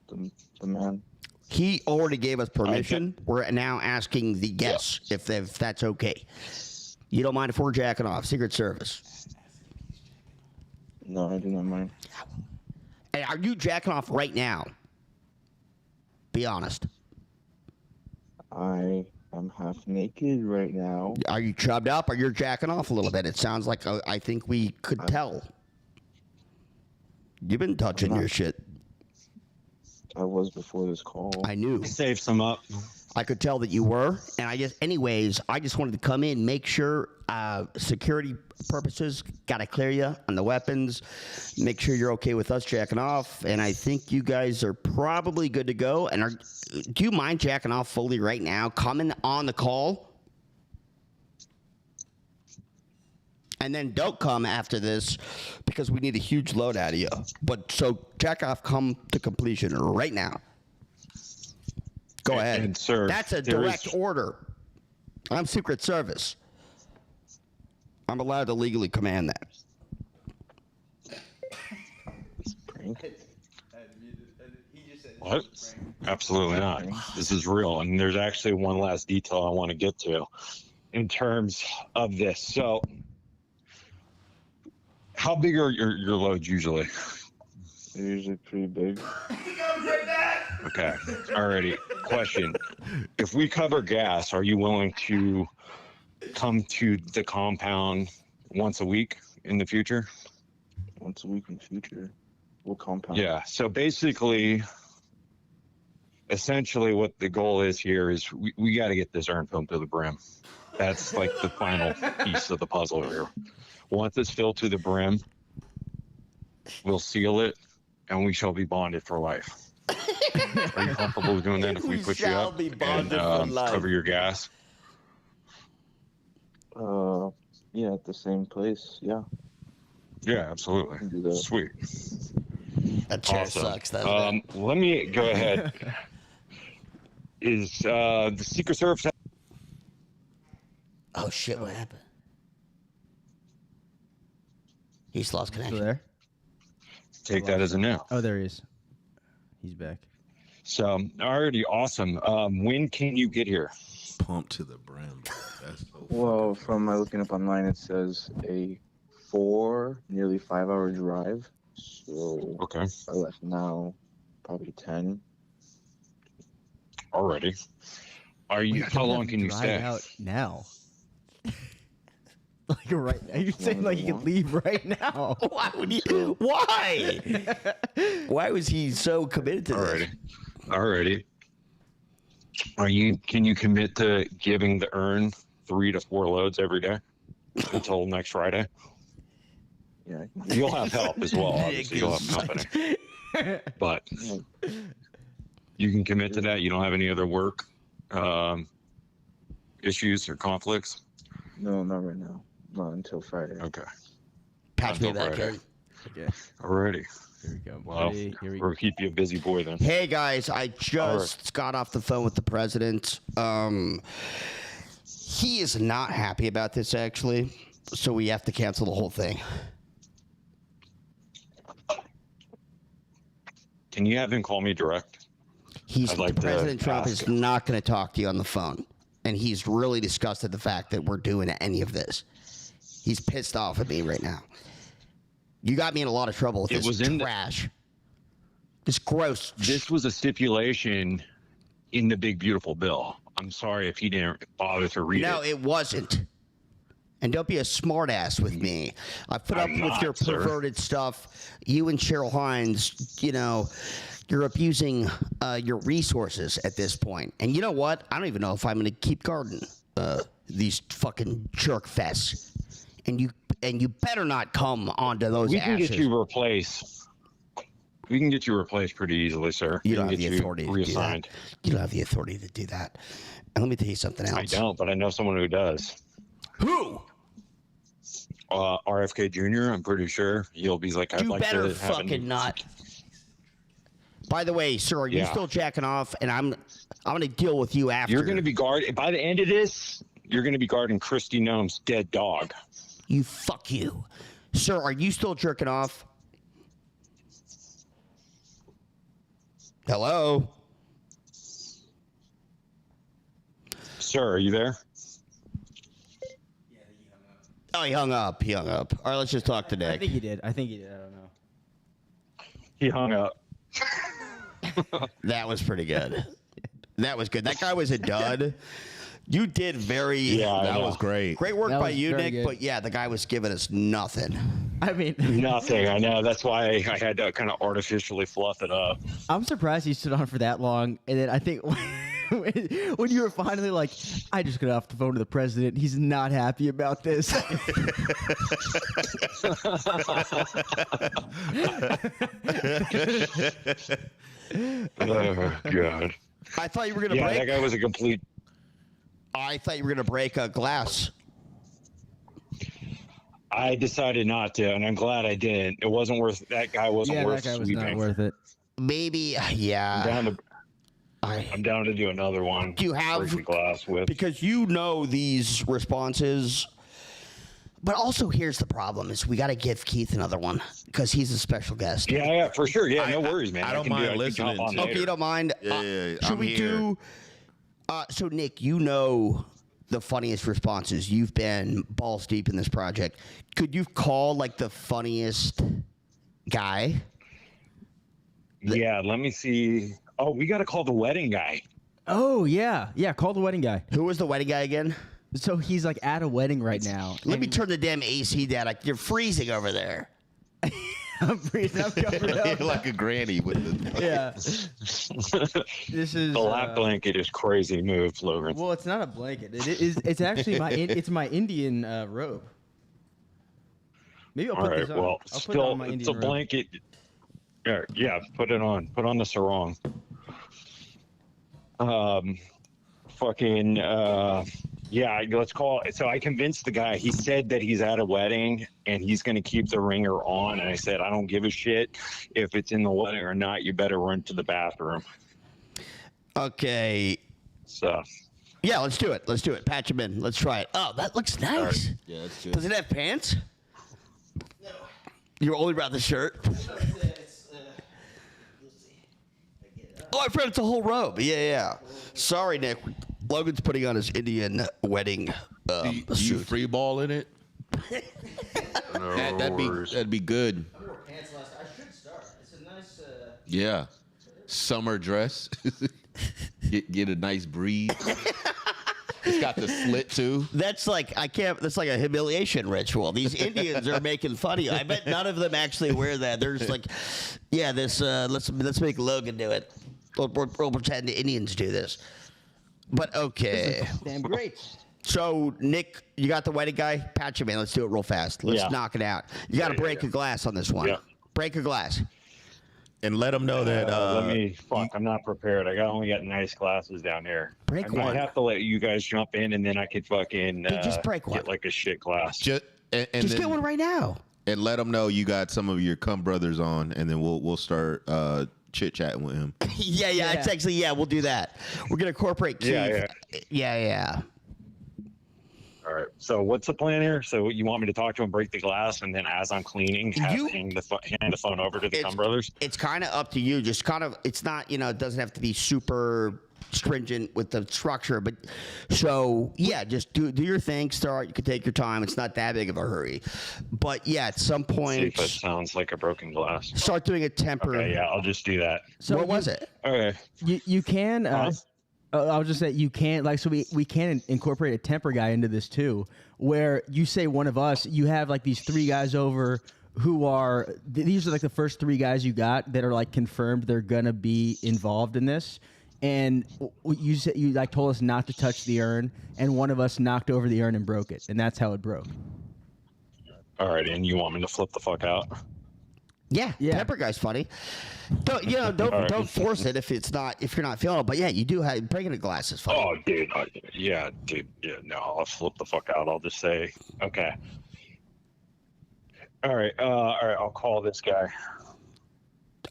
Speaker 6: the man.
Speaker 1: He already gave us permission. We're now asking the guests if that's okay. You don't mind if we're jacking off, Secret Service?
Speaker 6: No, I do not mind.
Speaker 1: And are you jacking off right now? Be honest.
Speaker 6: I am half naked right now.
Speaker 1: Are you chubbed up or you're jacking off a little bit? It sounds like I think we could tell. You've been touching your shit.
Speaker 6: I was before this call.
Speaker 1: I knew.
Speaker 9: Save some up.
Speaker 1: I could tell that you were, and I just wanted to come in, make sure security purposes, got to clear you on the weapons, make sure you're okay with us jacking off, and I think you guys are probably good to go. And do you mind jacking off fully right now, coming on the call? And then don't come after this because we need a huge load out of you. But so jack off, come to completion right now. Go ahead.
Speaker 9: And sir,
Speaker 1: that's a direct order. I'm Secret Service. I'm allowed to legally command that.
Speaker 9: What? Absolutely not. This is real. And there's actually one last detail I want to get to in terms of this. So, how big are your loads usually?
Speaker 6: They're usually pretty big.
Speaker 9: Okay. Alrighty. Question. If we cover gas, are you willing to come to the compound once a week in the future?
Speaker 6: Once a week in the future? What compound?
Speaker 9: Yeah. So basically, essentially what the goal is here is we got to get this urn filled to the brim. That's like the final piece of the puzzle here. Once it's filled to the brim, we'll seal it and we shall be bonded for life. Are you comfortable with doing that if we put you up and cover your gas?
Speaker 6: Yeah, at the same place. Yeah.
Speaker 9: Yeah, absolutely.
Speaker 6: Can do that.
Speaker 9: Sweet.
Speaker 1: That chair
Speaker 9: Awesome.
Speaker 1: sucks, doesn't it?
Speaker 9: Let me go ahead. Is the Secret Service?
Speaker 1: Oh shit! What happened? He's lost
Speaker 2: Still
Speaker 1: connection.
Speaker 2: there?
Speaker 9: Take that as a no.
Speaker 2: Oh, there he is. He's back.
Speaker 9: So, already awesome. When can you get here?
Speaker 3: Pumped to the brim. Bro. That's so
Speaker 6: Well, from my looking up online, it says a nearly 5-hour drive. So
Speaker 9: Okay.
Speaker 6: I left now, probably 10.
Speaker 9: Already. Are you? How long can you
Speaker 2: Drive
Speaker 9: stay?
Speaker 2: out now? Like right now? You're saying like you can leave right now?
Speaker 1: Why would you? Why? Why was he so committed to this?
Speaker 9: Alrighty. Can you commit to giving the urn 3 to 4 loads every day until next Friday?
Speaker 6: Yeah.
Speaker 9: You'll have help as well, obviously. You'll have company. But you can commit to that. You don't have any other work issues or conflicts?
Speaker 6: No, not right now. Not until Friday.
Speaker 9: Okay.
Speaker 1: Patch me
Speaker 9: Until
Speaker 1: back
Speaker 9: Friday.
Speaker 1: in.
Speaker 2: Okay.
Speaker 9: Alrighty.
Speaker 2: Here we go.
Speaker 9: Well,
Speaker 2: Buddy. Here we
Speaker 9: we'll
Speaker 2: go.
Speaker 9: keep you a busy boy then.
Speaker 1: Hey guys, I just got off the phone with the president. He is not happy about this actually, so we have to cancel the whole thing.
Speaker 9: Can you have him call me direct? I'd like to
Speaker 1: President Trump
Speaker 9: ask
Speaker 1: is
Speaker 9: him.
Speaker 1: not going to talk to you on the phone, and he's really disgusted the fact that we're doing any of this. He's pissed off at me right now. You got me in a lot of trouble with
Speaker 9: It
Speaker 1: this
Speaker 9: was in the-
Speaker 1: trash. This gross.
Speaker 9: This was a stipulation in the big beautiful bill. I'm sorry if he didn't bother to read
Speaker 1: No,
Speaker 9: it.
Speaker 1: it wasn't. And don't be a smartass with me. I put up
Speaker 9: I'm
Speaker 1: with
Speaker 9: not,
Speaker 1: your
Speaker 9: sir.
Speaker 1: perverted stuff. You and Cheryl Hines, you're abusing your resources at this point. And you know what? I don't even know if I'm going to keep guarding these fucking jerk fests. And you better not come onto those
Speaker 9: We can
Speaker 1: ashes.
Speaker 9: get you replaced. We can get you replaced pretty easily, sir.
Speaker 1: You
Speaker 9: We
Speaker 1: don't
Speaker 9: can
Speaker 1: have the
Speaker 9: get
Speaker 1: authority to do
Speaker 9: reassigned.
Speaker 1: that. You don't have the authority to do that. And let me tell you something else.
Speaker 9: I don't, but I know someone who does.
Speaker 1: Who?
Speaker 9: RFK Jr., I'm pretty sure. He'll be like, I'd
Speaker 1: You
Speaker 9: like
Speaker 1: better
Speaker 9: to have
Speaker 1: fucking not. By the way, sir, are you
Speaker 9: Yeah.
Speaker 1: still jacking off? And I'm gonna deal with you after.
Speaker 9: You're going to be guarded. By the end of this, you're going to be guarding Christy Nome's dead dog.
Speaker 1: You fuck you, sir. Are you still jerking off? Hello.
Speaker 9: Sir, are you there?
Speaker 1: Oh, he hung up. He hung up. All right, let's just talk to
Speaker 2: I
Speaker 1: Nick.
Speaker 2: think he did. I think he did. I don't know.
Speaker 9: He hung up.
Speaker 1: That was pretty good. That was good. That guy was a dud. You did very.
Speaker 9: Yeah, I
Speaker 3: That
Speaker 9: know.
Speaker 3: was great.
Speaker 1: Great work
Speaker 2: That
Speaker 1: by
Speaker 2: was
Speaker 1: you,
Speaker 2: very
Speaker 1: Nick.
Speaker 2: good.
Speaker 1: But yeah, the guy was giving us nothing.
Speaker 2: I mean,
Speaker 9: Nothing. I know. That's why I had to kind of artificially fluff it up.
Speaker 2: I'm surprised he stood on for that long. And then I think when you were finally like, I just got off the phone to the president. He's not happy about this.
Speaker 9: Oh, God.
Speaker 1: I thought you were gonna
Speaker 9: Yeah,
Speaker 1: break.
Speaker 9: that guy was a complete.
Speaker 1: I thought you were gonna break a glass.
Speaker 9: I decided not to, and I'm glad I didn't. It wasn't worth. That guy wasn't
Speaker 2: Yeah,
Speaker 9: worth
Speaker 2: that guy was
Speaker 9: sweeping.
Speaker 2: not worth it.
Speaker 1: Maybe. Yeah.
Speaker 9: I'm down to do another one.
Speaker 1: Do you have-
Speaker 9: break the glass with?
Speaker 1: Because you know these responses. But also, here's the problem: is we got to give Keith another one because he's a special guest.
Speaker 9: Yeah, for sure. Yeah, no worries, man.
Speaker 3: I don't
Speaker 9: can do
Speaker 3: mind
Speaker 9: it. I can
Speaker 3: listening
Speaker 9: jump on
Speaker 3: to-
Speaker 1: Okay,
Speaker 9: later.
Speaker 1: you don't mind?
Speaker 3: Yeah,
Speaker 1: Should
Speaker 3: I'm
Speaker 1: we
Speaker 3: here.
Speaker 1: do? So Nick, you know the funniest responses. You've been balls deep in this project. Could you call like the funniest guy?
Speaker 9: Yeah, let me see. Oh, we got to call the wedding guy.
Speaker 2: Oh, yeah. Yeah, call the wedding guy.
Speaker 1: Who was the wedding guy again?
Speaker 2: So he's like at a wedding right now.
Speaker 1: Let me
Speaker 2: and
Speaker 1: turn the damn AC down. You're freezing over there.
Speaker 2: I'm freezing. I'm covered up.
Speaker 3: You're like a granny with the.
Speaker 2: Yeah. This is
Speaker 9: The lap blanket is crazy move, Logan.
Speaker 2: well, it's not a blanket. It is. It's actually it's my Indian robe. Maybe I'll
Speaker 9: All
Speaker 2: put
Speaker 9: right.
Speaker 2: this on.
Speaker 9: Well,
Speaker 2: I'll put it on
Speaker 9: still,
Speaker 2: my
Speaker 9: it's
Speaker 2: Indian
Speaker 9: a
Speaker 2: robe.
Speaker 9: blanket. Yeah, put it on. Put on the sarong. Fucking. Yeah, let's call it. So I convinced the guy. He said that he's at a wedding and he's going to keep the ringer on. And I said, I don't give a shit if it's in the wedding or not. You better run to the bathroom.
Speaker 1: Okay.
Speaker 9: So.
Speaker 1: Yeah, let's do it. Let's do it. Patch him in. Let's try it. Oh, that looks nice.
Speaker 3: Yeah, that's good.
Speaker 1: Does it have pants? No. You're only about the shirt? Oh, I forgot it's a whole robe. Yeah. Sorry, Nick. Logan's putting on his Indian wedding
Speaker 3: Do you
Speaker 1: suit.
Speaker 3: free ball in it? That'd be good.
Speaker 2: I wore pants last. I should start. It's a nice.
Speaker 3: Yeah, summer dress. get a nice breeze. It's got the slit too.
Speaker 1: That's like that's like a humiliation ritual. These Indians are making fun of you. I bet none of them actually wear that. There's like, yeah, this let's make Logan do it. We'll pretend the Indians do this. But okay.
Speaker 2: Damn great.
Speaker 1: So Nick, you got the wedding guy? Patch him in. Let's do it real fast. Let's
Speaker 9: Yeah.
Speaker 1: knock it out. You got to break a glass on this one.
Speaker 9: Yeah.
Speaker 1: Break a glass.
Speaker 3: And let them know that.
Speaker 9: Let me. I'm not prepared. Only got nice glasses down here.
Speaker 1: Break
Speaker 9: I might
Speaker 1: one.
Speaker 9: have to let you guys jump in, and then I could fucking
Speaker 1: just break one.
Speaker 9: get like a shit glass.
Speaker 3: just and
Speaker 1: Just
Speaker 3: then,
Speaker 1: get one right now.
Speaker 3: and let them know you got some of your cum brothers on, and then we'll start chit chatting with him.
Speaker 1: Yeah. It's actually we'll do that. We're gonna incorporate Keith. Yeah.
Speaker 9: All right. So what's the plan here? So you want me to talk to him, break the glass, and then as I'm cleaning, hand the phone over to the Cum Brothers?
Speaker 1: It's kind of up to you. Just kind of, it's not, it doesn't have to be super stringent with the structure, but so yeah, just do your thing. Start. You can take your time. It's not that big of a hurry, but yeah, at some
Speaker 9: See
Speaker 1: point,
Speaker 9: if it sounds like a broken glass.
Speaker 1: start doing a temper.
Speaker 9: Okay, yeah, I'll just do that.
Speaker 2: So
Speaker 1: What was it?
Speaker 9: Okay.
Speaker 2: You can. I'll just say you can't like so we can incorporate a temper guy into this too, where you say one of us, you have like these three guys over who are these are like the first three guys you got that are like confirmed they're gonna be involved in this, and you said you like told us not to touch the urn, and one of us knocked over the urn and broke it, and that's how it broke.
Speaker 9: All right, and you want me to flip the fuck out?
Speaker 1: Yeah,
Speaker 2: Yeah.
Speaker 1: temper guy's funny. Don't force it if you're not feeling it. But yeah, you do have breaking a glass is funny.
Speaker 9: Oh, dude. Yeah, no, I'll flip the fuck out. I'll just say, okay. All right, I'll call this guy.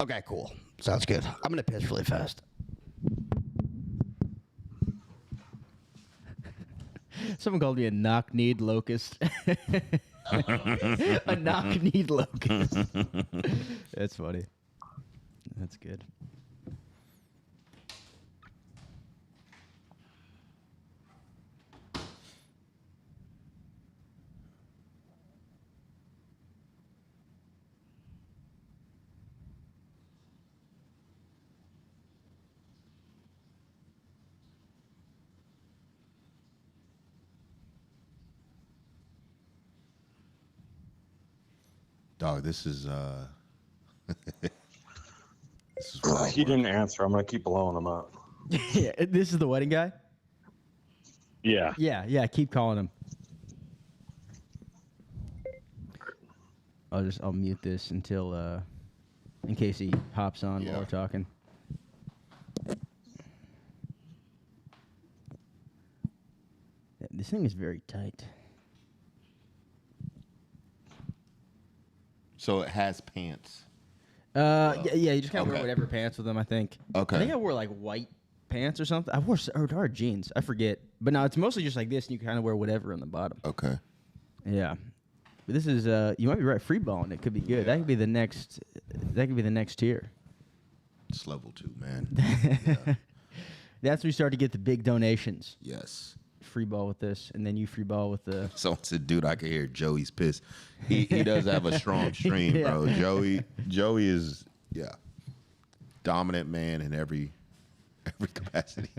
Speaker 1: Okay, cool. Sounds good. I'm gonna piss really fast.
Speaker 2: Someone called me a knock-kneed locust. A knock-kneed locust. That's funny. That's good.
Speaker 3: Dog, this is this is wild
Speaker 9: He
Speaker 3: work.
Speaker 9: didn't answer. I'm gonna keep blowing him up.
Speaker 2: Yeah, this is the wedding guy.
Speaker 9: Yeah.
Speaker 2: Yeah. Keep calling him. I'll mute this until in case he hops on while we're talking. Yeah, this thing is very tight.
Speaker 3: So it has pants.
Speaker 2: Yeah. You just kind of wear
Speaker 3: Okay.
Speaker 2: whatever pants with them. I think.
Speaker 3: Okay.
Speaker 2: I think I wore like white pants or something. I wore or jeans. I forget. But no, it's mostly just like this, and you kind of wear whatever on the bottom.
Speaker 3: Okay.
Speaker 2: Yeah. But this is you might be right. Free balling. It could be good. That could be the next. That could be the next tier.
Speaker 3: It's level 2, man.
Speaker 2: That's when you start to get the big donations.
Speaker 3: Yes.
Speaker 2: Free ball with this, and then you free ball with the.
Speaker 3: Someone said, dude, I can hear Joey's pissed. He does have a strong stream,
Speaker 2: Yeah.
Speaker 3: bro. Joey is dominant man in every capacity.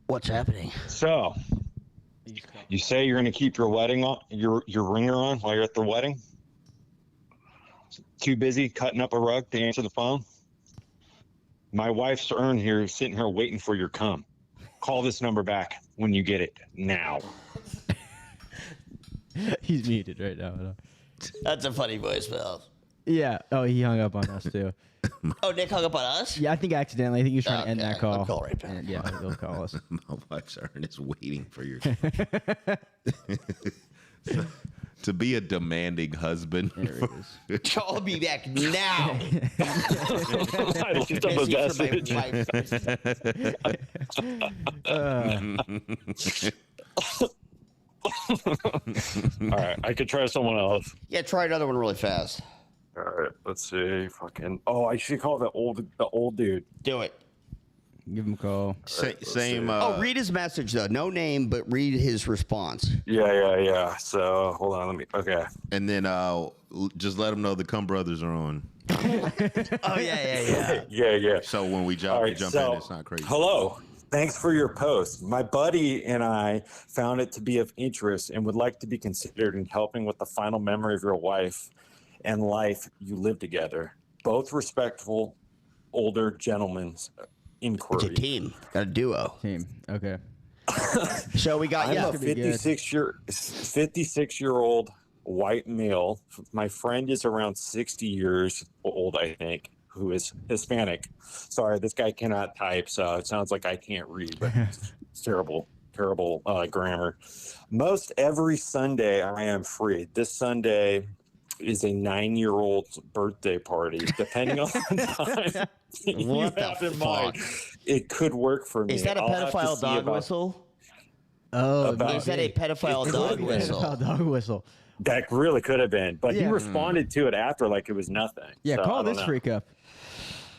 Speaker 1: What's happening?
Speaker 9: So, you say you're gonna keep your wedding on, your ringer on while you're at the wedding? Too busy cutting up a rug to answer the phone? My wife's here, sitting here waiting for your cum. Call this number back when you get it now.
Speaker 2: He's muted right now.
Speaker 1: That's a funny voicemail.
Speaker 2: Yeah. Oh, he hung up on us too.
Speaker 1: Oh, Nick hung up on us?
Speaker 2: Yeah, I think accidentally. I think he was trying to end that
Speaker 1: Okay,
Speaker 2: call.
Speaker 1: I'll call right back.
Speaker 2: And, yeah, he'll call us.
Speaker 3: My wife's is waiting for your to be a demanding husband.
Speaker 2: There it is.
Speaker 1: Call me back now.
Speaker 9: I looked up a
Speaker 1: Message from my wife.
Speaker 9: All right, I could try someone else.
Speaker 1: Yeah, try another one really fast.
Speaker 9: All right, let's see. Fucking. Oh, I should call the old dude.
Speaker 1: Do it.
Speaker 2: Give him a call.
Speaker 3: Same.
Speaker 1: Read his message though. No name, but read his response.
Speaker 9: Yeah. So hold on, let me. Okay.
Speaker 3: And then just let them know the Cum Brothers are on.
Speaker 1: Oh yeah.
Speaker 9: Yeah.
Speaker 3: So when we jump,
Speaker 9: All right,
Speaker 3: jump
Speaker 9: so,
Speaker 3: in, it's not crazy.
Speaker 9: Hello. Thanks for your post. My buddy and I found it to be of interest and would like to be considered in helping with the final memory of your wife and life you live together. Both respectful, older gentlemen. Inquiry.
Speaker 1: It's a team. Got a duo.
Speaker 2: Team. Okay.
Speaker 1: So we got
Speaker 9: I'm a
Speaker 2: could be good.
Speaker 9: 56-year-old white male. My friend is around 60 years old, I think, who is Hispanic. Sorry, this guy cannot type, so it sounds like I can't read, but it's terrible grammar. Most every Sunday I am free. This Sunday is a 9-year-old's birthday party. Depending on the time you
Speaker 1: What
Speaker 9: have
Speaker 1: the
Speaker 9: in mind, it could work for me.
Speaker 1: Is that a
Speaker 9: I'll have to
Speaker 1: pedophile
Speaker 9: see
Speaker 1: dog
Speaker 9: about-
Speaker 1: whistle?
Speaker 2: Oh,
Speaker 9: About-
Speaker 1: Is that a pedophile
Speaker 9: It
Speaker 1: dog
Speaker 9: could be.
Speaker 1: whistle?
Speaker 2: pedophile dog whistle.
Speaker 9: That really could have been, but he
Speaker 2: Yeah.
Speaker 9: responded to it after like it was nothing.
Speaker 2: Yeah,
Speaker 9: So, I
Speaker 2: call
Speaker 9: don't
Speaker 2: this
Speaker 9: know.
Speaker 2: freak up.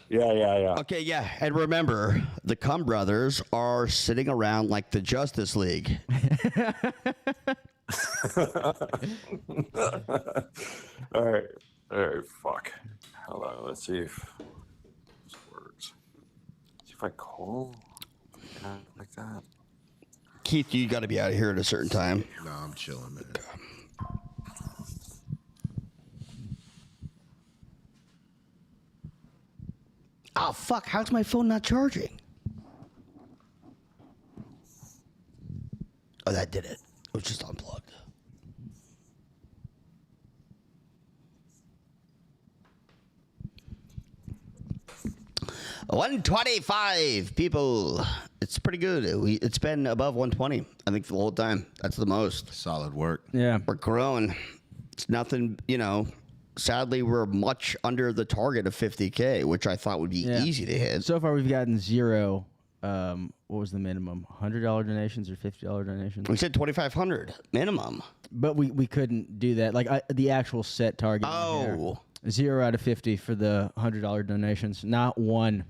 Speaker 9: Yeah.
Speaker 1: Okay, yeah. And remember, the Cum Brothers are sitting around like the Justice League.
Speaker 9: All right, fuck. Hold on, let's see if this works. See if I call like that.
Speaker 1: Keith, you got to be out of here at a certain time.
Speaker 3: No, I'm chilling, man.
Speaker 1: Oh, fuck. How's my phone not charging? Oh, that did it. It was just unplugged. $125 people. It's pretty good. It's been above 120, I think, for the whole time. That's the most.
Speaker 3: Solid work.
Speaker 2: Yeah.
Speaker 1: We're growing. It's nothing, sadly, we're much under the target of 50K, which I thought would be
Speaker 2: Yeah.
Speaker 1: easy to hit.
Speaker 2: So far, we've gotten 0. What was the minimum? $100 donations or $50 donations?
Speaker 1: We said 2,500 minimum.
Speaker 2: But we couldn't do that. Like the actual set target. in here.
Speaker 1: Oh.
Speaker 2: 0 out of 50 for the $100 donations. Not one.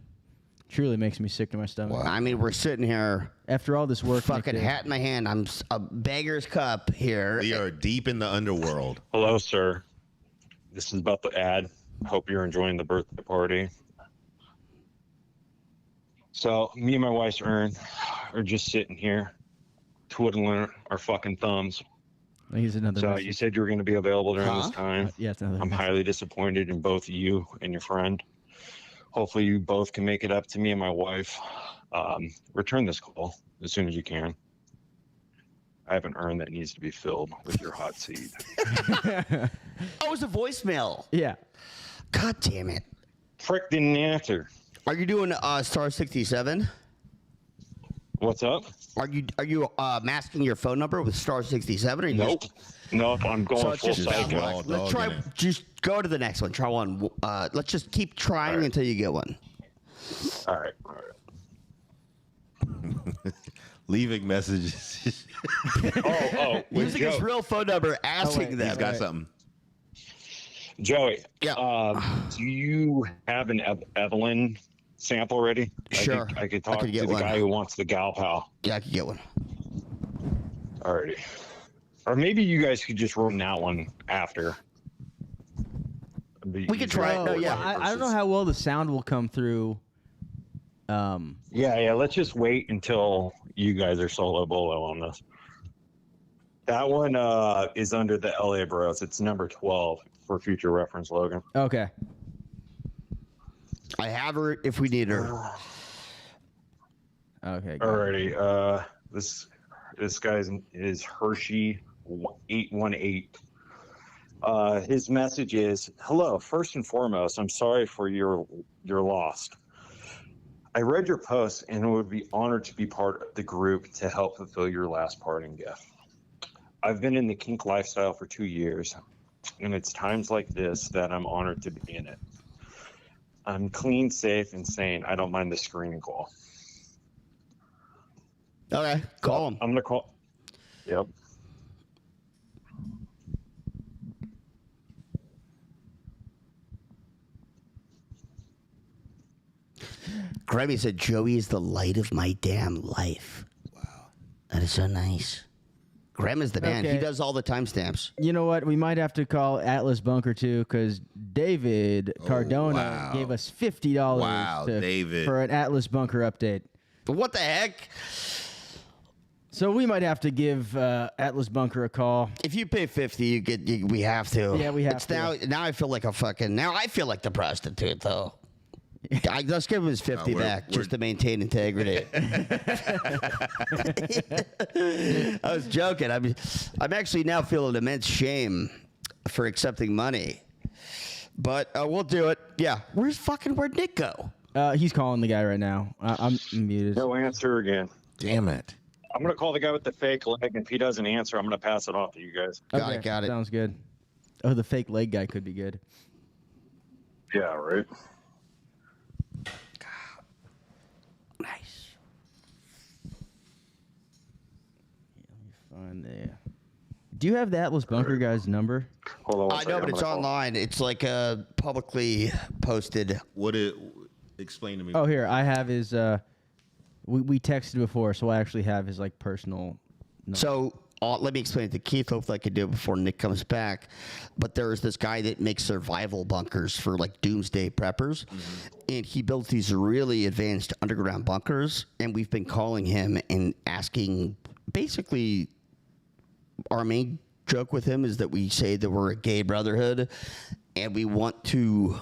Speaker 2: Truly makes me sick to my stomach.
Speaker 1: Well, I mean, we're sitting here,
Speaker 2: After all this work,
Speaker 1: fucking
Speaker 2: Nick did.
Speaker 1: hat in my hand. I'm a beggar's cup here.
Speaker 3: We are deep in the underworld.
Speaker 9: Hello, sir. This is about the ad. Hope you're enjoying the birthday party. So me and my wife's urn are just sitting here, twiddling our fucking thumbs.
Speaker 2: Here's another.
Speaker 9: So
Speaker 2: message.
Speaker 9: you said you were going to be available during this time.
Speaker 2: Yeah, it's another.
Speaker 9: I'm
Speaker 2: message.
Speaker 9: highly disappointed in both you and your friend. Hopefully you both can make it up to me and my wife. Return this call as soon as you can. I have an urn that needs to be filled with your hot seed.
Speaker 1: Oh, it's a voicemail.
Speaker 2: Yeah.
Speaker 1: God damn it.
Speaker 9: Frick didn't answer.
Speaker 1: Are you doing star 67?
Speaker 9: What's up?
Speaker 1: Are you masking your phone number with star 67? Or you
Speaker 9: Nope. Nope, I'm going
Speaker 1: So it's
Speaker 9: full
Speaker 1: just
Speaker 9: psycho.
Speaker 3: all
Speaker 1: let's
Speaker 3: dog
Speaker 1: try.
Speaker 3: in it.
Speaker 1: Just go to the next one. Try one. Let's just keep trying until you get one.
Speaker 9: All right.
Speaker 3: Leaving messages.
Speaker 9: Oh, with
Speaker 1: Using his
Speaker 9: Joe.
Speaker 1: real phone number, asking
Speaker 2: wait,
Speaker 1: them.
Speaker 3: He's got something.
Speaker 9: Joey,
Speaker 1: Yeah.
Speaker 9: do you have an Evelyn sample ready?
Speaker 1: Sure.
Speaker 9: I could talk
Speaker 1: get
Speaker 9: to the
Speaker 1: one.
Speaker 9: guy who wants the gal pal.
Speaker 1: Yeah, I could get one.
Speaker 9: Alrighty. Or maybe you guys could just run that one after.
Speaker 1: We could try it. No, yeah.
Speaker 2: I don't know how well the sound will come through.
Speaker 9: Yeah. Let's just wait until you guys are solo bolo on this. That one is under the LA Bros. It's number 12 for future reference, Logan.
Speaker 2: Okay.
Speaker 1: I have her if we need her.
Speaker 2: Okay. good.
Speaker 9: Alrighty. This guy's is Hershey 818. His message is, hello, first and foremost, I'm sorry for your loss. I read your post and would be honored to be part of the group to help fulfill your last parting gift. I've been in the kink lifestyle for 2 years, and it's times like this that I'm honored to be in it. I'm clean, safe, and sane. I don't mind the screening call.
Speaker 1: Okay, call him.
Speaker 9: I'm going to call. Yep.
Speaker 1: Grammy said, Joey is the light of my damn life. Wow. That is so nice. Graham is the man. He
Speaker 2: Okay.
Speaker 1: does all the timestamps.
Speaker 2: You know what? We might have to call Atlas Bunker too, because David Cardona
Speaker 3: wow.
Speaker 2: gave us $50
Speaker 3: Wow, David.
Speaker 2: for an Atlas Bunker update.
Speaker 1: But what the heck?
Speaker 2: So we might have to give Atlas Bunker a call.
Speaker 1: If you pay 50, we have to.
Speaker 2: Yeah, we have
Speaker 1: it's
Speaker 2: to.
Speaker 1: Now I feel like a fucking. Now I feel like the prostitute though. Let's give him his 50 back just to maintain integrity. I was joking. I'm actually now feeling immense shame for accepting money, but we'll do it. Yeah, where'd Nick go?
Speaker 2: He's calling the guy right now. I'm muted.
Speaker 9: No answer again.
Speaker 3: Damn it.
Speaker 9: I'm going to call the guy with the fake leg, and if he doesn't answer, I'm going to pass it off to you guys.
Speaker 1: Got it.
Speaker 2: Sounds good. Oh, the fake leg guy could be good.
Speaker 9: Yeah, right.
Speaker 1: Nice.
Speaker 2: Find there. Do you have the Atlas Bunker guy's number?
Speaker 9: Hold on one
Speaker 1: I
Speaker 9: second,
Speaker 1: know, but
Speaker 9: I'm
Speaker 1: it's
Speaker 9: gonna call.
Speaker 1: online. It's like publicly posted.
Speaker 3: Explain to me.
Speaker 2: Oh, here I have his. We texted before, so I actually have his like personal. Number.
Speaker 1: So let me explain it to Keith. Hopefully, I could do it before Nick comes back. But there's this guy that makes survival bunkers for like doomsday preppers, and he builds these really advanced underground bunkers. And we've been calling him and asking. Basically, our main joke with him is that we say that we're a gay brotherhood, and we want to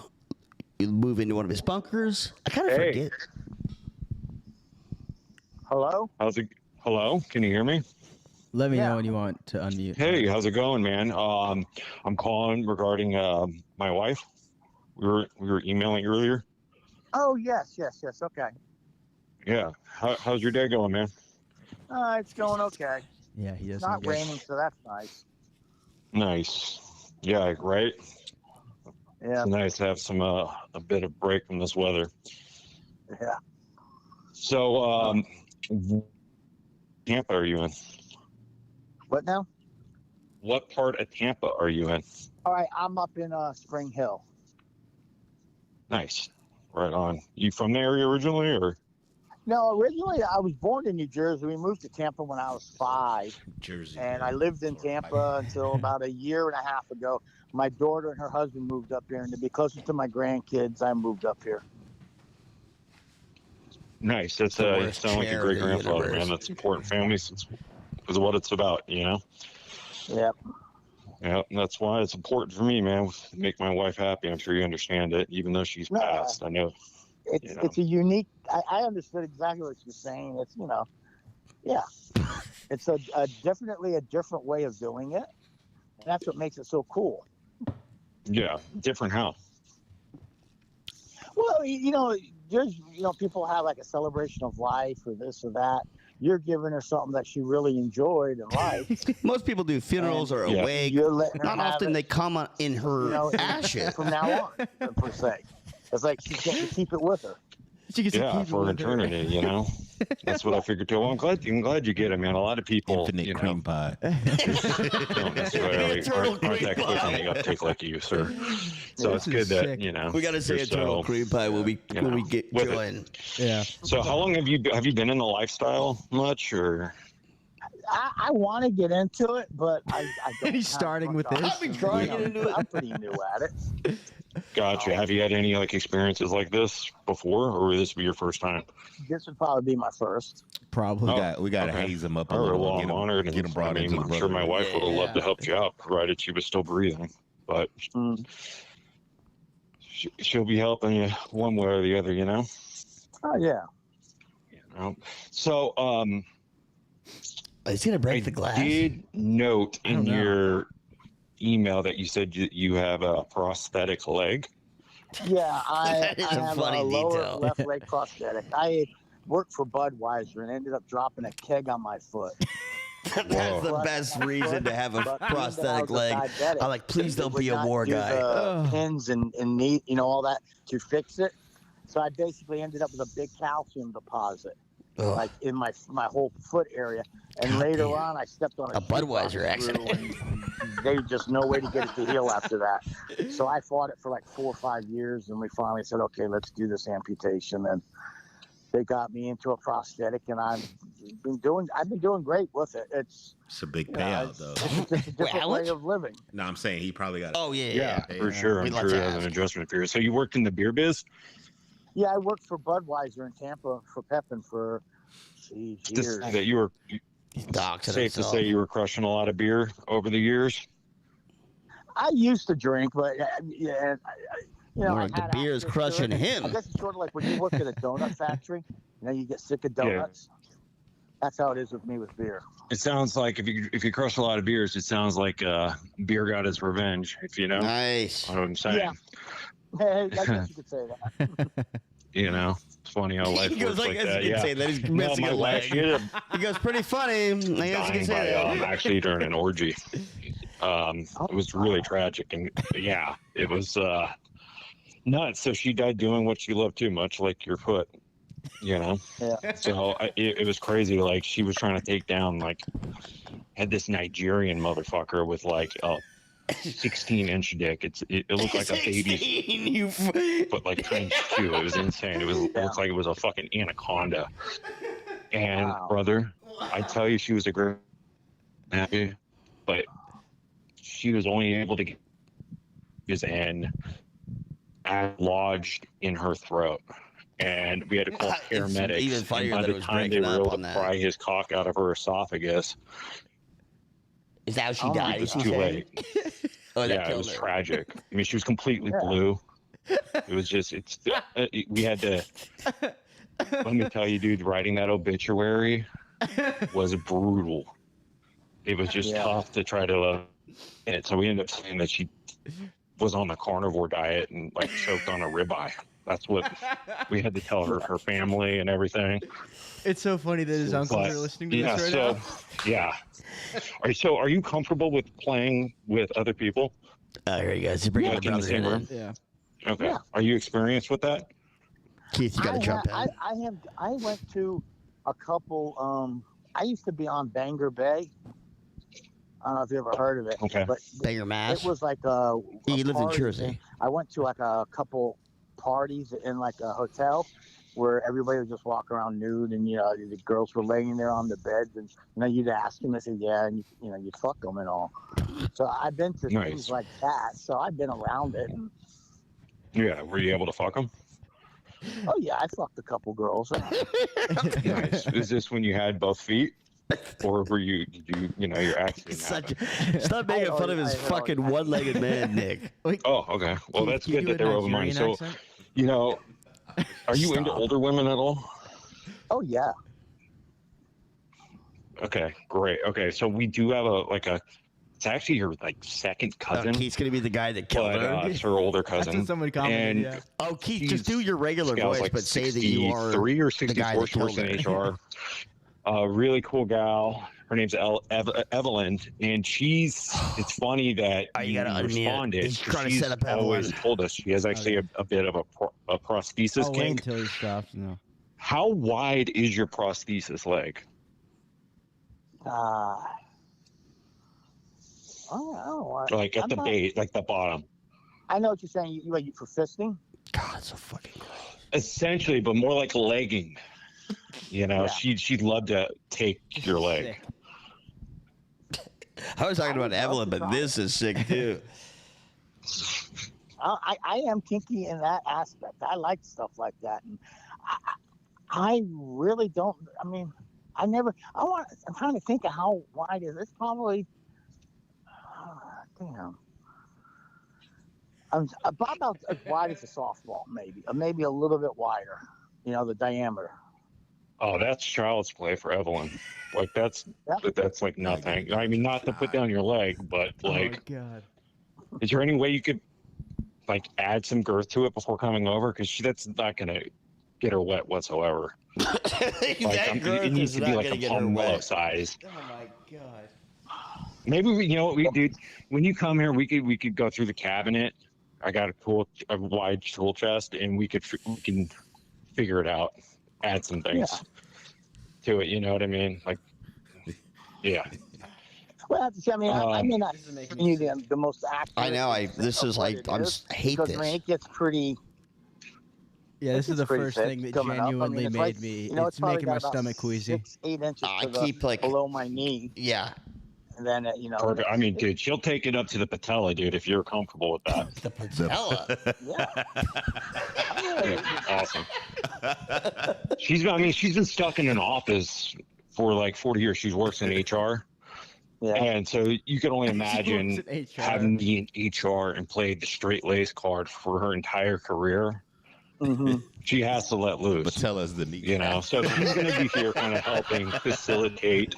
Speaker 1: move into one of his bunkers. I kind of
Speaker 9: Hey.
Speaker 1: forget.
Speaker 9: Hello? Hello? Can you hear me?
Speaker 2: Let me know when you want to unmute.
Speaker 9: Hey, how's it going, man? I'm calling regarding my wife. We were emailing earlier.
Speaker 10: Oh, yes. Okay.
Speaker 9: Yeah. How's your day going, man?
Speaker 10: It's going okay.
Speaker 2: Yeah, he
Speaker 10: It's
Speaker 2: doesn't.
Speaker 10: not
Speaker 2: get-
Speaker 10: raining, so that's nice.
Speaker 9: Nice. Yeah, right.
Speaker 10: Yeah.
Speaker 9: It's nice to have some a bit of break from this weather.
Speaker 10: Yeah.
Speaker 9: So, Tampa are you in?
Speaker 10: What now?
Speaker 9: What part of Tampa are you in?
Speaker 10: All right, I'm up in Spring Hill.
Speaker 9: Nice. Right on. You from the area originally, or?
Speaker 10: No, originally I was born in New Jersey. We moved to Tampa when I was 5,
Speaker 3: Jersey.
Speaker 10: and I lived in Tampa until about a year and a half ago. My daughter and her husband moved up here, and to be closer to my grandkids, I moved up here.
Speaker 9: Nice. That's
Speaker 1: The
Speaker 9: you
Speaker 1: worst
Speaker 9: sound like a
Speaker 1: chair
Speaker 9: great
Speaker 1: in the
Speaker 9: grandfather,
Speaker 1: universe.
Speaker 9: man. That's important. Families is what it's about, you know.
Speaker 10: Yep.
Speaker 9: Yeah, and that's why it's important for me, man. To make my wife happy. I'm sure you understand it, even though she's
Speaker 10: No,
Speaker 9: passed. I know.
Speaker 10: It's
Speaker 9: You know.
Speaker 10: it's a unique. I understood exactly what you're saying. It's yeah, it's a definitely a different way of doing it, and that's what makes it so cool.
Speaker 9: Yeah, different how.
Speaker 10: Well, there's people have like a celebration of life or this or that. You're giving her something that she really enjoyed and liked.
Speaker 1: Most people do funerals or a
Speaker 9: Yeah.
Speaker 1: wake.
Speaker 10: You're letting her
Speaker 1: Not
Speaker 10: have
Speaker 1: often
Speaker 10: it,
Speaker 1: they come in her
Speaker 10: and
Speaker 1: ashes.
Speaker 10: from now on, per se. It's like she's getting to keep it with her.
Speaker 2: She gets to
Speaker 9: Yeah,
Speaker 2: keep it
Speaker 9: for
Speaker 2: with her.
Speaker 9: eternity, you know. That's what I figured too. Well, I'm glad you get it, man. A lot of people,
Speaker 7: Infinite cream pie.
Speaker 9: don't necessarily
Speaker 1: Eternal
Speaker 9: aren't
Speaker 1: cream
Speaker 9: that quick on
Speaker 1: pie.
Speaker 9: the uptake like you, sir. So
Speaker 2: This
Speaker 9: it's good
Speaker 2: is
Speaker 9: that
Speaker 2: sick.
Speaker 1: We got to say
Speaker 9: you're
Speaker 1: eternal
Speaker 9: so-
Speaker 1: cream pie when we
Speaker 9: you
Speaker 1: when we
Speaker 9: know,
Speaker 1: get
Speaker 9: with it.
Speaker 1: join.
Speaker 2: Yeah.
Speaker 9: So how long have you been in the lifestyle much, or
Speaker 10: I want to get into it, but I don't.
Speaker 2: He's
Speaker 10: have
Speaker 2: starting with
Speaker 10: much
Speaker 2: this.
Speaker 1: I've been trying to get into it.
Speaker 10: I'm pretty new at it.
Speaker 9: gotcha? Have you had any like experiences like this before, or would this be your first time?
Speaker 10: This would probably be my first.
Speaker 2: Probably.
Speaker 7: We got to
Speaker 9: okay.
Speaker 7: haze him up a
Speaker 9: All right,
Speaker 7: little.
Speaker 9: well, I'm honored,
Speaker 7: get him
Speaker 9: and
Speaker 7: brought into the
Speaker 9: I'm sure my
Speaker 7: brotherhood.
Speaker 9: wife would have loved to
Speaker 2: Yeah.
Speaker 9: help you out, provided she was still breathing. But
Speaker 10: Mm.
Speaker 9: she'll be helping you one way or the other, you know.
Speaker 10: Oh yeah.
Speaker 9: You know? So,
Speaker 1: He's gonna break
Speaker 9: I
Speaker 1: the glass.
Speaker 9: did note
Speaker 2: I don't
Speaker 9: in
Speaker 2: know.
Speaker 9: your email that you said you have a prosthetic leg.
Speaker 10: Yeah,
Speaker 1: That is
Speaker 10: I
Speaker 1: a
Speaker 10: have
Speaker 1: funny
Speaker 10: a lower
Speaker 1: detail.
Speaker 10: left leg prosthetic. I worked for Budweiser and ended up dropping a keg on my foot.
Speaker 1: That's the
Speaker 10: Whoa.
Speaker 1: best reason to have a
Speaker 10: But being that I
Speaker 1: prosthetic
Speaker 10: was a
Speaker 1: leg.
Speaker 10: diabetic,
Speaker 1: I'm like, please
Speaker 10: they
Speaker 1: don't
Speaker 10: would
Speaker 1: be a
Speaker 10: not
Speaker 1: war
Speaker 10: do
Speaker 1: guy.
Speaker 10: the
Speaker 2: Ugh.
Speaker 10: pins and meat, all that to fix it. So I basically ended up with a big calcium deposit,
Speaker 1: Ugh.
Speaker 10: like in my whole foot area. And
Speaker 1: God
Speaker 10: later
Speaker 1: damn.
Speaker 10: on, I stepped on
Speaker 1: A Budweiser accident.
Speaker 10: They just no way to get it to heal after that. So I fought it for like 4 or 5 years, and we finally said, okay, let's do this amputation. And they got me into a prosthetic, and I've been doing great with it. It's
Speaker 3: It's a big
Speaker 10: you know,
Speaker 3: payout,
Speaker 10: it's
Speaker 3: though.
Speaker 10: just a different
Speaker 1: how
Speaker 10: way
Speaker 1: much?
Speaker 10: of living.
Speaker 3: No, I'm saying he probably got.
Speaker 1: Oh yeah,
Speaker 9: Yeah,
Speaker 1: yeah.
Speaker 9: for sure.
Speaker 1: We'd
Speaker 9: I'm
Speaker 1: like
Speaker 9: sure
Speaker 1: to
Speaker 9: it has an
Speaker 1: ask.
Speaker 9: adjustment period. So you worked in the beer biz?
Speaker 10: Yeah, I worked for Budweiser in Tampa for Pepin for
Speaker 9: To
Speaker 10: years.
Speaker 9: say that you were
Speaker 1: He's doxing
Speaker 9: safe to
Speaker 1: himself.
Speaker 9: say you were crushing a lot of beer over the years.
Speaker 10: I used to drink, but yeah,
Speaker 1: More
Speaker 10: I
Speaker 1: like the
Speaker 10: had
Speaker 1: beer is
Speaker 10: access to
Speaker 1: crushing
Speaker 10: it.
Speaker 1: him.
Speaker 10: I guess it's sort of like when you work at a donut factory. You get sick of donuts. That's how it is with me with beer.
Speaker 9: It sounds like if you crush a lot of beers, it sounds like beer got his revenge. If you know
Speaker 1: Nice.
Speaker 9: what I'm saying.
Speaker 10: Yeah. I guess you could say that.
Speaker 9: You know, it's funny how life
Speaker 1: He goes
Speaker 9: works
Speaker 1: like,
Speaker 9: like
Speaker 1: as
Speaker 9: that.
Speaker 1: you can
Speaker 9: Yeah.
Speaker 1: say that he's
Speaker 9: No,
Speaker 1: missing
Speaker 9: my
Speaker 1: a
Speaker 9: wife,
Speaker 1: leg.
Speaker 9: she ended up
Speaker 1: He goes pretty funny. I guess you
Speaker 9: dying
Speaker 1: can say
Speaker 9: by
Speaker 1: that.
Speaker 9: actually during an orgy. It was really tragic, and yeah, it was nuts. So she died doing what she loved too much, like your foot. Yeah. So it was crazy. Like she was trying to take down had this Nigerian motherfucker with like a 16-inch dick. It looked like a baby's
Speaker 1: 16, you
Speaker 9: but like times 2. It was insane. It looked like it was a fucking anaconda. And
Speaker 10: Wow.
Speaker 9: brother, I tell you, she was a great happy, but she was only able to get his end lodged in her throat. And we had to call
Speaker 1: It's
Speaker 9: paramedics.
Speaker 1: even funnier
Speaker 9: and by
Speaker 1: that
Speaker 9: the
Speaker 1: it was
Speaker 9: time they
Speaker 1: breaking
Speaker 9: were
Speaker 1: up
Speaker 9: able
Speaker 1: on
Speaker 9: to
Speaker 1: that.
Speaker 9: pry his cock out of her esophagus,
Speaker 1: Is that how she
Speaker 10: Oh my
Speaker 1: died?
Speaker 9: it was
Speaker 1: you
Speaker 9: too
Speaker 1: say?
Speaker 9: late.
Speaker 1: Oh, that
Speaker 9: Yeah, it
Speaker 1: killed
Speaker 9: was
Speaker 1: her.
Speaker 9: tragic. I mean, she was completely
Speaker 10: Yeah.
Speaker 9: blue. It was just, we had to, let me tell you, dude, writing that obituary was brutal. It was just
Speaker 10: Yeah.
Speaker 9: tough to try to, and so we ended up saying that she was on the carnivore diet and like choked on a ribeye. That's what we had to tell her family and everything.
Speaker 2: It's so funny that his uncles
Speaker 9: But,
Speaker 2: are listening to
Speaker 9: yeah,
Speaker 2: this right
Speaker 9: so,
Speaker 2: now.
Speaker 9: yeah. Are you comfortable with playing with other people?
Speaker 1: Oh, here you go. He's bringing
Speaker 9: Like
Speaker 1: the
Speaker 9: in the
Speaker 1: brother
Speaker 9: same
Speaker 1: in.
Speaker 9: room?
Speaker 2: Yeah.
Speaker 9: Okay.
Speaker 10: Yeah.
Speaker 9: Are you experienced with that?
Speaker 1: Keith, you got to jump in.
Speaker 10: I went to a couple. I used to be on Bangor Bay. I don't know if you ever heard of it.
Speaker 9: Okay.
Speaker 10: But
Speaker 1: Bangor, Mass.
Speaker 10: it was like a
Speaker 1: He lives in
Speaker 10: party
Speaker 1: Jersey.
Speaker 10: thing. I went to like a couple parties in like a hotel where everybody would just walk around nude, and the girls were laying there on the beds, and you'd ask them, they said yeah, and you'd fuck them and all. So I've been to
Speaker 9: Nice.
Speaker 10: things like that. So I've been around it.
Speaker 9: Yeah. Were you able to fuck them?
Speaker 10: Oh yeah, I fucked a couple girls.
Speaker 9: Nice. Is this when you had both feet, or were you? Did you know, you're actually
Speaker 1: Stop making fun of his
Speaker 10: I
Speaker 1: fucking one-legged man, Nick.
Speaker 9: Oh, okay. Well,
Speaker 2: Can
Speaker 9: that's
Speaker 2: you
Speaker 9: good
Speaker 2: do
Speaker 9: that
Speaker 2: a
Speaker 9: they're open-minded.
Speaker 2: Nigerian
Speaker 9: So,
Speaker 2: accent?
Speaker 9: you know, are you into
Speaker 1: Stop.
Speaker 9: older women at all?
Speaker 10: Oh yeah.
Speaker 9: Okay, great. Okay, so we do have it's actually her second cousin,
Speaker 1: Keith's gonna be the guy that killed
Speaker 9: but
Speaker 1: her.
Speaker 9: it's her older
Speaker 2: That's
Speaker 9: cousin.
Speaker 2: what someone commented.
Speaker 9: And
Speaker 2: Yeah.
Speaker 1: Oh, Keith,
Speaker 9: she's-
Speaker 1: just do your regular
Speaker 9: this gal's
Speaker 1: voice,
Speaker 9: like
Speaker 1: but say that you are
Speaker 9: 63 or
Speaker 1: the guy
Speaker 9: 64.
Speaker 1: that
Speaker 9: She works
Speaker 1: killed
Speaker 9: in HR. Really cool gal. Her name's Evelyn, and it's funny that
Speaker 1: Oh, you
Speaker 9: you
Speaker 1: gotta unmute it.
Speaker 9: responded.
Speaker 1: He's trying to
Speaker 9: She's
Speaker 1: set up
Speaker 9: always
Speaker 1: Evelyn.
Speaker 9: told us she has actually a bit of a prosthesis
Speaker 2: I'll wait
Speaker 9: kink.
Speaker 2: until he stops. No.
Speaker 9: How wide is your prosthesis leg?
Speaker 10: I don't know.
Speaker 9: Like at
Speaker 10: I'm
Speaker 9: the
Speaker 10: not-
Speaker 9: base, like the bottom.
Speaker 10: I know what you're saying. You for fisting?
Speaker 1: God, so fucking gross.
Speaker 9: Essentially, but more like legging. You know,
Speaker 10: Yeah.
Speaker 9: she'd love to take your leg.
Speaker 2: Sick.
Speaker 1: I was talking about
Speaker 10: would love
Speaker 1: Evelyn,
Speaker 10: to
Speaker 1: but
Speaker 10: try
Speaker 1: this is sick too.
Speaker 10: I am kinky in that aspect. I like stuff like that, and I really don't. I mean, I'm trying to think of how wide is this. Probably. Damn. I'm about as wide as a softball, maybe, or maybe a little bit wider. You know, the diameter.
Speaker 9: Oh, that's child's play for Evelyn. Like that's like nothing. I mean, not to put down your leg, but like,
Speaker 2: Oh my God.
Speaker 9: is there any way you could like add some girth to it before coming over? Because that's not gonna get her wet whatsoever. Like,
Speaker 1: That girth
Speaker 9: it needs
Speaker 1: is
Speaker 9: to be
Speaker 1: not
Speaker 9: like
Speaker 1: gonna
Speaker 9: a
Speaker 1: get her
Speaker 9: pomelo
Speaker 1: wet.
Speaker 9: size.
Speaker 2: Oh my God.
Speaker 9: Maybe you know what we do when you come here, we could go through the cabinet. I got a wide tool chest, and we can figure it out, add some things to it. You know what I mean? Like, yeah.
Speaker 10: Well, I mean, I may not be the most accurate.
Speaker 1: I know.
Speaker 10: of what it is,
Speaker 1: I hate
Speaker 10: because, I mean,
Speaker 1: this.
Speaker 10: it gets pretty.
Speaker 2: Yeah, this is the
Speaker 10: pretty
Speaker 2: first
Speaker 10: thick
Speaker 2: thing that
Speaker 10: coming up. I mean,
Speaker 2: genuinely
Speaker 10: it's
Speaker 2: made
Speaker 10: like,
Speaker 2: me.
Speaker 10: you know,
Speaker 2: It's
Speaker 10: probably
Speaker 2: making
Speaker 10: got
Speaker 2: my
Speaker 10: about
Speaker 2: stomach queasy.
Speaker 10: 6-8 inches
Speaker 1: I
Speaker 10: to
Speaker 1: keep like
Speaker 10: below my knee,
Speaker 1: yeah.
Speaker 10: and then you know.
Speaker 9: Perfect. I mean, dude, she'll take it up to the patella, dude, if you're comfortable with that.
Speaker 1: The patella.
Speaker 10: Yeah.
Speaker 9: Awesome. She's been stuck in an office for like 40 years. She works in HR.
Speaker 10: Yeah.
Speaker 9: And so you can only imagine
Speaker 2: works in HR.
Speaker 9: having to be in HR and play the straight lace card for her entire career.
Speaker 10: Mm-hmm.
Speaker 9: She has to let loose.
Speaker 7: But tell us the need.
Speaker 9: You know, so she's going to be here kind of helping facilitate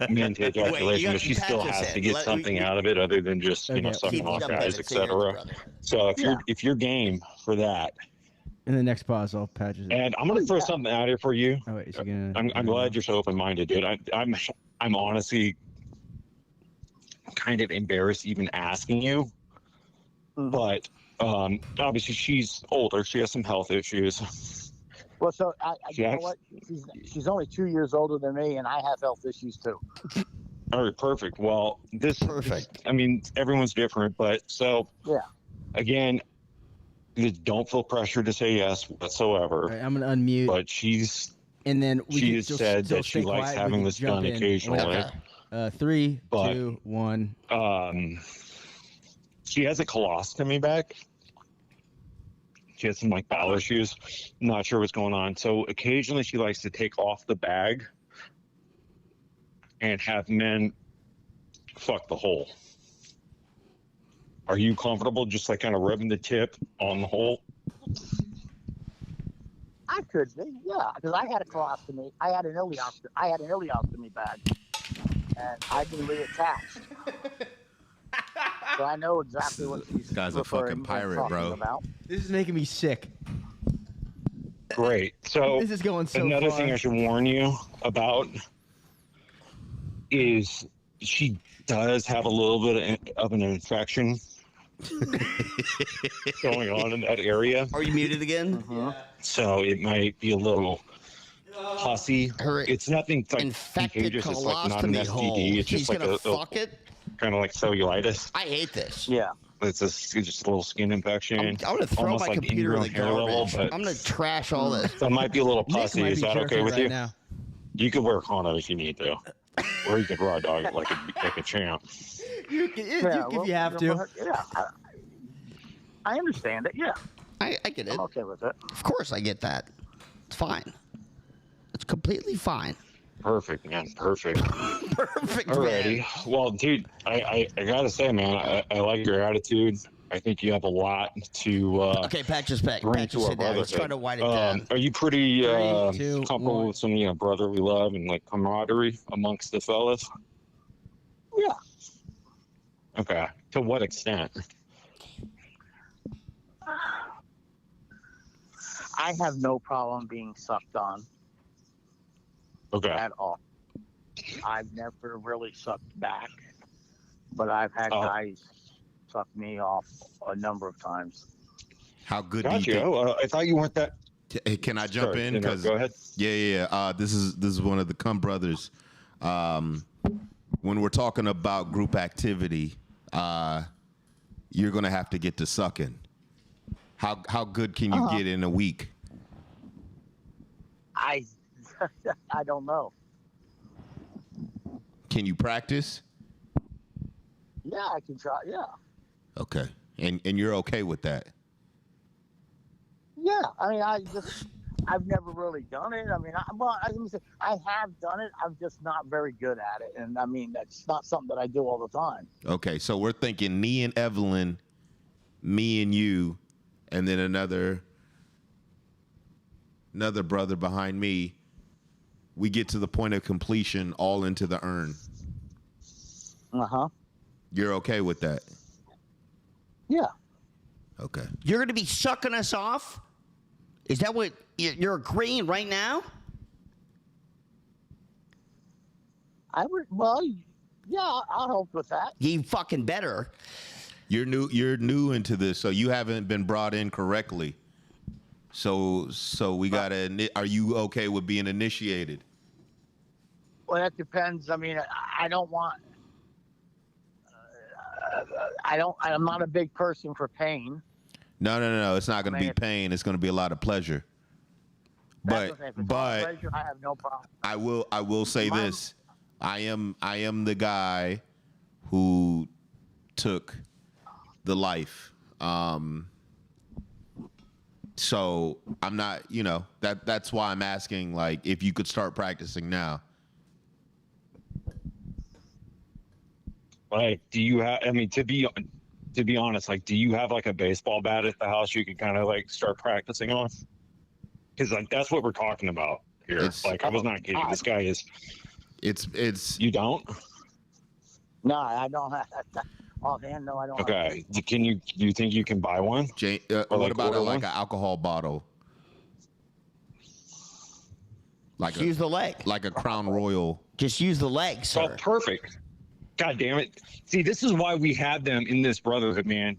Speaker 9: men to ejaculation, but she still has to get something out of it other than just, you know,
Speaker 2: Okay.
Speaker 9: sucking
Speaker 1: Keith,
Speaker 9: off
Speaker 1: you
Speaker 9: guys,
Speaker 1: don't put it in,
Speaker 9: etc.
Speaker 1: brother.
Speaker 9: So if you're game for that,
Speaker 2: In the next pause, I'll patch it.
Speaker 9: and I'm going to throw something out here for you.
Speaker 2: Oh wait, is he gonna?
Speaker 9: I'm glad you're so open-minded, dude. I'm honestly kind of embarrassed even asking you, but obviously she's older. She has some health issues.
Speaker 10: Well, so you know
Speaker 9: Yes.
Speaker 10: what? She's only 2 years older than me, and I have health issues too.
Speaker 9: All right, perfect. Well,
Speaker 1: Perfect.
Speaker 9: I mean, everyone's different, but so
Speaker 10: Yeah.
Speaker 9: again, you don't feel pressure to say yes whatsoever.
Speaker 2: All right, I'm gonna unmute,
Speaker 9: But she's
Speaker 2: and then
Speaker 9: she has said that she likes having this done occasionally.
Speaker 1: Okay.
Speaker 2: 3,
Speaker 9: But-
Speaker 2: 2, 1.
Speaker 9: She has a colostomy bag. She has some like bowel issues. Not sure what's going on. So occasionally she likes to take off the bag and have men fuck the hole. Are you comfortable just like kind of rubbing the tip on the hole?
Speaker 10: I could be, yeah, because I had a colostomy. I had an ileostomy bag, and I can reattach. So I know exactly what she's
Speaker 7: guy's a
Speaker 10: referring
Speaker 7: fucking
Speaker 10: and
Speaker 7: pirate,
Speaker 10: talking
Speaker 7: bro.
Speaker 10: About.
Speaker 2: This is making me sick.
Speaker 9: Great. So
Speaker 2: This is going so
Speaker 9: another
Speaker 2: far.
Speaker 9: thing I should warn you about is she does have a little bit of an infection going on in that area.
Speaker 1: Are you muted again?
Speaker 9: So it might be a little pussy.
Speaker 1: Her
Speaker 9: It's nothing like
Speaker 1: infected
Speaker 9: contagious. It's like not an
Speaker 1: colostomy hole.
Speaker 9: STD. It's
Speaker 1: She's
Speaker 9: just like
Speaker 1: gonna
Speaker 9: a
Speaker 1: fuck it.
Speaker 9: kind of like cellulitis.
Speaker 1: I hate this.
Speaker 10: Yeah.
Speaker 9: It's just a little skin infection.
Speaker 1: I'm gonna throw
Speaker 9: almost
Speaker 1: my
Speaker 9: like
Speaker 1: computer in the
Speaker 9: ingrown hair level,
Speaker 1: garbage.
Speaker 9: but
Speaker 1: I'm gonna trash all this.
Speaker 9: so it might be a little
Speaker 2: Nick
Speaker 9: pussy.
Speaker 2: might
Speaker 9: Is
Speaker 2: be
Speaker 9: that okay
Speaker 2: jerking
Speaker 9: with
Speaker 2: right
Speaker 9: you?
Speaker 2: now.
Speaker 9: You could wear a condom if you need to, or you could raw dog it like a champ.
Speaker 2: If you have to.
Speaker 10: Yeah. I understand it. Yeah.
Speaker 1: I I get it.
Speaker 10: I'm okay with it.
Speaker 1: Of course, I get that. It's fine. It's completely fine.
Speaker 9: Perfect, man. Perfect.
Speaker 1: Perfect.
Speaker 9: Alrighty.
Speaker 1: Man.
Speaker 9: Well, dude, I gotta say, man, I like your attitude. I think you have a lot to
Speaker 1: Okay, Pat, just back.
Speaker 9: bring
Speaker 1: Pat,
Speaker 9: to
Speaker 1: just
Speaker 9: our
Speaker 1: sit down. He's
Speaker 9: brotherhood.
Speaker 1: trying to wind it down.
Speaker 9: Are you pretty
Speaker 2: 3, 2,
Speaker 9: comfortable
Speaker 2: 1.
Speaker 9: with some, brotherly love and like camaraderie amongst the fellas?
Speaker 10: Yeah.
Speaker 9: Okay. To what extent?
Speaker 10: I have no problem being sucked on
Speaker 9: Okay.
Speaker 10: at all. I've never really sucked back, but I've had guys suck me off a number of times.
Speaker 3: How good do you
Speaker 9: Gotcha.
Speaker 3: think?
Speaker 9: I thought you weren't that.
Speaker 3: Hey, can I jump in? Because
Speaker 9: go ahead.
Speaker 3: Yeah. This is one of the Cum brothers. When we're talking about group activity, you're gonna have to get to sucking. How good can you get in a week?
Speaker 10: I don't know.
Speaker 3: Can you practice?
Speaker 10: Yeah, I can try. Yeah.
Speaker 3: Okay. And you're okay with that?
Speaker 10: Yeah. I mean, I've never really done it. I mean, I have done it. I'm just not very good at it. And I mean, that's not something that I do all the time.
Speaker 3: Okay. So we're thinking me and Evelyn, me and you, and then another brother behind me. We get to the point of completion all into the urn.
Speaker 10: Uh-huh.
Speaker 3: You're okay with that?
Speaker 10: Yeah.
Speaker 3: Okay.
Speaker 1: You're going to be sucking us off? Is that what you're agreeing right now?
Speaker 10: I would, well, yeah, I'll help with that.
Speaker 1: You fucking better.
Speaker 3: You're new into this, so you haven't been brought in correctly. So we gotta. Are you okay with being initiated?
Speaker 10: Well, that depends. I mean, I don't want. I'm not a big person for pain.
Speaker 3: No. It's not gonna be pain. It's gonna be a lot of pleasure. But
Speaker 10: pleasure, I have no problem.
Speaker 3: I will say this. I am the guy who took the life. So I'm not, that's why I'm asking, like, if you could start practicing now.
Speaker 9: Like, do you have? I mean, to be honest, like, do you have like a baseball bat at the house you can kind of like start practicing on? Because like that's what we're talking about here. I was not kidding. This guy is.
Speaker 3: It's.
Speaker 9: You don't?
Speaker 10: No, I don't have. Offhand, no, I don't.
Speaker 9: Okay. Do you think you can buy one?
Speaker 3: What about like an alcohol bottle?
Speaker 1: Like use the leg.
Speaker 3: Like a Crown Royal.
Speaker 1: Just use the leg, sir.
Speaker 9: Oh, perfect. God damn it. See, this is why we have them in this brotherhood, man.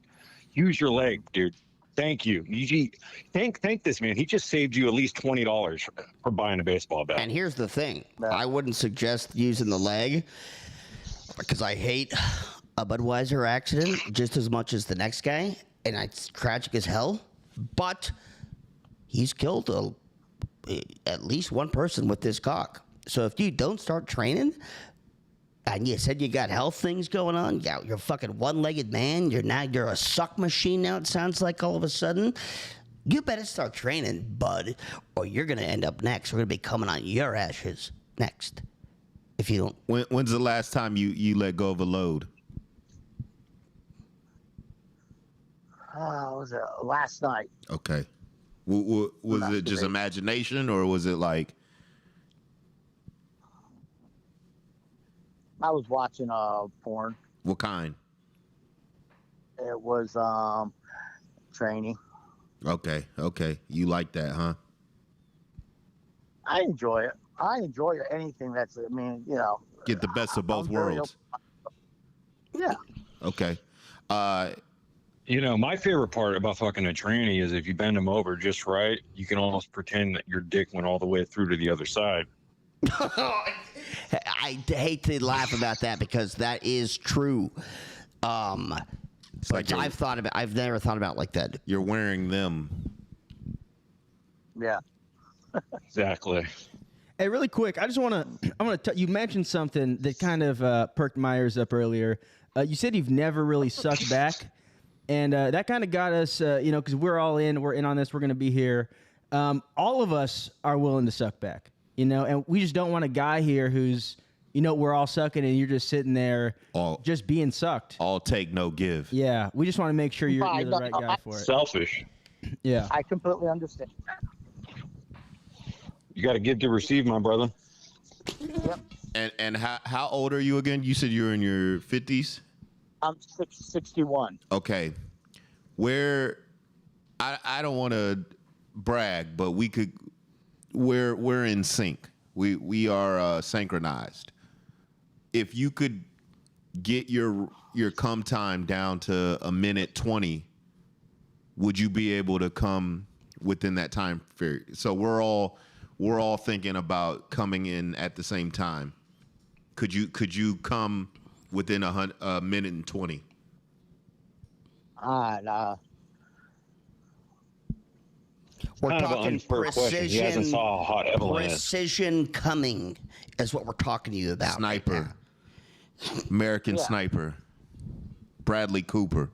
Speaker 9: Use your leg, dude. Thank you. Thank this man. He just saved you at least $20 for buying a baseball bat.
Speaker 1: And here's the thing. I wouldn't suggest using the leg because I hate a Budweiser accident just as much as the next guy, and it's tragic as hell. But he's killed at least one person with this cock. So if you don't start training, and you said you got health things going on, yeah, you're a fucking one-legged man. You're a suck machine now. It sounds like all of a sudden. You better start training, bud, or you're gonna end up next. We're gonna be coming on your ashes next. If you don't.
Speaker 3: When's the last time you let go of a load?
Speaker 10: Was it last night?
Speaker 3: Okay. Was it just imagination, or was it like?
Speaker 10: I was watching porn.
Speaker 3: What kind?
Speaker 10: It was training.
Speaker 3: Okay. You like that, huh?
Speaker 10: I enjoy it. I enjoy anything that's. I mean,
Speaker 3: Get the best of both worlds.
Speaker 10: Yeah.
Speaker 3: Okay.
Speaker 9: My favorite part about fucking a tranny is if you bend them over just right, you can almost pretend that your dick went all the way through to the other side.
Speaker 1: I hate to laugh about that because that is true.
Speaker 3: It's like
Speaker 1: I've never thought about it like that.
Speaker 3: You're wearing them.
Speaker 10: Yeah.
Speaker 9: Exactly.
Speaker 2: Hey, really quick, I want to. You mentioned something that kind of perked my ears up earlier. You said you've never really sucked back. and that kind of got us, because we're all in. We're in on this. We're going to be here. All of us are willing to suck back, and we just don't want a guy here who's, we're all sucking and you're just sitting there just being sucked.
Speaker 3: All take, no give.
Speaker 2: Yeah, we just want to make sure you're the right guy for it.
Speaker 9: Selfish.
Speaker 2: Yeah.
Speaker 10: I completely understand.
Speaker 9: You got to give to receive, my brother.
Speaker 10: Yep.
Speaker 3: And how old are you again? You said you're in your 50s?
Speaker 10: I'm 61.
Speaker 3: Okay. Where I don't want to brag, but we're in sync. We are synchronized. If you could get your come time down to a minute 20, would you be able to come within that time period? So we're all thinking about coming in at the same time. Could you come within a minute and 20?
Speaker 10: Nah.
Speaker 1: We're
Speaker 9: Kind of an
Speaker 1: talking
Speaker 9: unfair question. He hasn't saw a hot Evelyn.
Speaker 1: precision coming is what we're talking to you about.
Speaker 3: Sniper. American Sniper. Bradley Cooper.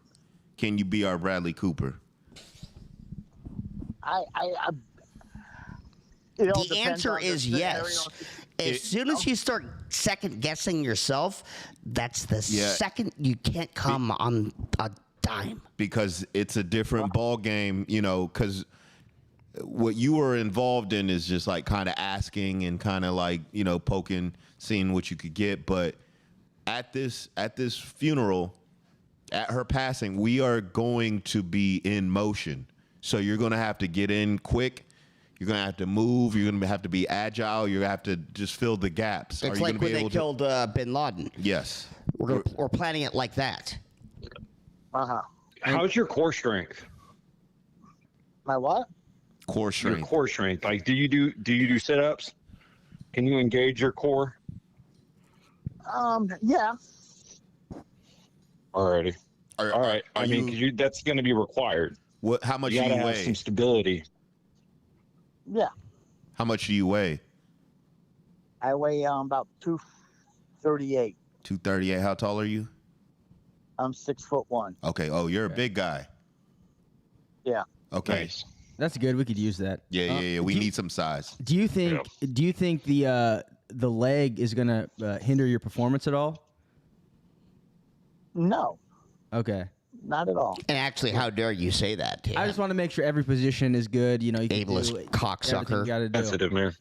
Speaker 3: Can you be our Bradley Cooper?
Speaker 1: The answer is yes. As soon as you start second guessing yourself, that's the second you can't come on a dime.
Speaker 3: Because it's a different ball game, because what you were involved in is just like kind of asking and kind of like, poking, seeing what you could get. But at this funeral, at her passing, we are going to be in motion. So you're going to have to get in quick. You're going to have to move. You're going to have to be agile. You're going to have to just fill the gaps.
Speaker 1: It's like when they killed Bin Laden.
Speaker 3: Yes.
Speaker 1: We're planning it like that.
Speaker 10: Uh-huh.
Speaker 9: How's your core strength?
Speaker 10: My what?
Speaker 3: Core strength.
Speaker 9: Your core strength. Like, do you do sit-ups? Can you engage your core?
Speaker 10: Yeah.
Speaker 9: Alrighty. All right. I mean, 'cause that's going to be required.
Speaker 3: How much
Speaker 9: you
Speaker 3: do you
Speaker 9: gotta have
Speaker 3: weigh?
Speaker 9: some stability.
Speaker 10: Yeah.
Speaker 3: How much do you weigh?
Speaker 10: I weigh about 238.
Speaker 3: 238. How tall are you?
Speaker 10: I'm 6'1".
Speaker 3: Okay. Oh, you're a big guy.
Speaker 10: Yeah.
Speaker 3: Okay.
Speaker 9: Nice.
Speaker 2: That's good. We could use that.
Speaker 3: Yeah. We need some size.
Speaker 2: Do you think the leg is gonna hinder your performance at all?
Speaker 10: No,
Speaker 2: Okay.
Speaker 10: not at all.
Speaker 1: And actually, how dare you say that?
Speaker 2: I just want to make sure every position is good. You can
Speaker 1: Ableist
Speaker 2: do everything
Speaker 1: cocksucker.
Speaker 2: you gotta do.
Speaker 9: Sensitive, man.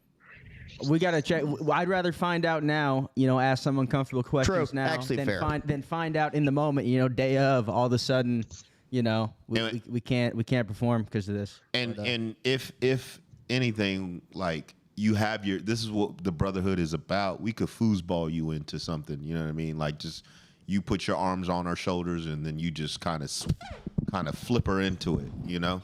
Speaker 2: We gotta check. I'd rather find out now. Ask some uncomfortable questions now
Speaker 1: Actually
Speaker 2: than
Speaker 1: fair.
Speaker 2: find out in the moment. Day of, all of a sudden, we can't perform because of this.
Speaker 3: And if anything, like you have this is what the brotherhood is about. We could foosball you into something. You know what I mean? Like just you put your arms on our shoulders and then you just kind of flip her into it.
Speaker 10: Yeah.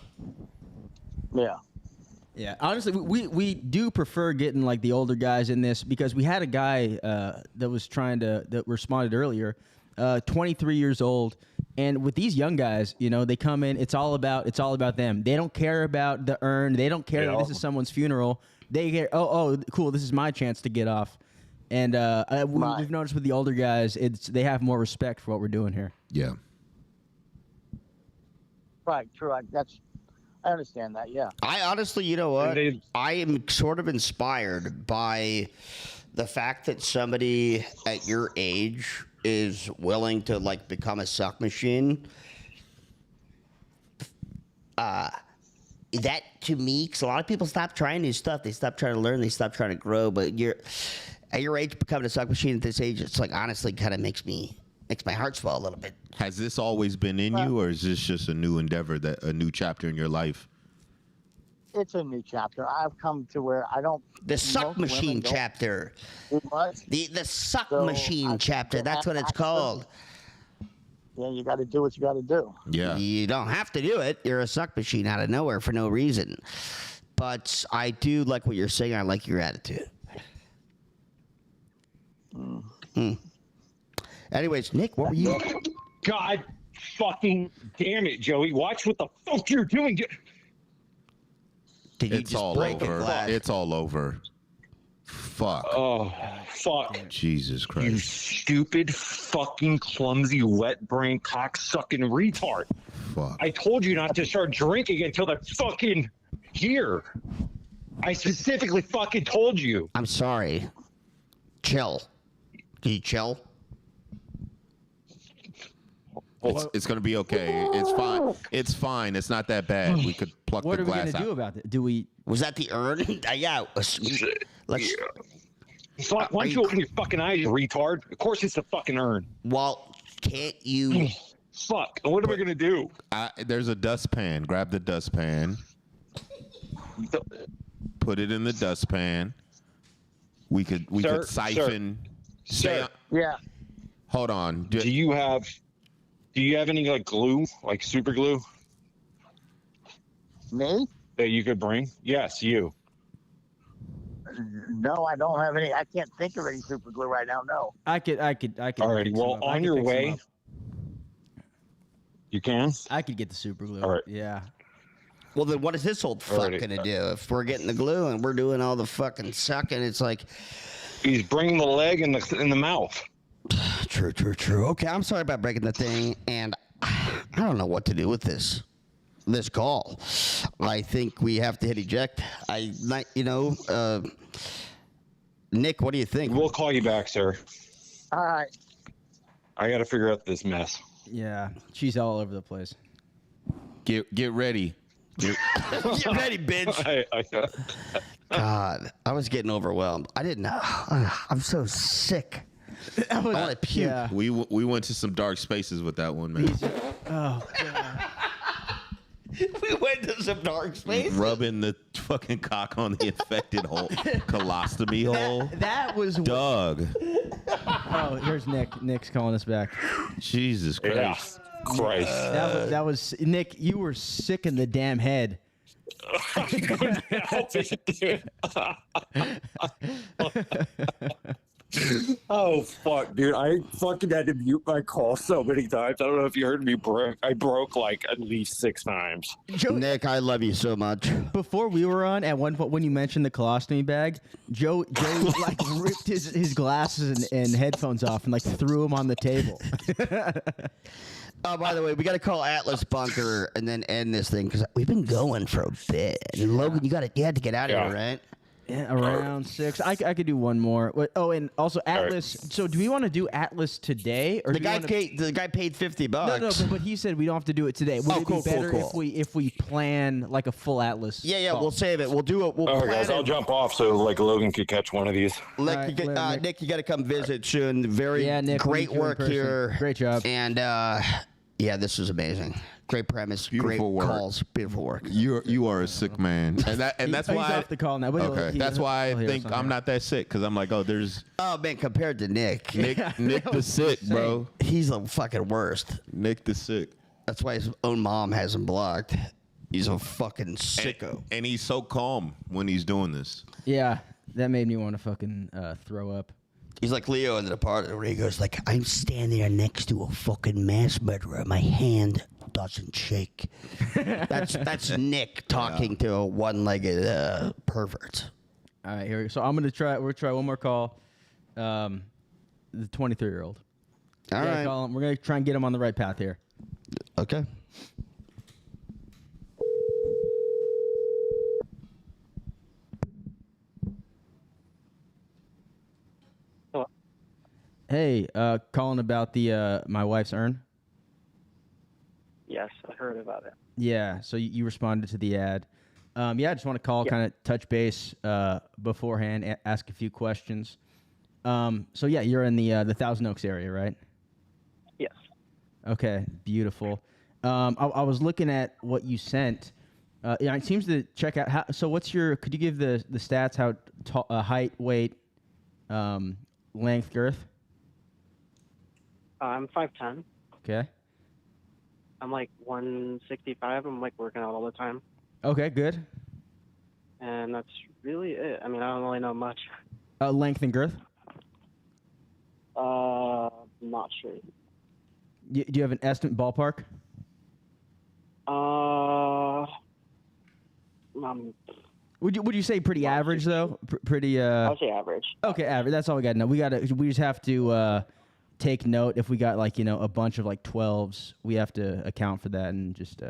Speaker 2: Yeah, honestly, we do prefer getting like the older guys in this because we had a guy that responded earlier, 23 years old, and with these young guys, they come in. It's all about them. They don't care about the urn. They don't care that this is someone's funeral. They get oh cool. This is my chance to get off. And we've noticed with the older guys, they have more respect for what we're doing here.
Speaker 3: Yeah.
Speaker 10: Right. True. I understand that. Yeah.
Speaker 1: I honestly, you know what? I am sort of inspired by the fact that somebody at your age is willing to like become a suck machine. That to me, because a lot of people stop trying new stuff. They stop trying to learn. They stop trying to grow. But at your age, becoming a suck machine at this age, it's like honestly kind of makes my heart swell a little bit.
Speaker 3: Has this always been in you, or is this just a new endeavor, a new chapter in your life?
Speaker 10: It's a new chapter. I've come to where I don't.
Speaker 1: The suck machine chapter.
Speaker 10: What?
Speaker 1: The suck machine chapter. That's what it's called.
Speaker 10: Yeah, you got to do what you got to do.
Speaker 3: Yeah.
Speaker 1: You don't have to do it. You're a suck machine out of nowhere for no reason. But I do like what you're saying. I like your attitude. Anyways, Nick, what were you?
Speaker 9: God fucking damn it, Joey. Watch what the fuck you're doing.
Speaker 1: Did you
Speaker 3: It's
Speaker 1: just
Speaker 3: all
Speaker 1: break a
Speaker 3: over.
Speaker 1: glass?
Speaker 3: It's all over. Fuck.
Speaker 9: Oh, fuck.
Speaker 3: Jesus
Speaker 9: You
Speaker 3: Christ.
Speaker 9: stupid, fucking, clumsy, wet brain, cocksucking retard.
Speaker 3: Fuck.
Speaker 9: I told you not to start drinking until they're fucking here. I specifically fucking told you.
Speaker 1: I'm sorry. Chill. Can you chill?
Speaker 3: It's gonna be okay. It's fine. It's fine. It's not that bad. We could pluck
Speaker 2: What
Speaker 3: the
Speaker 2: are we
Speaker 3: glass
Speaker 2: gonna
Speaker 3: out.
Speaker 2: do about it? Do we?
Speaker 1: Was that the urn? Yeah. Let's.
Speaker 9: Fuck, why don't you open your fucking eyes, you retard? Of course it's the fucking urn.
Speaker 1: Well, can't you?
Speaker 9: Fuck, what am I gonna do?
Speaker 3: There's a dustpan. Grab the dustpan. Put it in the dustpan. We could siphon.
Speaker 9: Sir.
Speaker 10: Yeah.
Speaker 3: Hold on.
Speaker 9: Do you have any like glue, like super glue
Speaker 10: Me?
Speaker 9: that you could bring? Yes, you.
Speaker 10: No, I don't have any. I can't think of any super glue right now. No.
Speaker 2: I could.
Speaker 9: Alrighty.
Speaker 2: pick
Speaker 9: Well,
Speaker 2: some up. I
Speaker 9: on
Speaker 2: could
Speaker 9: your
Speaker 2: pick some
Speaker 9: way,
Speaker 2: up.
Speaker 9: you can.
Speaker 2: I could get the super glue.
Speaker 3: All right.
Speaker 2: Yeah.
Speaker 1: Well, then what is this old fuck
Speaker 9: Alrighty.
Speaker 1: gonna do? If we're getting the glue and we're doing all the fucking sucking, it's like.
Speaker 9: He's bringing the leg in the mouth.
Speaker 1: True. Okay, I'm sorry about breaking the thing, and I don't know what to do with this call. I think we have to hit eject. Nick, what do you think?
Speaker 9: We'll call you back, sir.
Speaker 10: All right.
Speaker 9: I got to figure out this mess.
Speaker 2: Yeah. She's all over the place.
Speaker 3: Get ready.
Speaker 1: Get ready, bitch. God, I was getting overwhelmed. I didn't know. I'm so sick. I want to puke.
Speaker 2: Yeah.
Speaker 3: We went to some dark spaces with that one, man.
Speaker 2: Oh God.
Speaker 1: We went to some dark space.
Speaker 3: Rubbing the fucking cock on the infected hole, colostomy hole.
Speaker 2: That was.
Speaker 3: Doug.
Speaker 2: Oh, here's Nick. Nick's calling us back.
Speaker 3: Jesus
Speaker 9: Yeah.
Speaker 3: Christ.
Speaker 9: Christ.
Speaker 2: That was Nick. You were sick in the damn head.
Speaker 9: Oh fuck, dude! I fucking had to mute my call so many times. I don't know if you heard me broke. I broke like at least 6 times.
Speaker 1: Nick, I love you so much.
Speaker 2: Before we were on, at one point when you mentioned the colostomy bag, Joe like ripped his glasses and headphones off and like threw them on the table.
Speaker 1: Oh, by the way, we got to call Atlas Bunker and then end this thing because we've been going for a bit. And Logan, you had to get out of here, right?
Speaker 2: Yeah, around 6. I could do one more. Oh, and also Atlas. So, do we want to do Atlas today, or
Speaker 1: The guy paid $50.
Speaker 2: No, but he said we don't have to do it today. Would it be better if we plan like a full Atlas?
Speaker 1: Yeah,
Speaker 2: call?
Speaker 1: we'll save it. We'll do it. We'll
Speaker 9: Oh,
Speaker 1: plan
Speaker 9: guys, I'll
Speaker 1: it.
Speaker 9: jump off so like Logan could catch one of these.
Speaker 1: Nick,
Speaker 2: Nick.
Speaker 1: Nick, you got to come visit soon. Very
Speaker 2: Nick,
Speaker 1: great
Speaker 2: we'll meet you in
Speaker 1: work
Speaker 2: person.
Speaker 1: here.
Speaker 2: Great job.
Speaker 1: And yeah, this was amazing. Great premise.
Speaker 3: Beautiful
Speaker 1: great
Speaker 3: work.
Speaker 1: calls. Beautiful work.
Speaker 3: You are a sick man, and that's
Speaker 2: He's
Speaker 3: why.
Speaker 2: off the call now. But
Speaker 3: Okay, that's why I think I'm
Speaker 2: not.
Speaker 3: not that sick because I'm like, oh, there's
Speaker 1: Oh man, compared to Nick,
Speaker 3: Nick the sick, bro.
Speaker 1: he's the fucking worst.
Speaker 3: Nick the sick.
Speaker 1: That's why his own mom has him blocked. He's a fucking sicko.
Speaker 3: And he's so calm when he's doing this.
Speaker 2: Yeah, that made me want to fucking throw up.
Speaker 1: He's like Leo in the Departed, where he goes like, "I'm standing there next to a fucking mass murderer. My hand doesn't shake." That's Nick talking to a one-legged pervert.
Speaker 2: All right, here we go. So I'm gonna try. We'll try one more call. The 23-year-old.
Speaker 1: All right.
Speaker 2: Call him. We're gonna try and get him on the right path here.
Speaker 1: Okay.
Speaker 2: Hey, calling about the my wife's urn.
Speaker 4: Yes, I heard about it.
Speaker 2: Yeah, so you responded to the ad. Yeah, I just want to call, kind of touch base beforehand, ask a few questions. So yeah, you're in the Thousand Oaks area, right?
Speaker 4: Yes.
Speaker 2: Okay, beautiful. I was looking at what you sent. Yeah, it seems to check out. So what's your? Could you give the stats? How height, weight, length, girth?
Speaker 4: I'm 5'10".
Speaker 2: Okay.
Speaker 4: I'm like 165. I'm like working out all the time.
Speaker 2: Okay, good.
Speaker 4: And that's really it. I mean, I don't really know much.
Speaker 2: Length and girth?
Speaker 4: Not sure.
Speaker 2: Do you have an estimate Would you say pretty average though? Pretty.
Speaker 11: I would say average.
Speaker 2: Okay, average. That's all we got to know. We just have to take note if we got like a bunch of like 12s. We have to account for that and just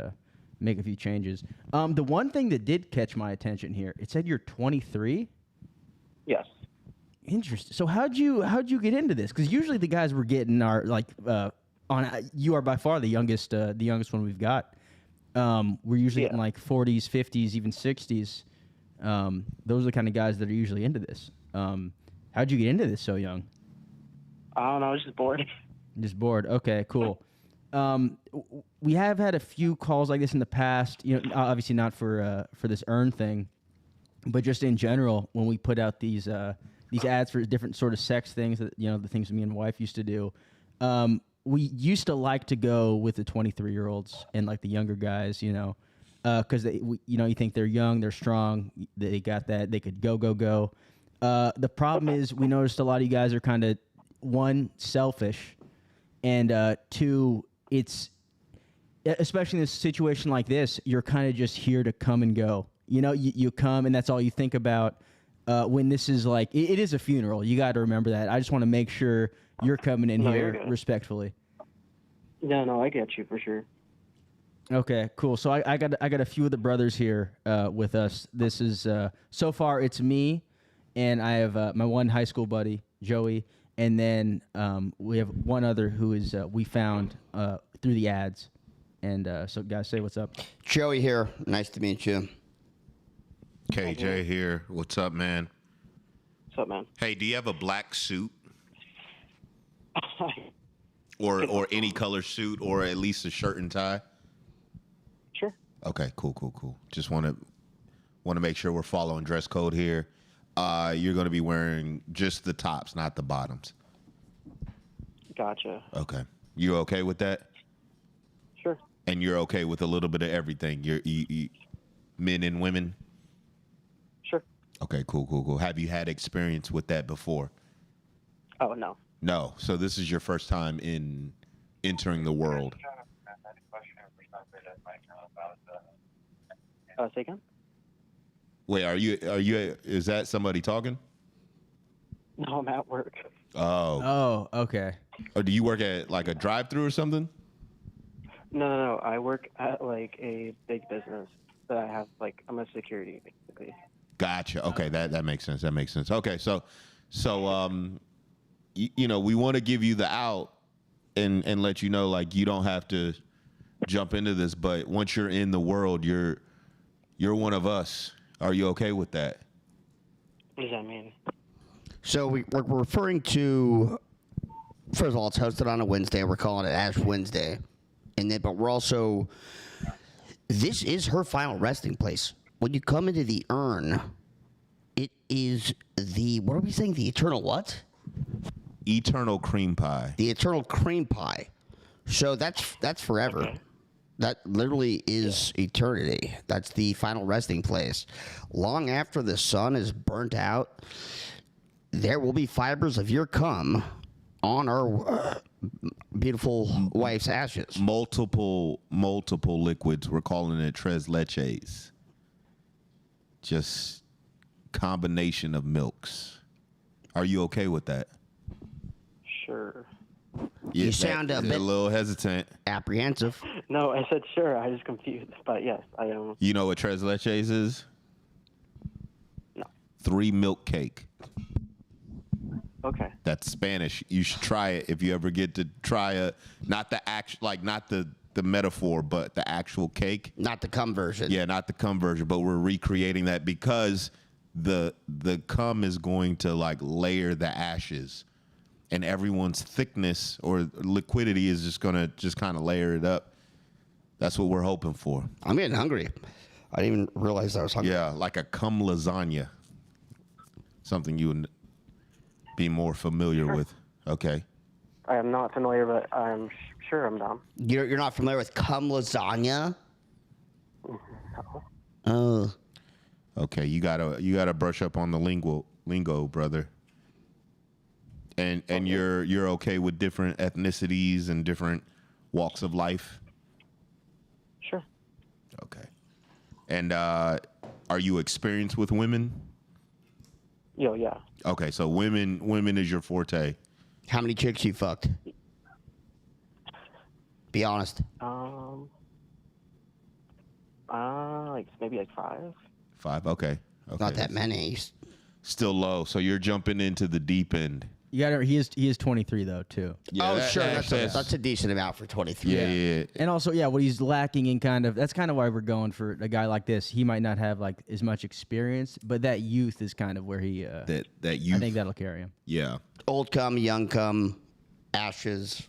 Speaker 2: make a few changes. The one thing that did catch my attention here, it said you're 23.
Speaker 11: Yes.
Speaker 2: Interesting. So how'd you get into this? Because usually the guys we're getting are like you are by far the youngest one we've got. We're usually getting like 40s, 50s, even 60s. Those are the kind of guys that are usually into this. How'd you get into this so young?
Speaker 11: I don't know. I was just bored.
Speaker 2: Just bored. Okay, cool. We have had a few calls like this in the past. Obviously not for this earn thing, but just in general when we put out these ads for different sort of sex things that the things me and my wife used to do. We used to like to go with the 23-year-olds and like the younger guys, because you think they're young, they're strong, they got that, they could go. The problem is we noticed a lot of you guys are kind of, one, selfish, and two, it's, especially in a situation like this, you're kind of just here to come and go. You come and that's all you think about. When this is like, it is a funeral. You got to remember that. I just want to make sure you're coming in here respectfully.
Speaker 11: No, I get you for sure.
Speaker 2: Okay, cool. So I got a few of the brothers here with us. This is so far it's me, and I have my one high school buddy Joey, and then we have one other who is we found through the ads. And so guys, say what's up.
Speaker 1: Joey here. Nice to meet you.
Speaker 3: KJ here. What's up, man?
Speaker 11: What's up, man?
Speaker 3: Hey, do you have a black suit? or any color suit, or at least a shirt and tie?
Speaker 11: Sure.
Speaker 3: Okay, cool. Just want to make sure we're following dress code here. You're going to be wearing just the tops, not the bottoms.
Speaker 11: Gotcha.
Speaker 3: Okay. You okay with that?
Speaker 11: Sure.
Speaker 3: And you're okay with a little bit of everything? You men and women?
Speaker 11: Sure.
Speaker 3: Okay, cool. Have you had experience with that before?
Speaker 11: Oh, no.
Speaker 3: No. So this is your first time in entering the world.
Speaker 11: Say again?
Speaker 3: Wait, are you? Is that somebody talking?
Speaker 11: No, I'm at work.
Speaker 3: Oh.
Speaker 2: Oh, okay.
Speaker 3: Or do you work at like a drive-through or something?
Speaker 11: No. I work at like a big business that I have. Like, I'm a security basically.
Speaker 3: Gotcha. Okay, that makes sense. Okay, so we want to give you the out and let you know, like, you don't have to jump into this, but once you're in the world, you're one of us. Are you okay with that?
Speaker 11: What does that mean?
Speaker 1: So we're referring to, first of all, it's hosted on a Wednesday. We're calling it Ash Wednesday. But we're also, this is her final resting place. When you come into the urn, it is what are we saying? The eternal what?
Speaker 3: Eternal cream pie.
Speaker 1: The eternal cream pie. So that's forever. Okay. That literally is eternity. That's the final resting place. Long after the sun is burnt out, there will be fibers of your cum on our beautiful wife's ashes.
Speaker 3: Multiple liquids. We're calling it tres leches. Just combination of milks. Are you okay with that?
Speaker 11: Sure.
Speaker 1: You sound a
Speaker 3: little hesitant.
Speaker 1: Apprehensive.
Speaker 11: No, I said sure. I was confused, but yes, I am.
Speaker 3: You know what tres leches is?
Speaker 11: No.
Speaker 3: 3 milk cake.
Speaker 11: Okay.
Speaker 3: That's Spanish. You should try it if you ever get to try not the metaphor, but the actual cake.
Speaker 1: Not the cum version.
Speaker 3: Yeah, not the cum version, but we're recreating that because the cum is going to like layer the ashes, and everyone's thickness or liquidity is just gonna kind of layer it up. That's what we're hoping for.
Speaker 1: I'm getting hungry. I didn't even realize I was hungry.
Speaker 3: Yeah, like a cum lasagna. Something you would be more familiar with. Okay.
Speaker 11: I am not familiar, but I'm sure I'm down.
Speaker 1: You're not familiar with cum lasagna?
Speaker 11: No.
Speaker 1: Oh.
Speaker 3: Okay, you gotta brush up on the lingo, brother. And okay. You're okay with different ethnicities and different walks of life?
Speaker 11: Sure.
Speaker 3: Okay. And are you experienced with women?
Speaker 11: Yeah.
Speaker 3: Okay, so women is your forte.
Speaker 1: How many chicks you fucked? Be honest.
Speaker 11: Like maybe like 5.
Speaker 3: 5. Okay.
Speaker 1: Not that many.
Speaker 3: Still low. So you're jumping into the deep end.
Speaker 2: You got he is 23 though too.
Speaker 3: Yeah,
Speaker 1: Sure. That's a decent amount for 23.
Speaker 3: Yeah.
Speaker 2: And also, what he's lacking in that's kind of why we're going for a guy like this. He might not have like as much experience, but that youth is kind of where he.
Speaker 3: That youth.
Speaker 2: I think that'll carry him.
Speaker 3: Yeah.
Speaker 1: Old cum, young cum, ashes,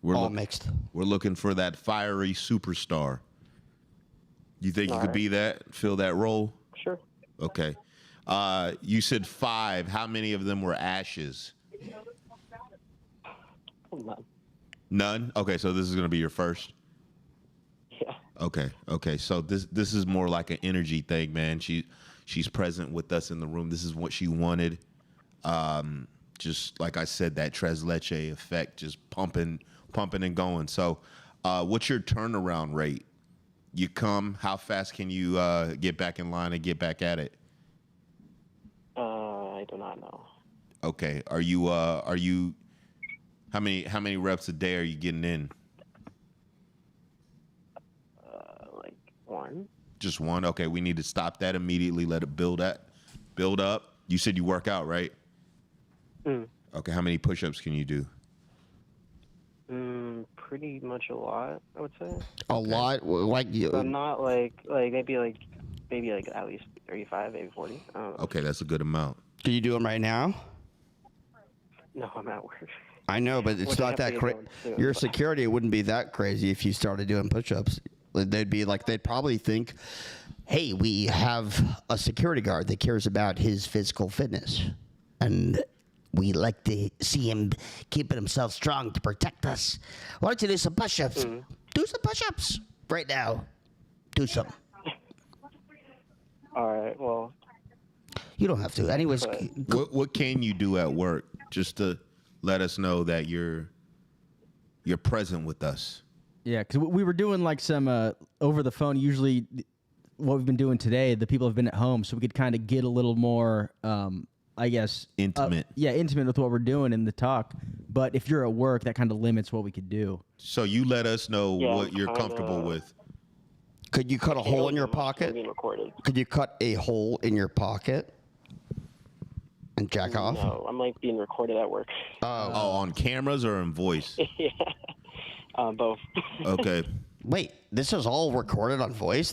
Speaker 1: all mixed.
Speaker 3: We're looking for that fiery superstar. You think you could be that? Fill that role?
Speaker 11: Sure.
Speaker 3: Okay. You said 5. How many of them were ashes?
Speaker 11: None.
Speaker 3: None? Okay, so this is going to be your first?
Speaker 11: Yeah.
Speaker 3: Okay. So this is more like an energy thing, man. She's present with us in the room. This is what she wanted. Just like I said, that tres leche effect, just pumping and going. So what's your turnaround rate? You come, how fast can you get back in line and get back at it?
Speaker 11: I do not know.
Speaker 3: Okay. Are you how many reps a day are you getting in?
Speaker 11: Like 1.
Speaker 3: Just 1? Okay, we need to stop that immediately, let it build up. You said you work out, right? Okay, how many push-ups can you do?
Speaker 11: Pretty much a lot, I would say.
Speaker 1: A lot? Like you?
Speaker 11: But not like maybe at least 35, maybe 40. I don't know.
Speaker 3: Okay, that's a good amount.
Speaker 1: Can you do them right now?
Speaker 11: No, I'm at work.
Speaker 1: I know, but it's not that crazy. Your security wouldn't be that crazy if you started doing push-ups. They'd probably think, hey, we have a security guard that cares about his physical fitness. And we like to see him keeping himself strong to protect us. Why don't you do some push-ups? Do some push-ups right now. Do some.
Speaker 11: All right, well.
Speaker 1: You don't have to. Anyways.
Speaker 3: What can you do at work just to let us know that you're present with us?
Speaker 2: Yeah, because we were doing like some over the phone. Usually what we've been doing today, the people have been at home, so we could kind of get a little more, I guess.
Speaker 3: Intimate.
Speaker 2: Intimate with what we're doing in the talk. But if you're at work, that kind of limits what we could do.
Speaker 3: So you let us know what you're comfortable with.
Speaker 1: Could you cut a hole in your pocket?
Speaker 11: Being recorded.
Speaker 1: Could you cut a hole in your pocket and jack off?
Speaker 11: No, I'm like being recorded at work.
Speaker 3: Oh, on cameras or in voice?
Speaker 11: Yeah. Both.
Speaker 3: Okay.
Speaker 1: Wait, this is all recorded on voice?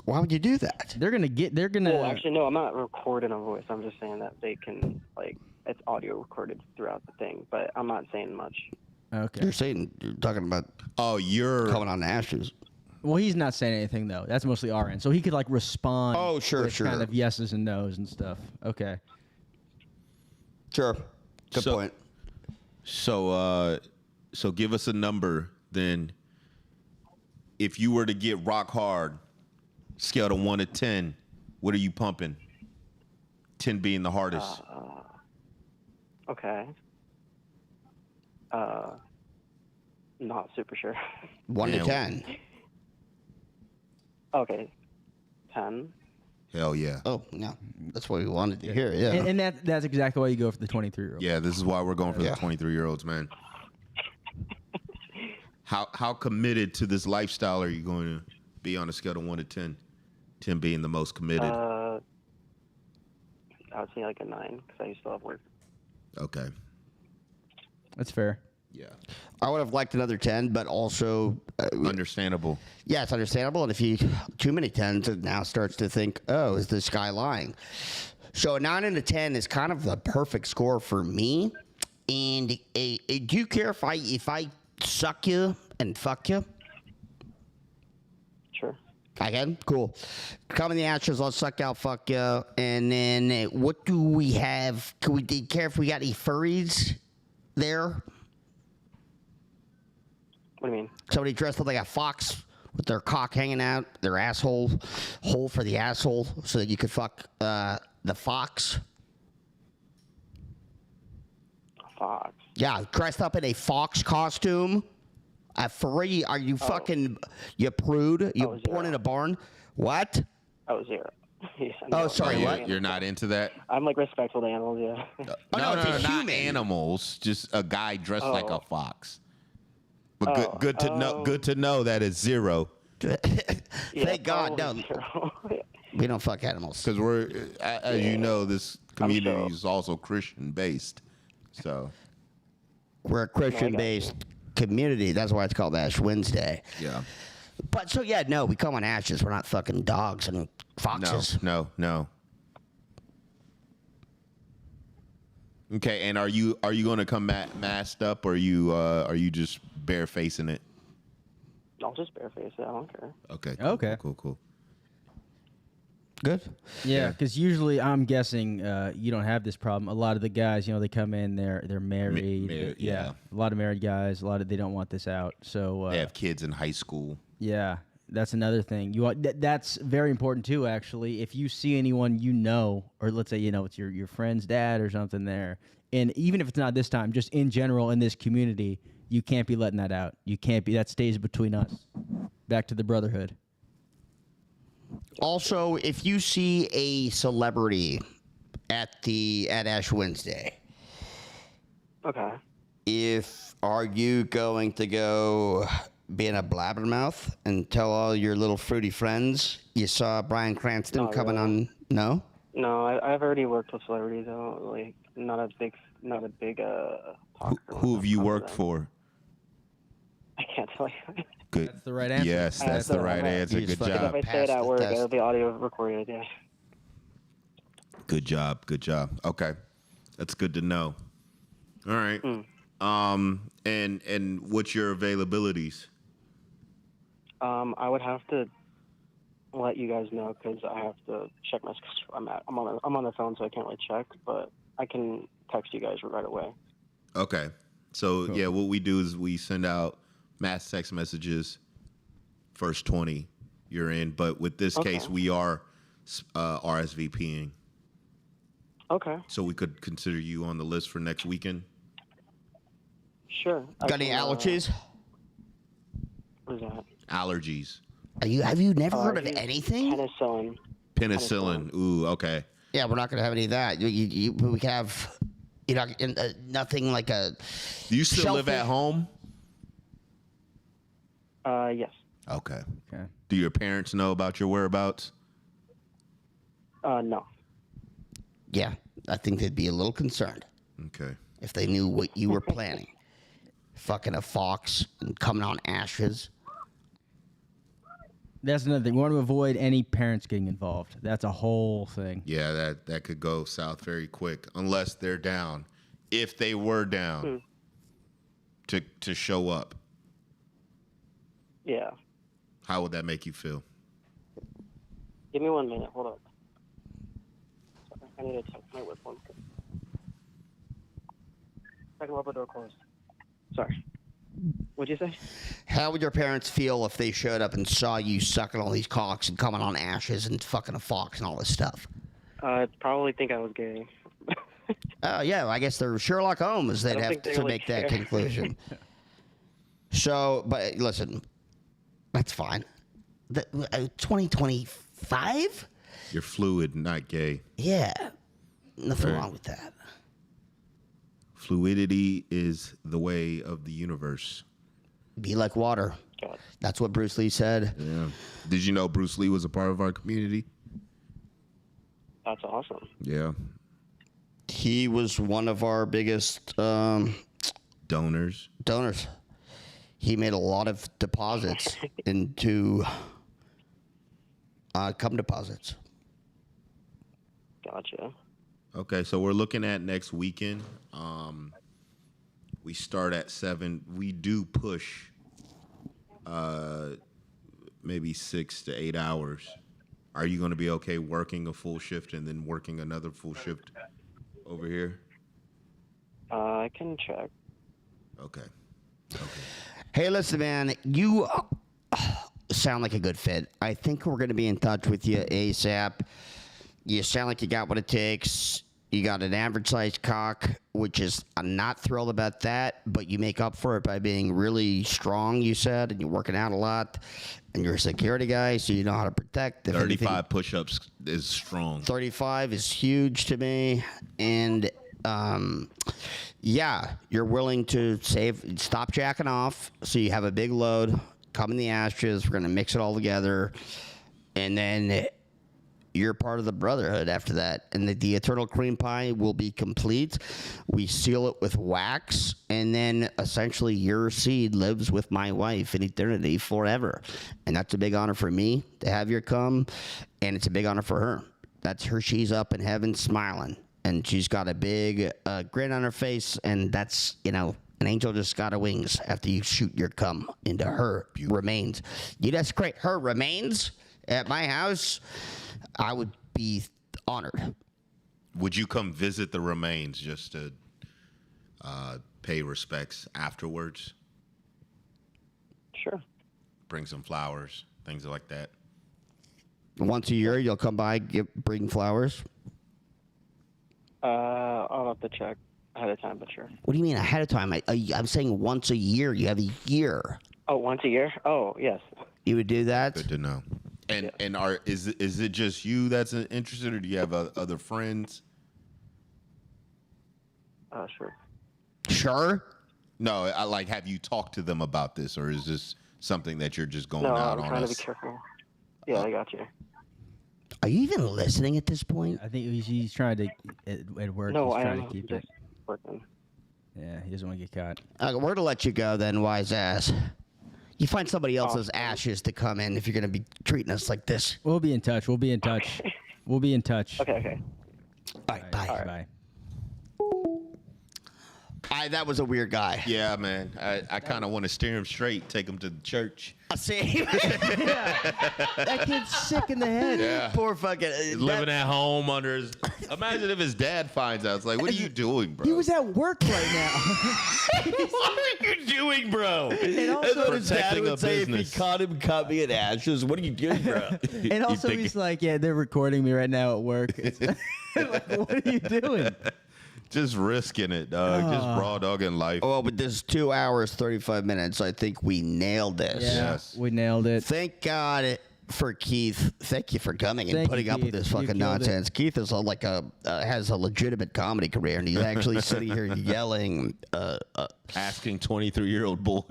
Speaker 1: Why would you do that?
Speaker 2: They're gonna.
Speaker 11: Well, actually, no, I'm not recording on voice. I'm just saying that they can, it's audio recorded throughout the thing, but I'm not saying much.
Speaker 2: Okay.
Speaker 1: You're talking about.
Speaker 3: Oh, you're
Speaker 1: coming on ashes.
Speaker 2: Well, he's not saying anything though. That's mostly our end, so he could respond.
Speaker 1: Oh, sure.
Speaker 2: Kind of yeses and nos and stuff. Okay.
Speaker 1: Sure. Good point.
Speaker 3: So give us a number then. If you were to get rock hard, scale to 1 to 10, what are you pumping? 10 being the hardest.
Speaker 11: Okay. Not super sure.
Speaker 1: 1 to 10.
Speaker 11: Okay. 10.
Speaker 3: Hell yeah.
Speaker 1: Oh, no. That's what we wanted to hear, yeah.
Speaker 2: And that's exactly why you go for the 23-year-old.
Speaker 3: Yeah, this is why we're going for the 23-year-olds, man. How committed to this lifestyle are you going to be on a scale of 1 to 10? 10 being the most committed.
Speaker 11: I would say like a 9 because I still have work.
Speaker 3: Okay.
Speaker 2: That's fair.
Speaker 3: Yeah.
Speaker 1: I would have liked another 10, but also...
Speaker 3: understandable.
Speaker 1: Yeah, it's understandable. And if you... Too many 10s, it now starts to think, oh, is this guy lying? So a 9 and a 10 is kind of the perfect score for me. And do you care if I suck you and fuck you?
Speaker 11: Sure.
Speaker 1: I can? Cool. Come in the ashes, I'll suck out, fuck you. And then what do we have? Do you care if we got any furries there?
Speaker 11: What do you mean?
Speaker 1: Somebody dressed up like a fox with their cock hanging out, their asshole, hole for the asshole, so that you could fuck the fox.
Speaker 11: Fox.
Speaker 1: Yeah, dressed up in a fox costume. A furry? Are you fucking, you prude? You born in a barn? What?
Speaker 11: Oh, 0. Yeah,
Speaker 1: Oh,
Speaker 11: no,
Speaker 1: sorry,
Speaker 11: no,
Speaker 1: what?
Speaker 11: animals.
Speaker 3: You're not into that?
Speaker 11: I'm like respectful to animals. Yeah.
Speaker 1: Oh, no, it's a
Speaker 3: not
Speaker 1: human.
Speaker 3: animals. Just a guy dressed like a
Speaker 11: Oh.
Speaker 3: fox. But good to know. Good to know that it's zero.
Speaker 1: Thank God, no.
Speaker 11: Zero.
Speaker 1: We don't fuck animals.
Speaker 3: Because we're, as you know, this community is also Christian based. So
Speaker 1: We're a Christian-based community. That's why it's called Ash Wednesday.
Speaker 3: yeah.
Speaker 1: But so yeah, no, we come on ashes. We're not fucking dogs and foxes.
Speaker 3: No. Okay, and are you going to come masked up, or are you just barefacing it?
Speaker 11: I'll just bareface it. I don't care.
Speaker 3: Okay.
Speaker 2: Okay.
Speaker 3: Cool.
Speaker 1: Good.
Speaker 2: Yeah, because usually I'm guessing you don't have this problem. A lot of the guys, they come in, they're married.
Speaker 3: yeah.
Speaker 2: A lot of married guys. They don't want this out. So
Speaker 3: They have kids in high school.
Speaker 2: yeah, that's another thing. That's very important too. Actually, if you see anyone or let's say it's your friend's dad or something there, and even if it's not this time, just in general in this community, you can't be letting that out. You can't be. That stays between us. Back to the brotherhood.
Speaker 1: Also, if you see a celebrity at Ash Wednesday,
Speaker 11: Okay.
Speaker 1: are you going to go being a blabbermouth and tell all your little fruity friends you saw Bryan Cranston
Speaker 11: Not
Speaker 1: coming
Speaker 11: really.
Speaker 1: on? No.
Speaker 11: No, I've already worked with celebrities. I don't like not a big talker.
Speaker 3: Who have you
Speaker 11: when it
Speaker 3: worked
Speaker 11: comes to
Speaker 3: for?
Speaker 11: them. I can't tell you.
Speaker 3: Good.
Speaker 2: That's the right answer.
Speaker 3: Yes, that's the right answer.
Speaker 1: You
Speaker 3: Good
Speaker 1: just fucking
Speaker 3: job.
Speaker 11: If I say it
Speaker 1: Pass
Speaker 11: at
Speaker 1: the
Speaker 11: work,
Speaker 1: test.
Speaker 11: it'll be audio recorded. Yeah.
Speaker 3: Good job. Okay, that's good to know. All right. And what's your availabilities?
Speaker 11: I would have to let you guys know because I have to check my schedule. I'm on the phone, so I can't really check, but I can text you guys right away.
Speaker 3: Okay. So
Speaker 2: Cool.
Speaker 3: yeah, what we do is we send out mass text messages. First 20, you're in. But with this case, we are RSVPing.
Speaker 11: Okay.
Speaker 3: So we could consider you on the list for next weekend.
Speaker 11: Sure.
Speaker 1: Got any allergies?
Speaker 11: What is that?
Speaker 3: Allergies.
Speaker 1: Have you never heard of
Speaker 11: I use
Speaker 1: anything?
Speaker 11: Penicillin.
Speaker 3: Penicillin. Ooh, okay.
Speaker 1: Yeah, we're not going to have any of that. We can have, nothing like a.
Speaker 3: Do you still live
Speaker 1: shellfish.
Speaker 3: at home?
Speaker 11: Yes.
Speaker 3: Okay.
Speaker 2: Okay.
Speaker 3: Do your parents know about your whereabouts?
Speaker 11: No.
Speaker 1: Yeah, I think they'd be a little concerned
Speaker 3: Okay.
Speaker 1: if they knew what you were planning. Fucking a fox and coming on ashes.
Speaker 2: That's another thing. We want to avoid any parents getting involved. That's a whole thing.
Speaker 3: Yeah, that could go south very quick unless they're down. If they were down to show up,
Speaker 11: Yeah.
Speaker 3: how would that make you feel?
Speaker 11: Give me 1 minute. Hold up. Sorry, I need to check my whip one. I can let the door closed. Sorry. What'd you say?
Speaker 1: How would your parents feel if they showed up and saw you sucking all these cocks and coming on ashes and fucking a fox and all this stuff?
Speaker 11: I'd probably think I was gay.
Speaker 1: Oh, yeah, I guess they're Sherlock Holmes. They'd
Speaker 11: don't
Speaker 1: have
Speaker 11: think they
Speaker 1: to
Speaker 11: really
Speaker 1: make that
Speaker 11: care.
Speaker 1: conclusion. So, but listen, that's fine. 2025?
Speaker 3: You're fluid, not gay.
Speaker 1: Yeah, nothing
Speaker 3: Right.
Speaker 1: wrong with that.
Speaker 3: Fluidity is the way of the universe.
Speaker 1: Be like water.
Speaker 11: God.
Speaker 1: That's what Bruce Lee said.
Speaker 3: Yeah. Did you know Bruce Lee was a part of our community?
Speaker 11: That's awesome.
Speaker 3: Yeah.
Speaker 1: He was one of our biggest
Speaker 3: Donors.
Speaker 1: donors. He made a lot of deposits into cum deposits.
Speaker 11: Gotcha.
Speaker 3: Okay, so we're looking at next weekend. We start at 7. We do push maybe 6 to 8 hours. Are you going to be okay working a full shift and then working another full shift over here?
Speaker 11: I can check.
Speaker 3: Okay.
Speaker 1: Hey, listen, man, you sound like a good fit. I think we're going to be in touch with you ASAP. You sound like you got what it takes. You got an average-sized cock. which is I'm not thrilled about that, but you make up for it by being really strong, you said, and you're working out a lot, and you're a security guy, so you know how to protect. If
Speaker 3: 35 push-ups is strong.
Speaker 1: 35 is huge to me, and yeah, you're willing to stop jacking off, so you have a big load, come in the ashes, we're going to mix it all together, and then you're part of the brotherhood after that. And the eternal cream pie will be complete. We seal it with wax, and then essentially your seed lives with my wife in eternity forever. And that's a big honor for me to have your come, and it's a big honor for her. That's her. She's up in heaven smiling, and she's got a big grin on her face, and that's, an angel just got her wings after you shoot your cum into her remains. You desecrate her remains at my house, I would be honored.
Speaker 3: Would you come visit the remains just to pay respects afterwards?
Speaker 11: Sure.
Speaker 3: Bring some flowers, things like that.
Speaker 1: Once a year, you'll come by, bring flowers?
Speaker 11: I'll have to check ahead of time, but sure.
Speaker 1: What do you mean ahead of time? I'm saying once a year. You have a year.
Speaker 11: Oh, once a year? Oh, yes.
Speaker 1: You would do that?
Speaker 3: Good to know. And is it just you that's interested, or do you have other friends?
Speaker 11: Sure.
Speaker 1: Sure?
Speaker 3: No, have you talked to them about this, or is this something that you're just going out
Speaker 11: I'm
Speaker 3: on
Speaker 11: trying
Speaker 3: us?
Speaker 11: to be careful. Yeah, I got you.
Speaker 1: Are you even listening at this point?
Speaker 2: I think he's trying to at work.
Speaker 11: No,
Speaker 2: he's
Speaker 11: I
Speaker 2: trying
Speaker 11: am
Speaker 2: to keep
Speaker 11: just
Speaker 2: it.
Speaker 11: working.
Speaker 2: Yeah, he doesn't want to get caught.
Speaker 1: We're going to let you go then, wise ass. You find somebody else's ashes to come in if you're going to be treating us like this.
Speaker 2: We'll be in touch. We'll be in touch. We'll be in touch.
Speaker 11: Okay.
Speaker 1: All right, bye.
Speaker 2: All right. Bye.
Speaker 1: That was a weird guy.
Speaker 3: Yeah, man. I kind of want to steer him straight, take him to the church.
Speaker 1: See?
Speaker 2: That kid's sick in the head.
Speaker 3: Yeah.
Speaker 1: Poor fucking...
Speaker 3: Living at home under his... Imagine if his dad finds out. It's like, what are you doing, bro?
Speaker 2: He was at work right now.
Speaker 1: What are you doing, bro?
Speaker 2: And also,
Speaker 1: That's what his dad
Speaker 3: protecting a
Speaker 1: would say if he
Speaker 3: business.
Speaker 1: caught him coming in ashes. What are you doing, bro?
Speaker 2: And also, he's like, yeah, they're recording me right now at work. It's like, what are you doing?
Speaker 3: Just risking it, dog. Just raw dogging life.
Speaker 1: Well, but this 2 hours, 35 minutes, I think we nailed this.
Speaker 2: Yeah,
Speaker 3: Yes.
Speaker 2: we nailed it.
Speaker 1: Thank God for Keith. Thank you for coming and
Speaker 2: Thank
Speaker 1: putting
Speaker 2: you,
Speaker 1: up with
Speaker 2: Keith.
Speaker 1: this
Speaker 2: You
Speaker 1: fucking
Speaker 2: killed
Speaker 1: nonsense. Keith is has a legitimate comedy career, and he's actually sitting here yelling.
Speaker 3: Asking 23-year-old boy.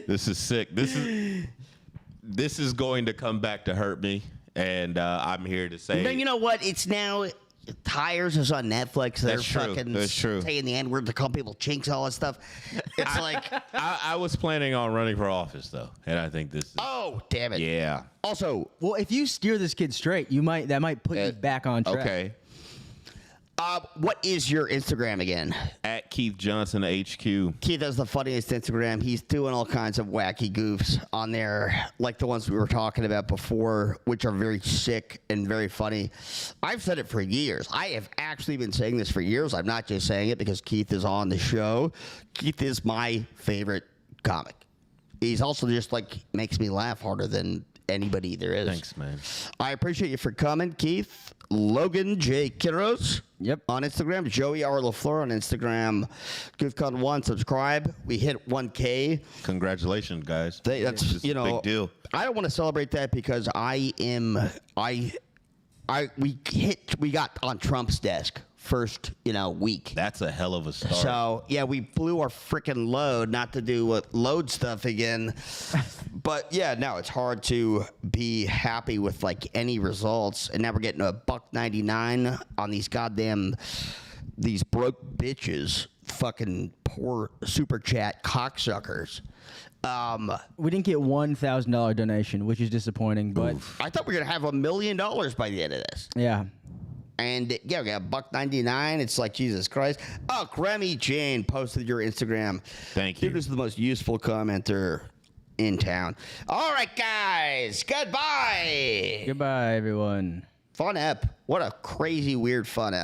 Speaker 3: This is sick. This is going to come back to hurt me, and I'm here to say.
Speaker 1: No, you know what? It's now. Tires is on Netflix. They're
Speaker 3: That's true.
Speaker 1: fucking
Speaker 3: That's true.
Speaker 1: saying the N-word to call people chinks, all that stuff. It's like,
Speaker 3: I was planning on running for office, though, and I think this is.
Speaker 1: oh, damn it.
Speaker 3: Yeah.
Speaker 1: Also,
Speaker 2: Well, if you steer this kid straight, that might put you back on track.
Speaker 3: Okay.
Speaker 1: what is your Instagram again?
Speaker 3: At Keith Johnson HQ.
Speaker 1: Keith has the funniest Instagram. He's doing all kinds of wacky goofs on there, like the ones we were talking about before, which are very sick and very funny. I've said it for years. I have actually been saying this for years. I'm not just saying it because Keith is on the show. Keith is my favorite comic. He's also just makes me laugh harder than anybody there is.
Speaker 3: Thanks, man.
Speaker 1: I appreciate you for coming, Keith. Logan J. Kidros.
Speaker 2: Yep.
Speaker 1: On Instagram. Joey R. LaFleur on Instagram. GoofCon1. Subscribe. We hit 1K.
Speaker 3: Congratulations, guys.
Speaker 1: That's,
Speaker 3: It's a big deal.
Speaker 1: I don't want to celebrate that because we got on Trump's desk first, week.
Speaker 3: That's a hell of a start.
Speaker 1: So, yeah, we blew our freaking load, not to do load stuff again. But, yeah, no, it's hard to be happy with, any results. And now we're getting $1.99 on these broke bitches, fucking poor super chat cocksuckers.
Speaker 2: We didn't get $1,000 donation, which is disappointing, but
Speaker 1: I thought we were going to have $1 million by the end of this.
Speaker 2: yeah.
Speaker 1: And yeah, we got $1.99. It's like Jesus Christ. Oh, Grammy Jane posted your Instagram.
Speaker 3: Thank you.
Speaker 1: Dude is the most useful commenter in town. All right, guys. Goodbye.
Speaker 2: Goodbye, everyone.
Speaker 1: Fun ep. What a crazy, weird fun ep.